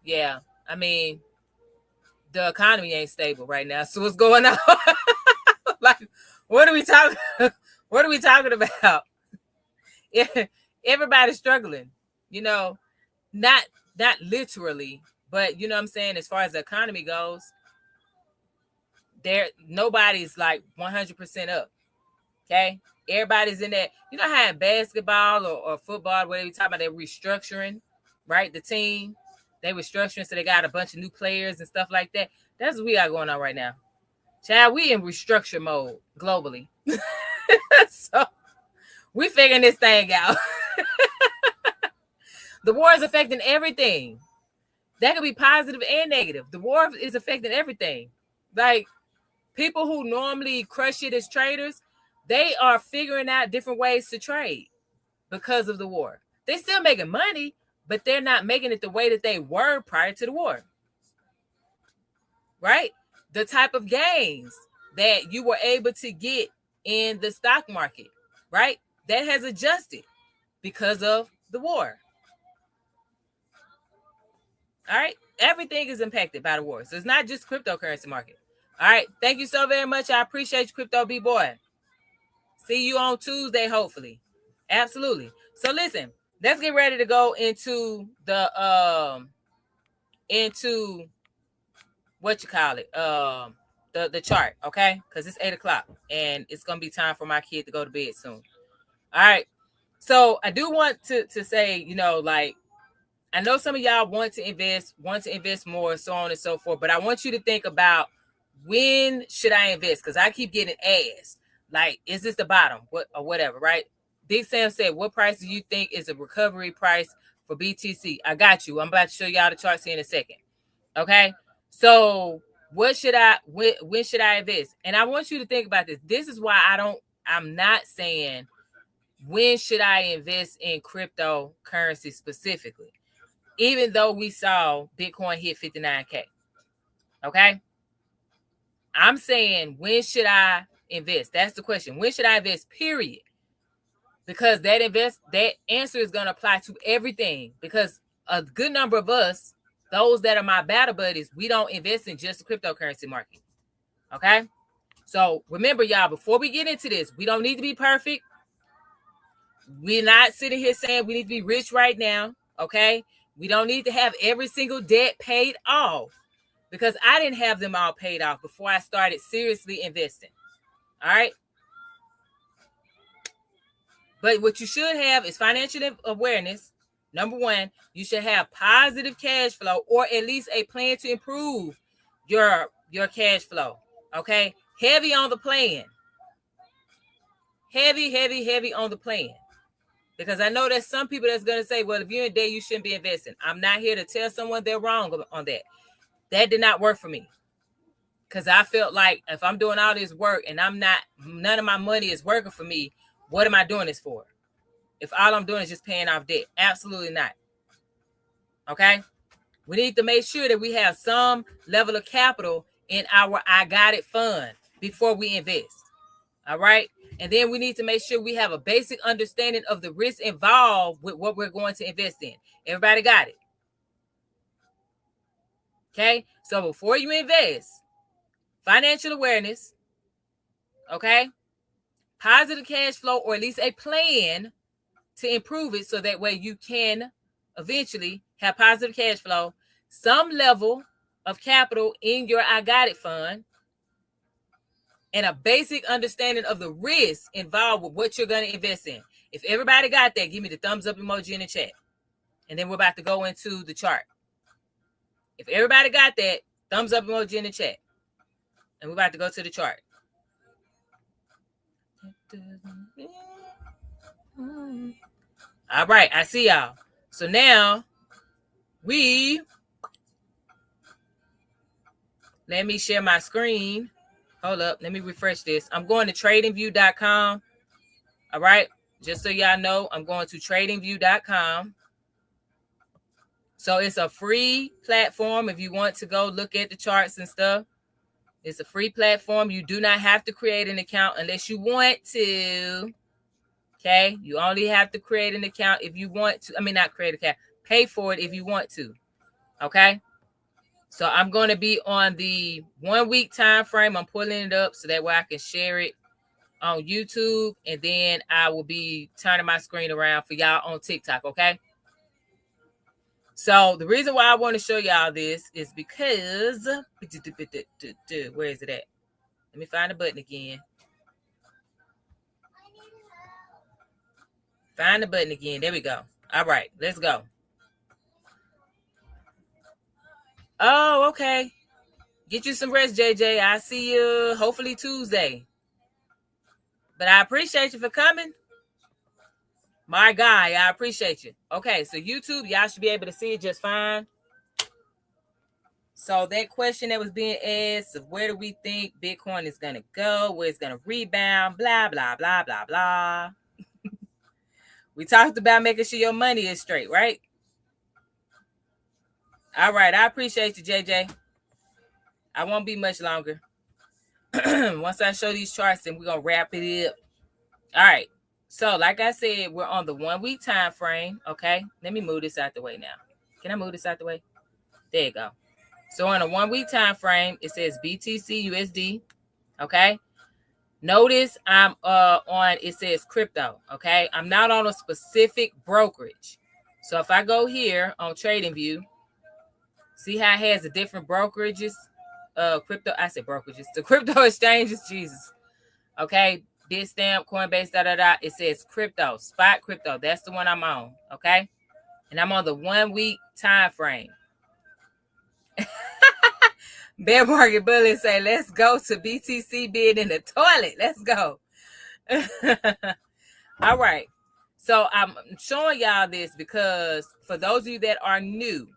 Yeah. I mean, the economy ain't stable right now. So what's going on? Like, what are we talking? What are we talking about? Yeah, everybody's struggling. You know, not literally, but you know what I'm saying. As far as the economy goes, nobody's like 100% up. Okay, everybody's in that. You know how in basketball or football, where they talk about they're restructuring, right? The team, they restructuring, so they got a bunch of new players and stuff like that. That's what we got going on right now. Child, we in restructure mode globally. So we figuring this thing out. The war is affecting everything. That could be positive and negative. The war is affecting everything. Like, people who normally crush it as traders, they are figuring out different ways to trade because of the war. They're still making money, but they're not making it the way that they were prior to the war. Right? The type of gains that you were able to get in the stock market, right? That has adjusted because of the war. All right? Everything is impacted by the war. So it's not just cryptocurrency market. All right. Thank you so very much. I appreciate you, Crypto B-Boy. See you on Tuesday, hopefully. Absolutely. So listen, let's get ready to go into the what you call it, the chart, okay? Because it's 8:00 and it's gonna be time for my kid to go to bed soon. All right. So I do want to say, you know, like, I know some of y'all want to invest more, so on and so forth, but I want you to think about, when should I invest? Because I keep getting asked, like, is this the bottom? What or whatever, right? Big Sam said, what price do you think is a recovery price for BTC? I got you. I'm about to show y'all the charts here in a second. Okay. So when should I invest? And I want you to think about this. This is why I'm not saying when should I invest in cryptocurrency specifically, even though we saw Bitcoin hit 59K. Okay. I'm saying, when should I invest? That's the question. When should I invest? Period. Because that answer is going to apply to everything. Because a good number of us, those that are my battle buddies, we don't invest in just the cryptocurrency market. Okay. So remember, y'all, before we get into this, we don't need to be perfect. We're not sitting here saying we need to be rich right now. Okay. We don't need to have every single debt paid off, because I didn't have them all paid off before I started seriously investing. All right. But what you should have is financial awareness. Number one, you should have positive cash flow, or at least a plan to improve your cash flow. Okay. Heavy on the plan. Heavy on the plan. Because I know there's some people that's going to say, well, if you're in debt, you shouldn't be investing. I'm not here to tell someone they're wrong on that. That did not work for me. Because I felt like, if I'm doing all this work and none of my money is working for me, what am I doing this for? If all I'm doing is just paying off debt? Absolutely not. Okay? We need to make sure that we have some level of capital in our I Got It fund before we invest. All right? And then we need to make sure we have a basic understanding of the risks involved with what we're going to invest in. Everybody got it? Okay? So before you invest, financial awareness, okay? Positive cash flow, or at least a plan to improve it, so that way you can eventually have positive cash flow, some level of capital in your I Got It fund, and a basic understanding of the risks involved with what you're going to invest in. If everybody got that, give me the thumbs up emoji in the chat. And then we're about to go into the chart. If everybody got that, thumbs up emoji in the chat. And we're about to go to the chart. All right, I see y'all. So now let me share my screen. Hold up, let me refresh this. I'm going to tradingview.com. All right, just so y'all know, I'm going to tradingview.com. So it's a free platform if you want to go look at the charts and stuff. It's a free platform. You do not have to create an account unless you want to. Okay, you only have to create an account if you want to. I mean, not create an account. Pay for it if you want to. Okay. So I'm going to be on the 1 week time frame. I'm pulling it up so that way I can share it on YouTube, and then I will be turning my screen around for y'all on TikTok. Okay. So the reason why I want to show y'all this is because where is it at? Let me find the button again. Find the button again. There we go. All right, let's go. Oh, okay. Get you some rest, JJ. I see you hopefully Tuesday. But I appreciate you for coming. My guy, I appreciate you. Okay, so YouTube, y'all should be able to see it just fine. So that question that was being asked of where do we think Bitcoin is going to go, where it's going to rebound, blah, blah, blah, blah, blah. We talked about making sure your money is straight, right? All right, I appreciate you, JJ. I won't be much longer. Once I show these charts, then we're going to wrap it up. All right. So, like I said, we're on the 1 week time frame. Okay. Let me move this out the way now. Can I move this out the way? There you go. So, on a 1 week time frame, it says BTC USD. Okay. Notice I'm on, it says crypto. Okay. I'm not on a specific brokerage. So, if I go here on TradingView, see how it has the different brokerages? Crypto, I said brokerages. The crypto exchanges, Jesus. Okay. Bitstamp, Coinbase, It says crypto, spot crypto. That's the one I'm on. Okay. And I'm on the 1 week time frame. Bear Market Bully say, let's go to BTC being in the toilet. Let's go. All right. So I'm showing y'all this because for those of you that are new,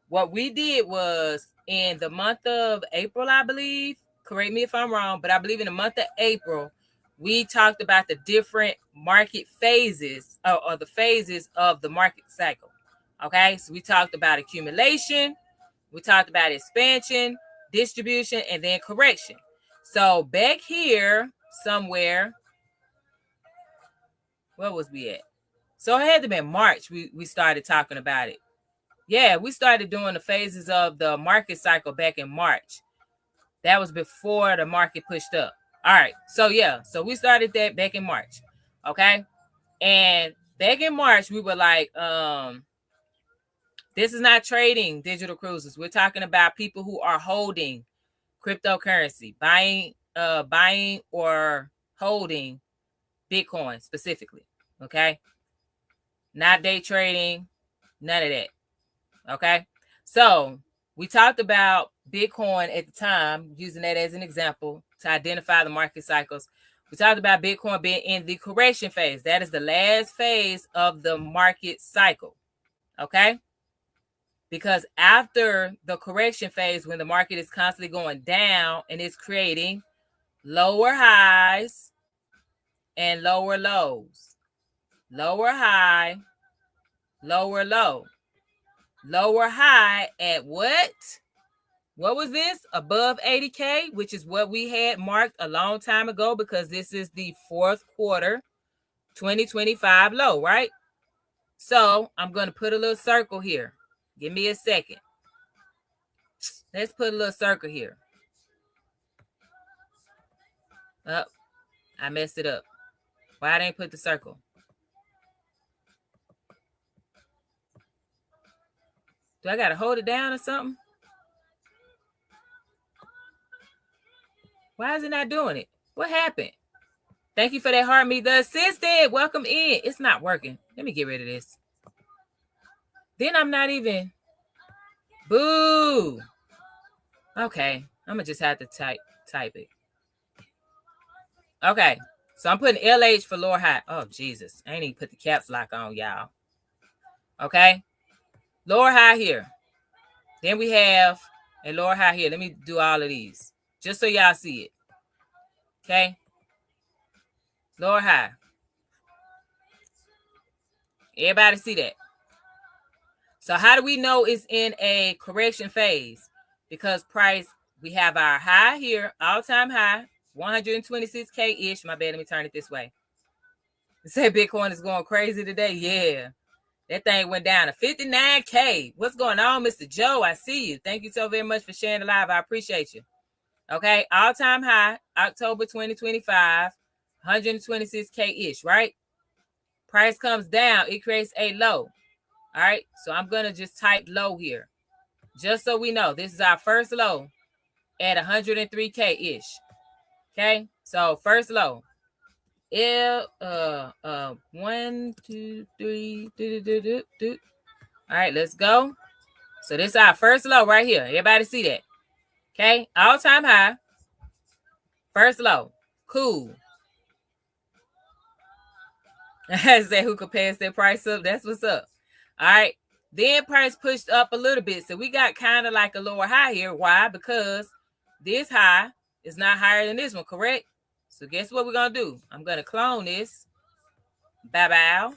what we did was in the month of April, I believe, correct me if I'm wrong, but I believe in the month of April, we talked about the different market phases or the phases of the market cycle. Okay, so we talked about accumulation, we talked about expansion, distribution, and then correction. So back here somewhere, where was we at? So it had to be March. We started talking about it. Yeah, we started doing the phases of the market cycle back in March. That was before the market pushed up. All right. So yeah, so we started that back in March. Okay. And back in March, we were like, this is not trading digital cruises. We're talking about people who are holding cryptocurrency, buying or holding Bitcoin specifically. Okay. Not day trading, none of that. Okay. So we talked about Bitcoin at the time, using that as an example to identify the market cycles. We talked about Bitcoin being in the correction phase. That is the last phase of the market cycle. Okay. Because after the correction phase, when the market is constantly going down and it's creating lower highs and lower lows, lower high, lower low, lower high at what? What was this? Above 80K, which is what we had marked a long time ago because this is the fourth quarter 2025 low, right? So I'm going to put a little circle here. Give me a second. Let's put a little circle here. Oh, I messed it up. Why I didn't put the circle? Do I got to hold it down or something? Why is it not doing it? What happened? Thank you for that heart me. The assistant, welcome in. It's not working. Let me get rid of this. Then I'm not even. Boo. Okay. I'm going to just have to type it. Okay. So I'm putting LH for lower high. Oh, Jesus. I ain't even put the caps lock on, y'all. Okay. Lower high here. Then we have a lower high here. Let me do all of these just so y'all see it. Okay. Lower high. Everybody see that? So how do we know it's in a correction phase? Because price, we have our high here, all-time high, 126K-ish. My bad, let me turn it this way. Say Bitcoin is going crazy today. Yeah. That thing went down to 59K. What's going on, Mr. Joe? I see you. Thank you so very much for sharing the live. I appreciate you. Okay. All-time high, October 2025, 126K-ish, right? Price comes down. It creates a low. All right. So I'm going to just type low here. Just so we know, this is our first low at 103K-ish. Okay. So first low. 1, 2, 3. All right, let's go. So this is our first low right here. Everybody see that? Okay, all-time high. First low. Cool. I say who could pass that price up? That's what's up. All right. Then price pushed up a little bit. So we got kind of like a lower high here. Why? Because this high is not higher than this one, correct? So guess what we're going to do? I'm going to clone this. Bye-bye.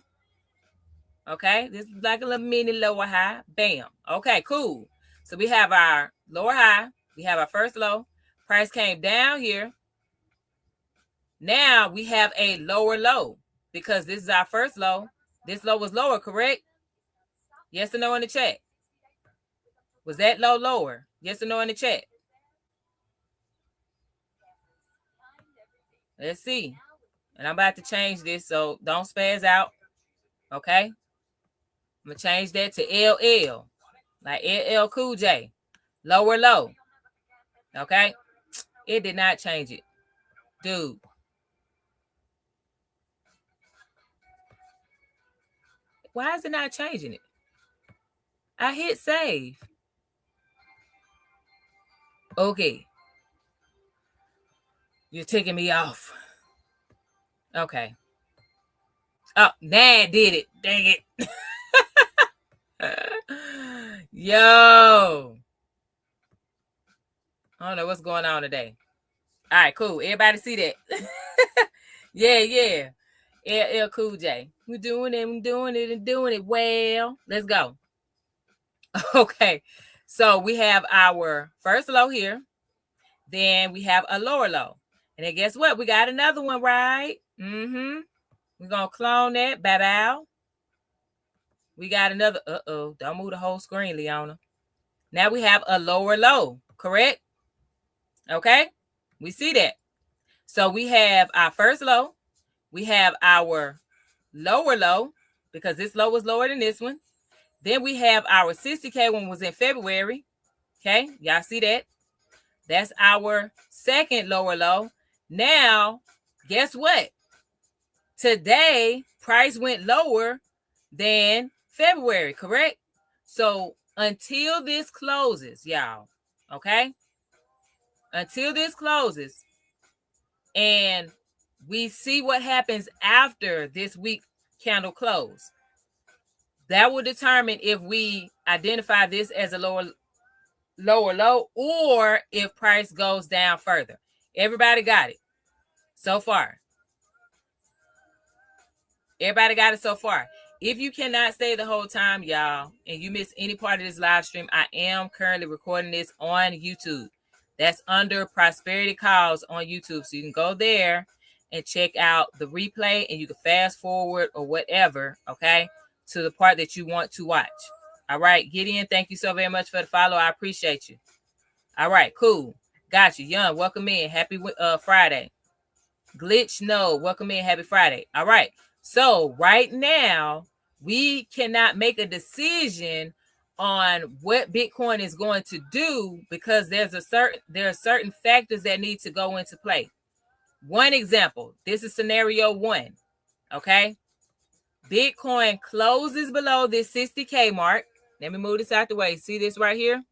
Okay. This is like a little mini lower high. Bam. Okay, cool. So we have our lower high. We have our first low. Price came down here. Now we have a lower low because this is our first low. This low was lower, correct? Yes or no in the chat? Was that low lower? Yes or no in the chat? Let's see. And I'm about to change this, so don't spaz out. Okay? I'm going to change that to LL. Like LL Cool J. Lower low. Okay? It did not change it. Dude. Why is it not changing it? I hit save. Okay. You're taking me off. Okay. Oh, nah, did it. Dang it. Yo. I don't know what's going on today. All right, cool. Everybody see that? Yeah. LL Cool J. We're doing it well. Let's go. Okay. So we have our first low here. Then we have a lower low. And then guess what? We got another one, right? Mm-hmm. We're going to clone that. Bye-bye. We got another. Uh-oh. Don't move the whole screen, Leona. Now we have a lower low. Correct? Okay? We see that. So we have our first low. We have our lower low because this low was lower than this one. Then we have our 60K one was in February. Okay? Y'all see that? That's our second lower low. Now, guess what? Today, price went lower than February, correct? So until this closes, y'all, okay? Until this closes and we see what happens after this week candle close, that will determine if we identify this as a lower low or if price goes down further. Everybody got it so far? Everybody got it so far? If you cannot stay the whole time, y'all, and you miss any part of this live stream, I am currently recording this on YouTube. That's under Prosperity Calls on YouTube. So you can go there and check out the replay and you can fast forward or whatever, okay, to the part that you want to watch. All right, Gideon, thank you so very much for the follow. I appreciate you. All right, cool. Got you. Young, welcome in. Happy Friday. Glitch, no. Welcome in. Happy Friday. All right. So right now, we cannot make a decision on what Bitcoin is going to do because there are certain factors that need to go into play. One example, this is scenario 1. Okay. Bitcoin closes below this 60K mark. Let me move this out the way. See this right here?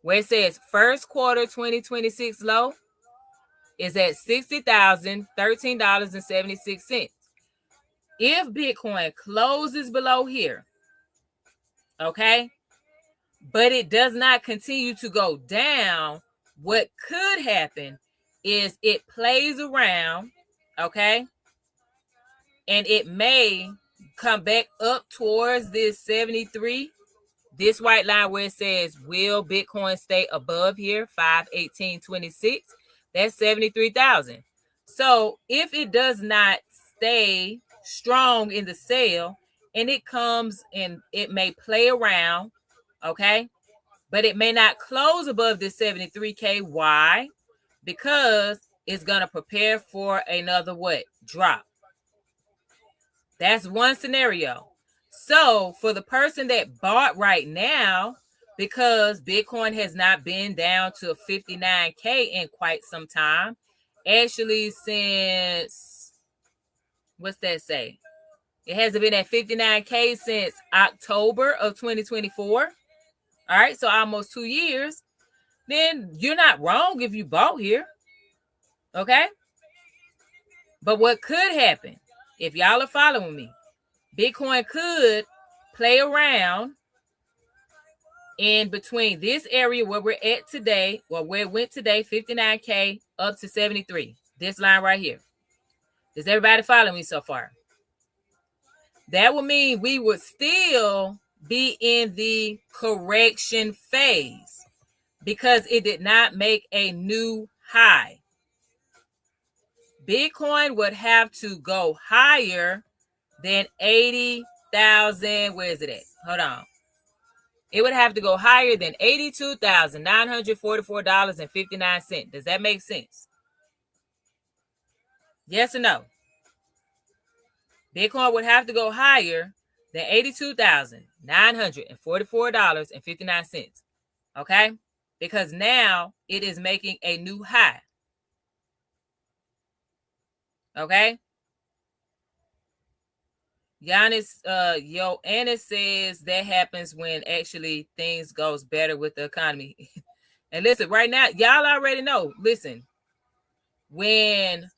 Where it says first quarter 2026 low. is at $60,013.76. If Bitcoin closes below here, okay, but it does not continue to go down, what could happen is it plays around, okay, and it may come back up towards this 73, this white line where it says, will Bitcoin stay above here, 518.26? That's 73,000. So if it does not stay strong in the sale and it comes and it may play around, okay, but it may not close above this 73K. Why? Because it's going to prepare for another what? Drop. That's one scenario. So for the person that bought right now, because Bitcoin has not been down to 59K in quite some time, actually since, what's that say? It hasn't been at 59K since October of 2024. All right, so almost 2 years. Then you're not wrong if you bought here. Okay? But what could happen, if y'all are following me, Bitcoin could play around in between this area where we're at today, or where it went today, 59K up to 73. This line right here. Does everybody follow me so far? That would mean we would still be in the correction phase because it did not make a new high. Bitcoin would have to go higher than 80,000. Where is it at? Hold on. It would have to go higher than $82,944.59. Does that make sense? Yes or no? Bitcoin would have to go higher than $82,944.59. Okay? Because now it is making a new high. Okay? Anna says that happens when actually things goes better with the economy. And listen, right now, y'all already know, listen, when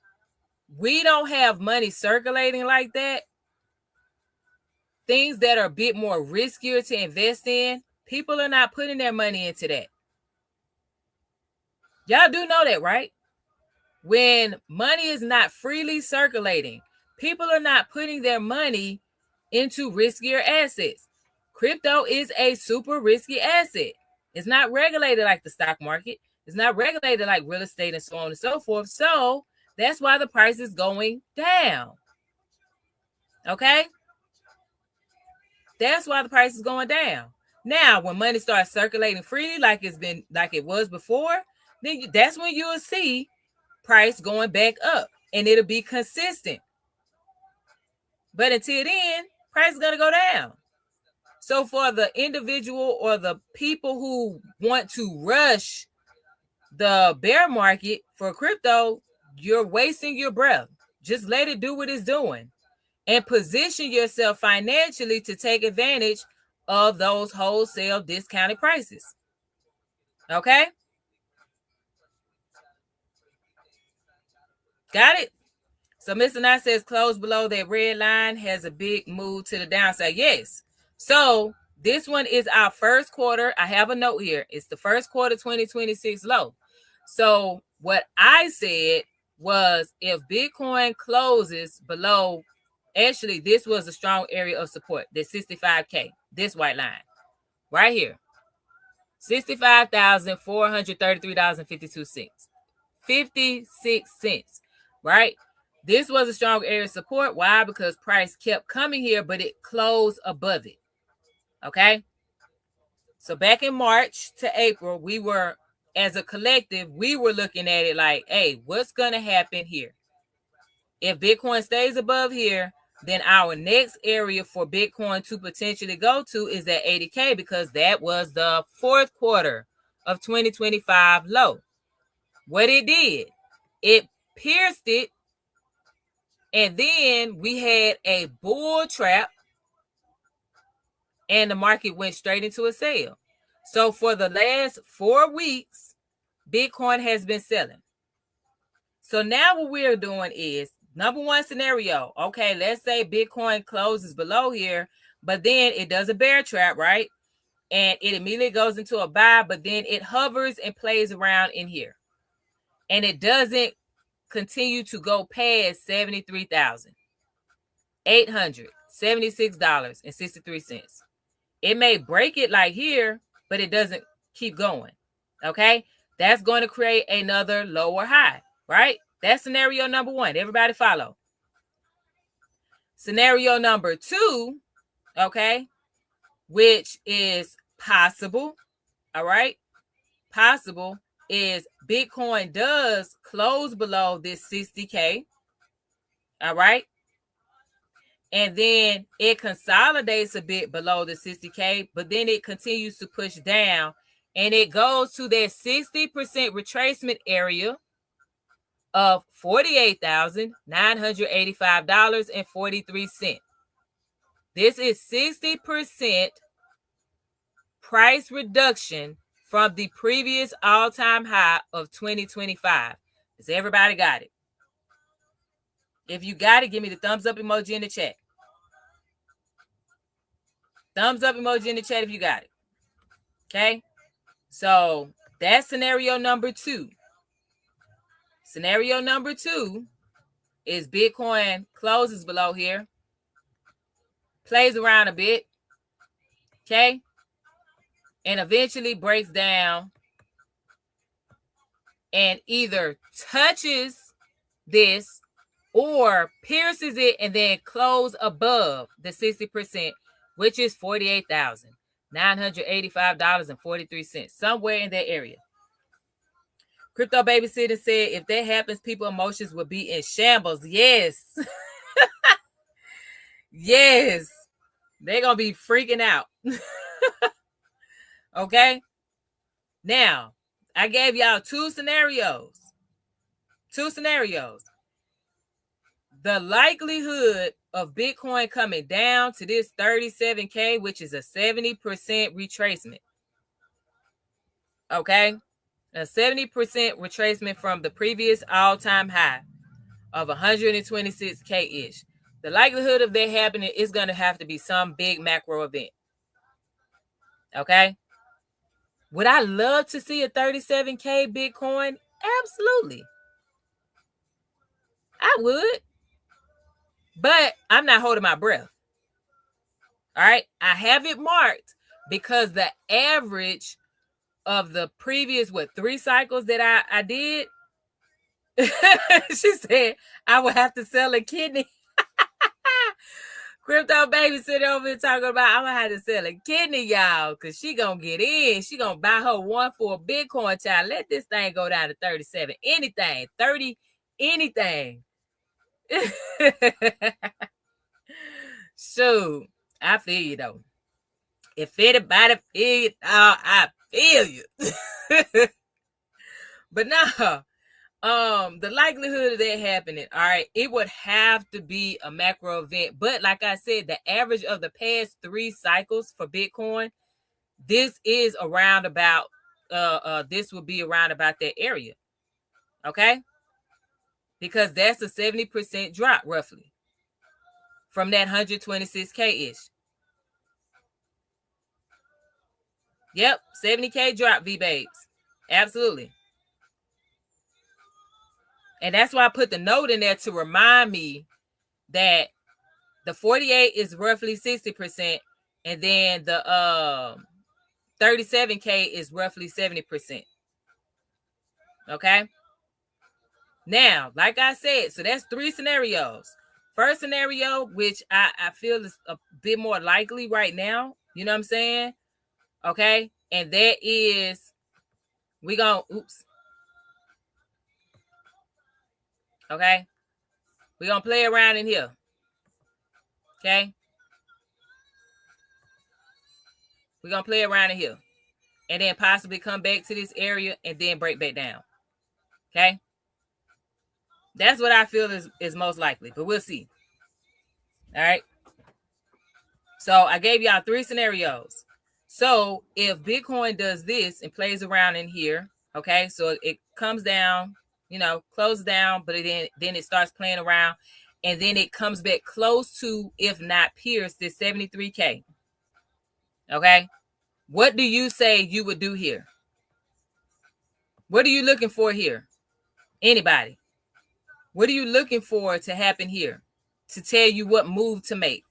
we don't have money circulating like that, things that are a bit more riskier to invest in, people are not putting their money into that. Y'all do know that, right? When money is not freely circulating, people are not putting their money into riskier assets. Crypto is a super risky asset. It's not regulated like the stock market. It's not regulated like real estate and so on and so forth. So that's why the price is going down. Okay? That's why the price is going down. Now, when money starts circulating freely, like it was before, then that's when you'll see price going back up, and it'll be consistent. But until then, price is gonna go down. So for the individual or the people who want to rush the bear market for crypto, you're wasting your breath. Just let it do what it's doing and position yourself financially to take advantage of those wholesale discounted prices. Okay? Got it? So Mr. Knight says close below that red line has a big move to the downside. Yes. So this one is our first quarter. I have a note here. It's the first quarter 2026 low. So what I said was if Bitcoin closes below, actually, this was a strong area of support. The 65K, this white line right here. $65,433.52. 56 cents, right? This was a strong area of support. Why? Because price kept coming here, but it closed above it. Okay? So back in March to April, we were, as a collective, we were looking at it like, hey, what's going to happen here? If Bitcoin stays above here, then our next area for Bitcoin to potentially go to is at 80K, because that was the fourth quarter of 2025 low. What it did, it pierced it, and then we had a bull trap, and the market went straight into a sell. So for the last 4 weeks, Bitcoin has been selling. So now what we're doing is number one scenario. Okay, let's say Bitcoin closes below here, but then it does a bear trap, right? And it immediately goes into a buy, but then it hovers and plays around in here. And it doesn't continue to go past $73,876.63. It may break it like here, but it doesn't keep going. Okay, that's going to create another lower high, right? That's scenario number one. Everybody follow. Scenario number two, okay, which is possible, all right? Possible is Bitcoin does close below this 60K, all right? And then it consolidates a bit below the 60K, but then it continues to push down and it goes to that 60% retracement area of $48,985.43. This is 60% price reduction from the previous all-time high of 2025. Does everybody got it? If you got it, give me the thumbs up emoji in the chat. Thumbs up emoji in the chat if you got it. Okay? So that's scenario number two. Scenario number two is Bitcoin closes below here, plays around a bit, okay? And eventually breaks down and either touches this or pierces it and then close above the 60%, which is $48,985.43, somewhere in that area. Crypto Babysitter said, if that happens, people's emotions will be in shambles. Yes. Yes. They're going to be freaking out. Okay? Now, I gave y'all two scenarios. The likelihood of Bitcoin coming down to this 37K, which is a 70% retracement. Okay? A 70% retracement from the previous all-time high of 126K-ish. The likelihood of that happening is going to have to be some big macro event. Okay? Would I love to see a 37K Bitcoin? Absolutely. I would. But I'm not holding my breath. All right? I have it marked because the average of the previous, 3 cycles that I did, she said I would have to sell a kidney. Crypto Baby sitting over here talking about I'm gonna have to sell a kidney, y'all, because she gonna get in. She gonna buy her one for a Bitcoin, child. Let this thing go down to 37. Anything. 30, anything. So, I feel you, though. If anybody feel you, I feel you. But no. The likelihood of that happening, all right, it would have to be a macro event. But like I said, the average of the past 3 cycles for Bitcoin, this is around about this will be around about that area. Okay? Because that's a 70% drop roughly from that 126K ish. Yep, 70K drop, V-Babes. Absolutely. And that's why I put the note in there to remind me that the 48 is roughly 60%, and then the 37K is roughly 70%. Okay? Now, like I said, so that's 3 scenarios. First scenario, which I feel is a bit more likely right now. You know what I'm saying? Okay? And that is, we gonna, okay? We're going to play around in here. Okay? We're going to play around in here. And then possibly come back to this area and then break back down. Okay? That's what I feel is most likely. But we'll see. All right? So I gave y'all 3 scenarios. So if Bitcoin does this and plays around in here, okay? So it comes down closes down, but then it starts playing around, and then it comes back close to, if not pierce, this 73K. Okay. What do you say you would do here? What are you looking for here? Anybody? What are you looking for to happen here? To tell you what move to make?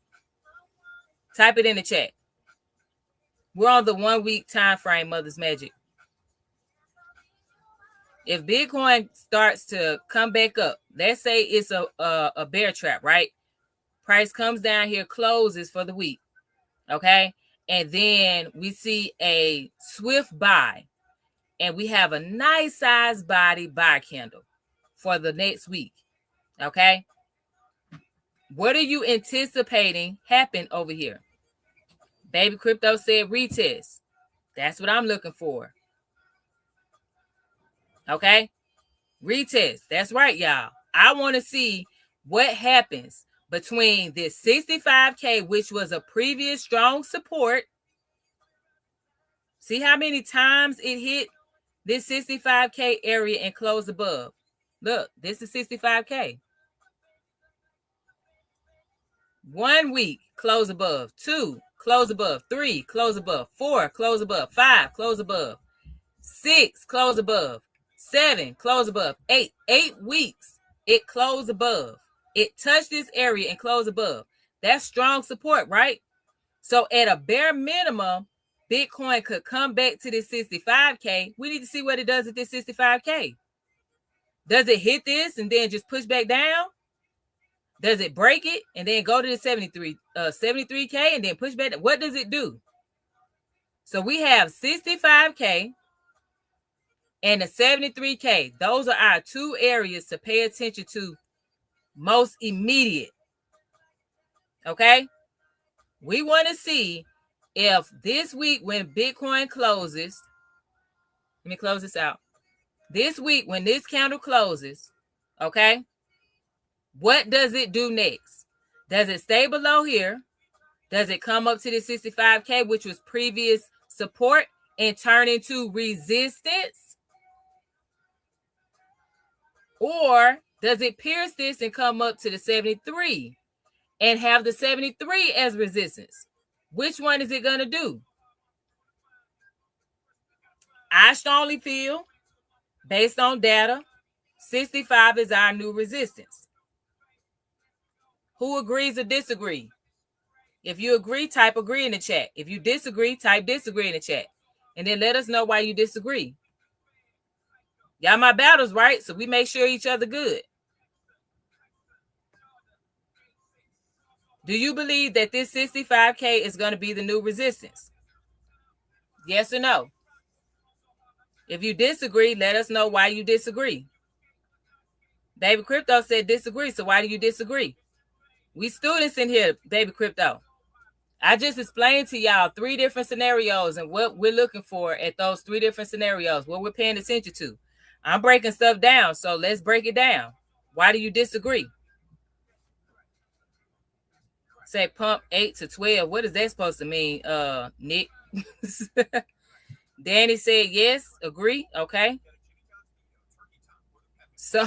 Type it in the chat. We're on the 1 week time frame, Mother's Magic. If Bitcoin starts to come back up, let's say it's a bear trap, right? Price comes down here, closes for the week. Okay. And then we see a swift buy, and we have a nice size body buy candle for the next week. Okay. What are you anticipating happen over here? Baby Crypto said retest. That's what I'm looking for. Okay. Retest. That's right, y'all. I want to see what happens between this 65K, which was a previous strong support. See how many times it hit this 65K area and closed above. Look, this is 65K. 1 week, close above. 2, close above. 3, close above. 4, close above. 5, close above. 6, close above. 7, close above. 8 weeks, it closed above. It touched this area and closed above. That's strong support, right? So at a bare minimum, Bitcoin could come back to this 65K. We need to see what it does at this 65K. Does it hit this and then just push back down? Does it break it and then go to the 73K and then push back? What does it do? So we have 65K and the 73K. Those are our two areas to pay attention to most immediate. Okay? We want to see if this week when Bitcoin closes, let me close this out. This week when this candle closes, okay, what does it do next? Does it stay below here? Does it come up to the 65K, which was previous support, and turn into resistance? Or does it pierce this and come up to the 73 and have the 73 as resistance? Which one is it going to do? I strongly feel, based on data, 65 is our new resistance. Who agrees or disagree? If you agree, type agree in the chat. If you disagree, type disagree in the chat. And then let us know why you disagree. Y'all my battles, right? So we make sure each other good. Do you believe that this 65K is going to be the new resistance? Yes or no? If you disagree, let us know why you disagree. Baby Crypto said disagree, so why do you disagree? We students in here, Baby Crypto. I just explained to y'all 3 different scenarios and what we're looking for at those 3 different scenarios, what we're paying attention to. I'm breaking stuff down, so let's break it down. Why do you disagree? Say pump 8 to 12. What is that supposed to mean, Nick? Danny said yes, agree. Okay. So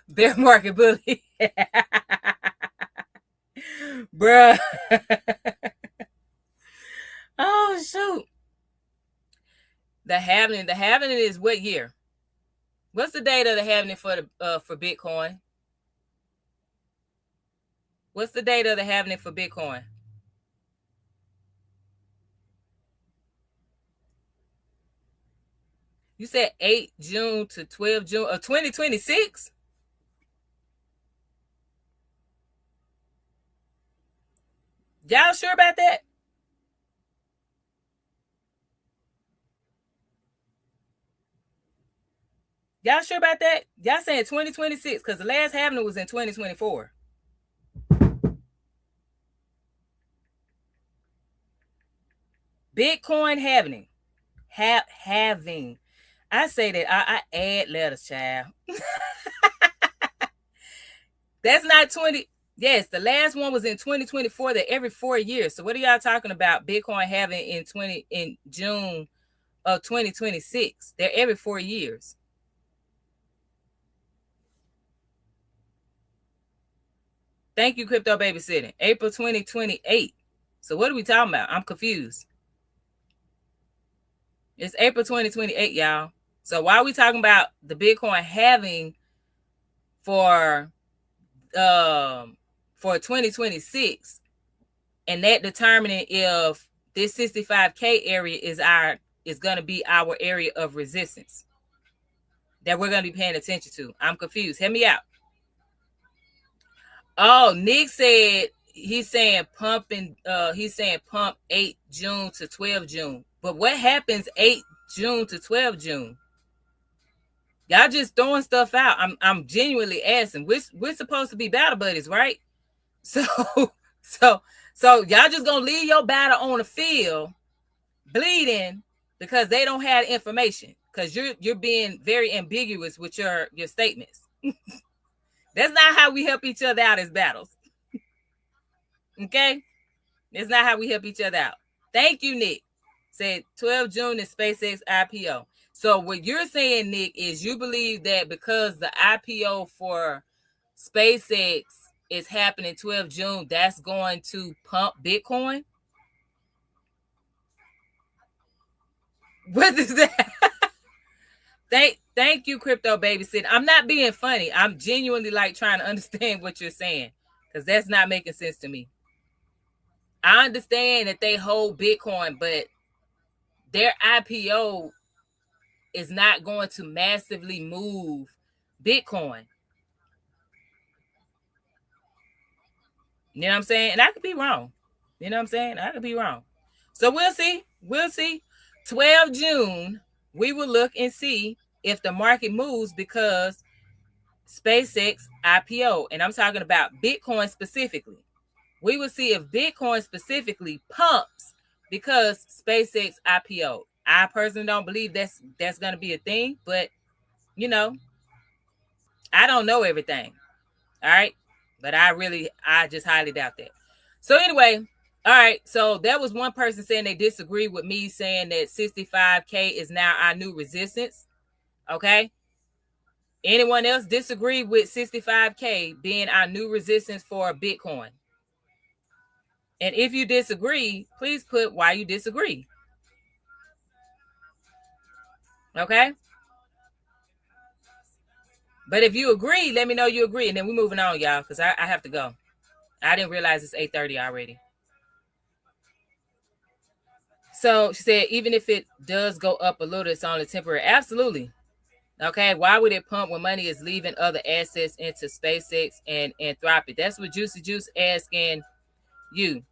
bear market bully. Bruh. Oh shoot. The halving is what year? What's the date of the halving for Bitcoin? What's the date of the halving for Bitcoin? You said 8 June to 12 June of 2026? Y'all sure about that? Y'all sure about that? Y'all saying 2026 because the last halving was in 2024. Bitcoin halving. Halving. I say that I add letters, child. That's not 20. Yes, the last one was in 2024. That every 4 years. So what are y'all talking about? Bitcoin halving in June of 2026. They're every 4 years. Thank you, Crypto Babysitting. April 2028. So what are we talking about? I'm confused. It's April 2028, y'all. So why are we talking about the Bitcoin halving for 2026 and that determining if this 65K area is going to be our area of resistance that we're going to be paying attention to? I'm confused. Help me out. Oh, Nick said he's saying pump 8 June to 12 June. But what happens 8 June to 12 June? Y'all just throwing stuff out. I'm genuinely asking. We're supposed to be battle buddies, right? So y'all just gonna leave your battle on the field bleeding because they don't have information. Because you're being very ambiguous with your statements. That's not how we help each other out as battles. Okay? That's not how we help each other out. Thank you, Nick. Said 12 June is SpaceX IPO. So what you're saying, Nick, is you believe that because the IPO for SpaceX is happening 12 June, that's going to pump Bitcoin? What is that? Thank you, Crypto Babysit. I'm not being funny. I'm genuinely like trying to understand what you're saying because that's not making sense to me. I understand that they hold Bitcoin, but their IPO is not going to massively move Bitcoin. You know what I'm saying? And I could be wrong. You know what I'm saying? I could be wrong. So we'll see. We'll see. 12 June, we will look and see if the market moves because SpaceX IPO, and I'm talking about Bitcoin specifically. We will see if Bitcoin specifically pumps because SpaceX IPO. I personally don't believe that's going to be a thing, but you know, I don't know everything. All right. But I just highly doubt that. So anyway, all right. So there was one person saying they disagree with me saying that 65K is now our new resistance. Okay. Anyone else disagree with 65K being our new resistance for Bitcoin? And if you disagree, please put why you disagree. Okay. But if you agree, let me know you agree. And then we're moving on, y'all, because I have to go. I didn't realize it's 8:30 already. So she said, even if it does go up a little, it's only temporary. Absolutely. Okay. Why would it pump when money is leaving other assets into SpaceX and Anthropic? That's what Juicy Juice asking you.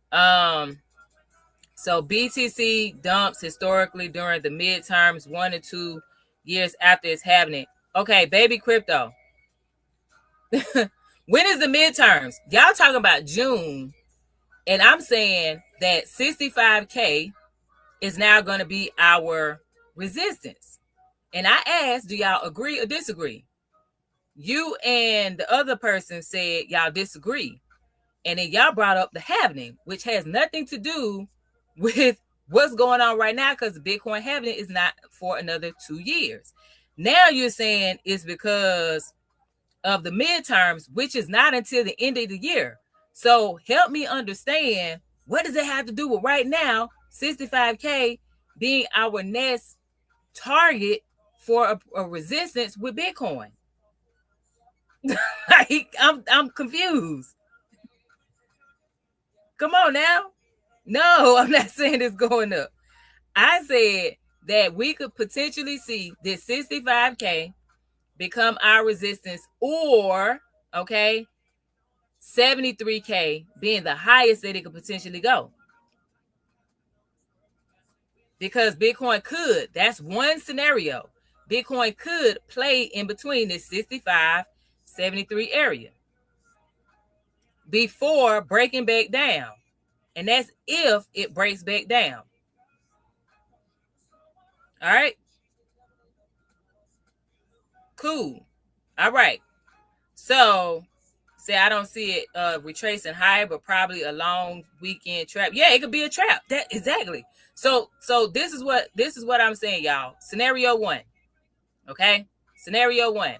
So BTC dumps historically during the midterms 1 to 2 years after it's happening. Okay, baby crypto. When is the midterms? Y'all talking about June, and I'm saying that 65K is now going to be our resistance. And I asked, do y'all agree or disagree? You and the other person said y'all disagree. And then y'all brought up the halving, which has nothing to do with what's going on right now because the Bitcoin halving is not for another 2 years. Now you're saying it's because of the midterms, which is not until the end of the year. So help me understand, what does it have to do with right now 65K being our next target for a resistance with Bitcoin? Like, I'm confused. Come on now. No, I'm not saying it's going up. I said that we could potentially see this 65K become our resistance, or, okay, 73K being the highest that it could potentially go. Because Bitcoin could, that's one scenario. Bitcoin could play in between this 65, 73 area before breaking back down. And that's if it breaks back down. All right. Cool. All right. So, say I don't see it retracing higher, but probably a long weekend trap. Yeah, it could be a trap. That exactly. So this is what I'm saying, y'all. Scenario 1. Okay? Scenario 1.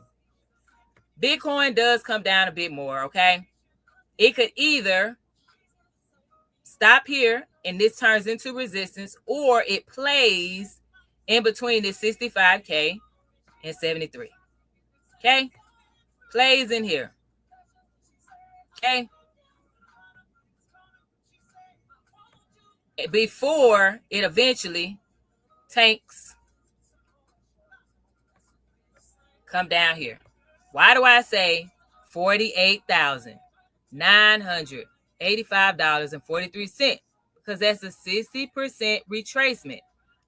Bitcoin does come down a bit more, okay? It could either stop here and this turns into resistance, or it plays in between the 65K and 73. Okay? Plays in here. Okay? Before it eventually tanks, come down here. Why do I say $48,985.43? Because that's a 60% retracement.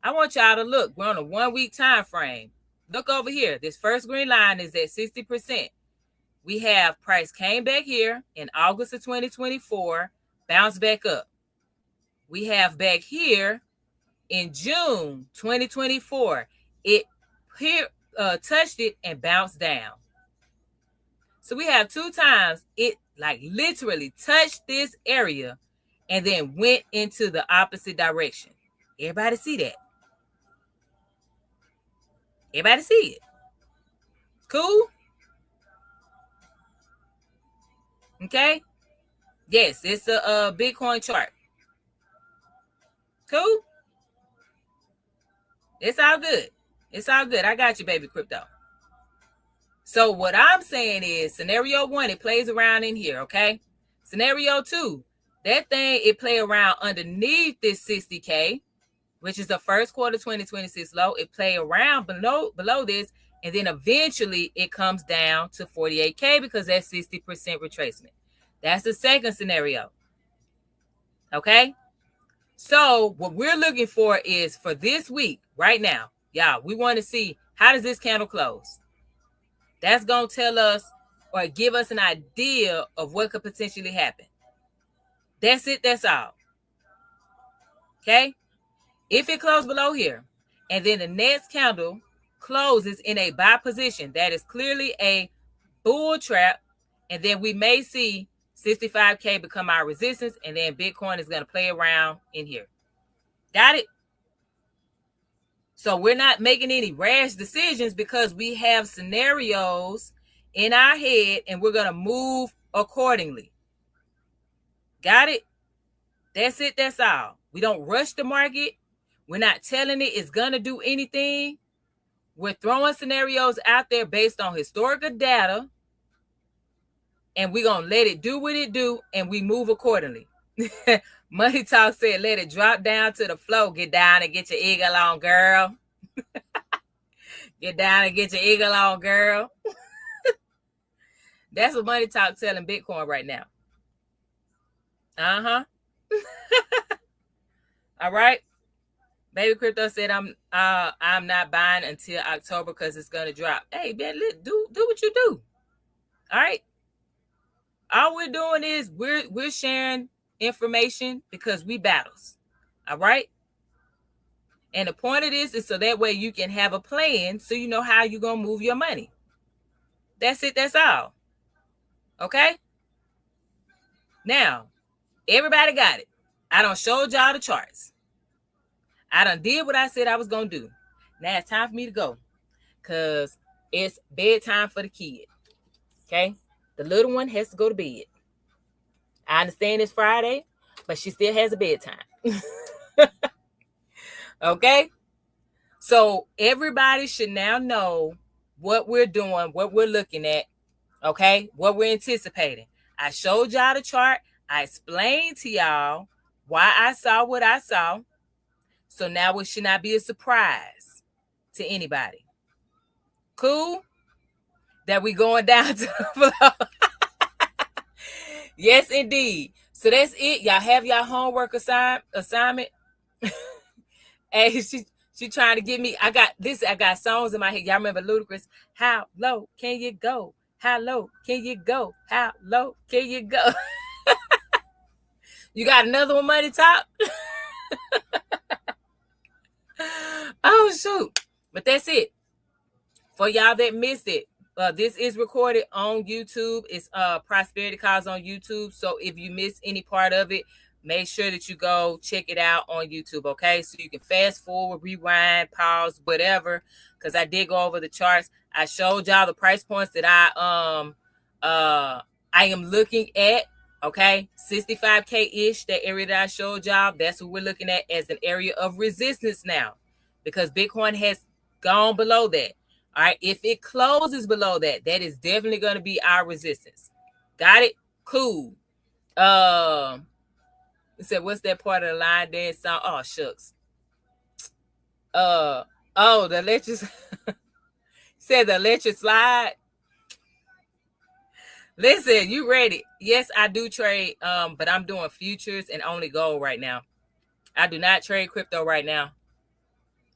I want y'all to look. We're on a 1 week time frame. Look over here. This first green line is at 60%. We have price came back here in August of 2024, bounced back up. We have back here in June 2024. It here touched it and bounced down. So we have 2 times it like literally touched this area and then went into the opposite direction. Everybody see that? Everybody see it? Cool? Okay? Yes, it's a Bitcoin chart. Cool? It's all good. It's all good. I got you, baby crypto. So what I'm saying is scenario 1, it plays around in here, okay? Scenario 2, that thing, it play around underneath this 60K, which is the first quarter 2026 low. It play around below this, and then eventually it comes down to 48K because that's 60% retracement. That's the second scenario. Okay? So what we're looking for is for this week, right now, y'all, we want to see how does this candle close? That's going to tell us or give us an idea of what could potentially happen. That's it. That's all. Okay? If it closes below here, and then the next candle closes in a buy position, that is clearly a bull trap, and then we may see 65K become our resistance, and then Bitcoin is going to play around in here. Got it? So we're not making any rash decisions because we have scenarios in our head, and we're going to move accordingly. Got it? That's it. That's all. We don't rush the market. We're not telling it it's going to do anything. We're throwing scenarios out there based on historical data, and we're going to let it do what it do, and we move accordingly. Money Talk said, let it drop down to the floor. Get down and get your eagle on, girl. Get down and get your eagle on, girl. That's what Money Talk telling Bitcoin right now. Uh-huh. All right. Baby Crypto said I'm not buying until October because it's gonna drop. Hey, man, do what you do. All right. All we're doing is we're sharing information because we battles. All right. And the point of this is so that way you can have a plan so you know how you're gonna move your money. That's it. That's all. Okay. Now, everybody got it. I done showed y'all the charts. I done did what I said I was going to do. Now it's time for me to go because it's bedtime for the kid. Okay? The little one has to go to bed. I understand it's Friday, but she still has a bedtime. Okay? So everybody should now know what we're doing, what we're looking at, okay? What we're anticipating. I showed y'all the chart. I explained to y'all why I saw what I saw. So now it should not be a surprise to anybody. Cool? That we going down to the floor. Yes, indeed. So that's it. Y'all have y'all homework assignment. Hey, she trying to get me. I got songs in my head. Y'all remember Ludacris? How low can you go? How low can you go? How low can you go? You got another one, Money Talk? Oh, shoot. But that's it. For y'all that missed it, this is recorded on YouTube. It's Prosperity Cause on YouTube. So if you missed any part of it, make sure that you go check it out on YouTube, okay? So you can fast forward, rewind, pause, whatever, because I did go over the charts. I showed y'all the price points that I am looking at, Okay, 65K-ish, that area that I showed y'all, that's what we're looking at as an area of resistance now, because Bitcoin has gone below that. All right, if it closes below that, that is definitely going to be our resistance. Got it? Cool. It said, what's that part of the line dance song? Oh, shucks. The electric said the electric slide. Listen, you ready? Yes, I do trade, but I'm doing futures and only gold right now. I do not trade crypto right now.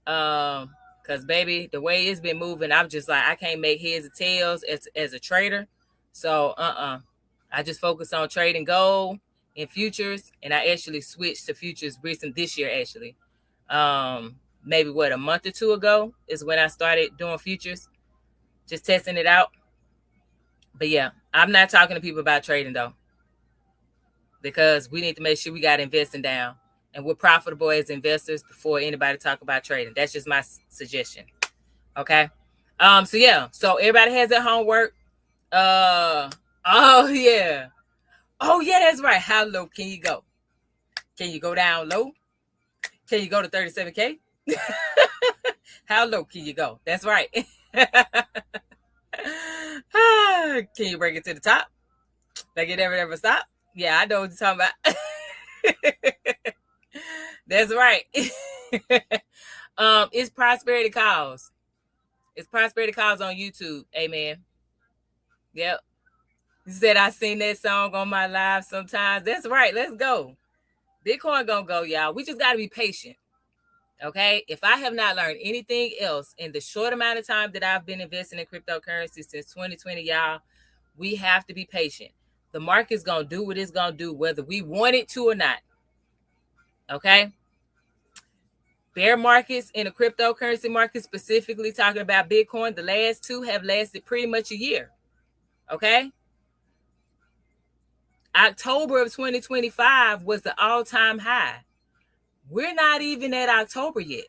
Because baby, the way it's been moving, I'm just like, I can't make heads or tails as a trader. So I just focus on trading gold and futures, and I actually switched to futures recent this year actually. Maybe a month or two ago is when I started doing futures, just testing it out. But yeah, I'm not talking to people about trading though, because we need to make sure we got investing down and we're profitable as investors before anybody talk about trading. That's just my suggestion. Okay. So yeah, so everybody has their homework. Oh yeah, that's right. How low can you go? Can you go down low? Can you go to 37K? How low can you go? That's right. Can you bring it to the top? Like it never stop? Yeah, I know what you're talking about. That's right. It's Prosperity Calls. It's Prosperity Calls on YouTube. Amen. Yep. You said I sing that song on my live sometimes. That's right. Let's go. Bitcoin gonna go, y'all. We just gotta be patient. Okay. If I have not learned anything else in the short amount of time that I've been investing in cryptocurrency since 2020, y'all, we have to be patient. The market's gonna do what it's gonna do, whether we want it to or not. Okay. Bear markets in the cryptocurrency market, specifically talking about Bitcoin, the last two have lasted pretty much a year. Okay. October of 2025 was the all-time high. We're not even at October yet.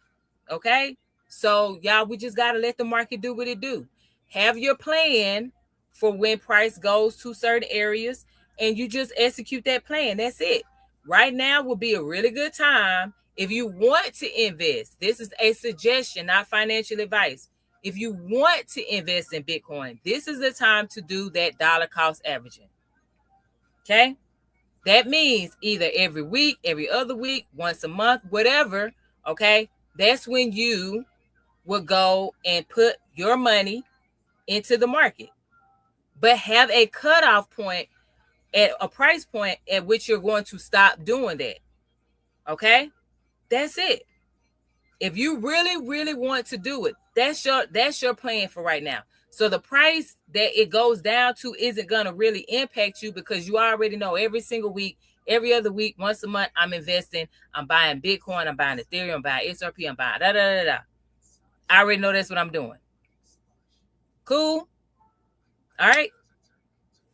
Okay. So y'all, we just got to let the market do what it do. Have your plan for when price goes to certain areas and you just execute that plan. That's it. Right now would be a really good time if you want to invest. This is a suggestion, not financial advice. If you want to invest in Bitcoin, this is the time to do that dollar cost averaging. Okay. That means either every week, every other week, once a month, whatever. Okay. That's when you will go and put your money into the market, but have a cutoff point at a price point at which you're going to stop doing that. Okay. That's it. If you really want to do it, that's your plan for right now. So the price that it goes down to isn't going to really impact you, because you already know every single week, every other week, once a month, I'm investing. I'm buying Bitcoin. I'm buying Ethereum. I'm buying XRP. I'm buying I already know that's what I'm doing. Cool. All right.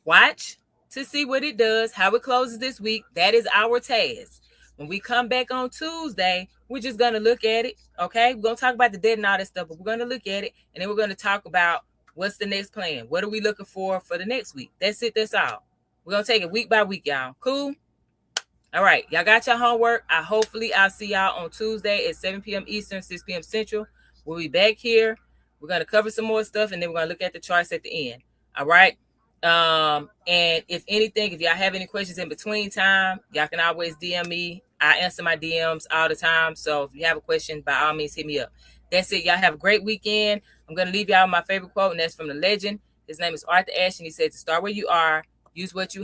Watch to see what it does, how it closes this week. That is our task. When we come back on Tuesday, we're just going to look at it. Okay. We're going to talk about the debt and all that stuff, but we're going to look at it. And then we're going to talk about what's the next plan. What are we looking for the next week? That's it. That's all. We're going to take it week by week, y'all. Cool. All right. Y'all got your homework. Hopefully I'll see y'all on Tuesday at 7 p.m. Eastern, 6 p.m. Central. We'll be back here. We're going to cover some more stuff, and then we're going to look at the charts at the end. All right. And if anything, if y'all have any questions in between time, y'all can always DM me. I answer my DMs all the time. So if you have a question, by all means, hit me up. That's it. Y'all have a great weekend. I'm going to leave y'all my favorite quote, and that's from the legend. His name is Arthur Ashe, and he said, to start where you are, use what you have.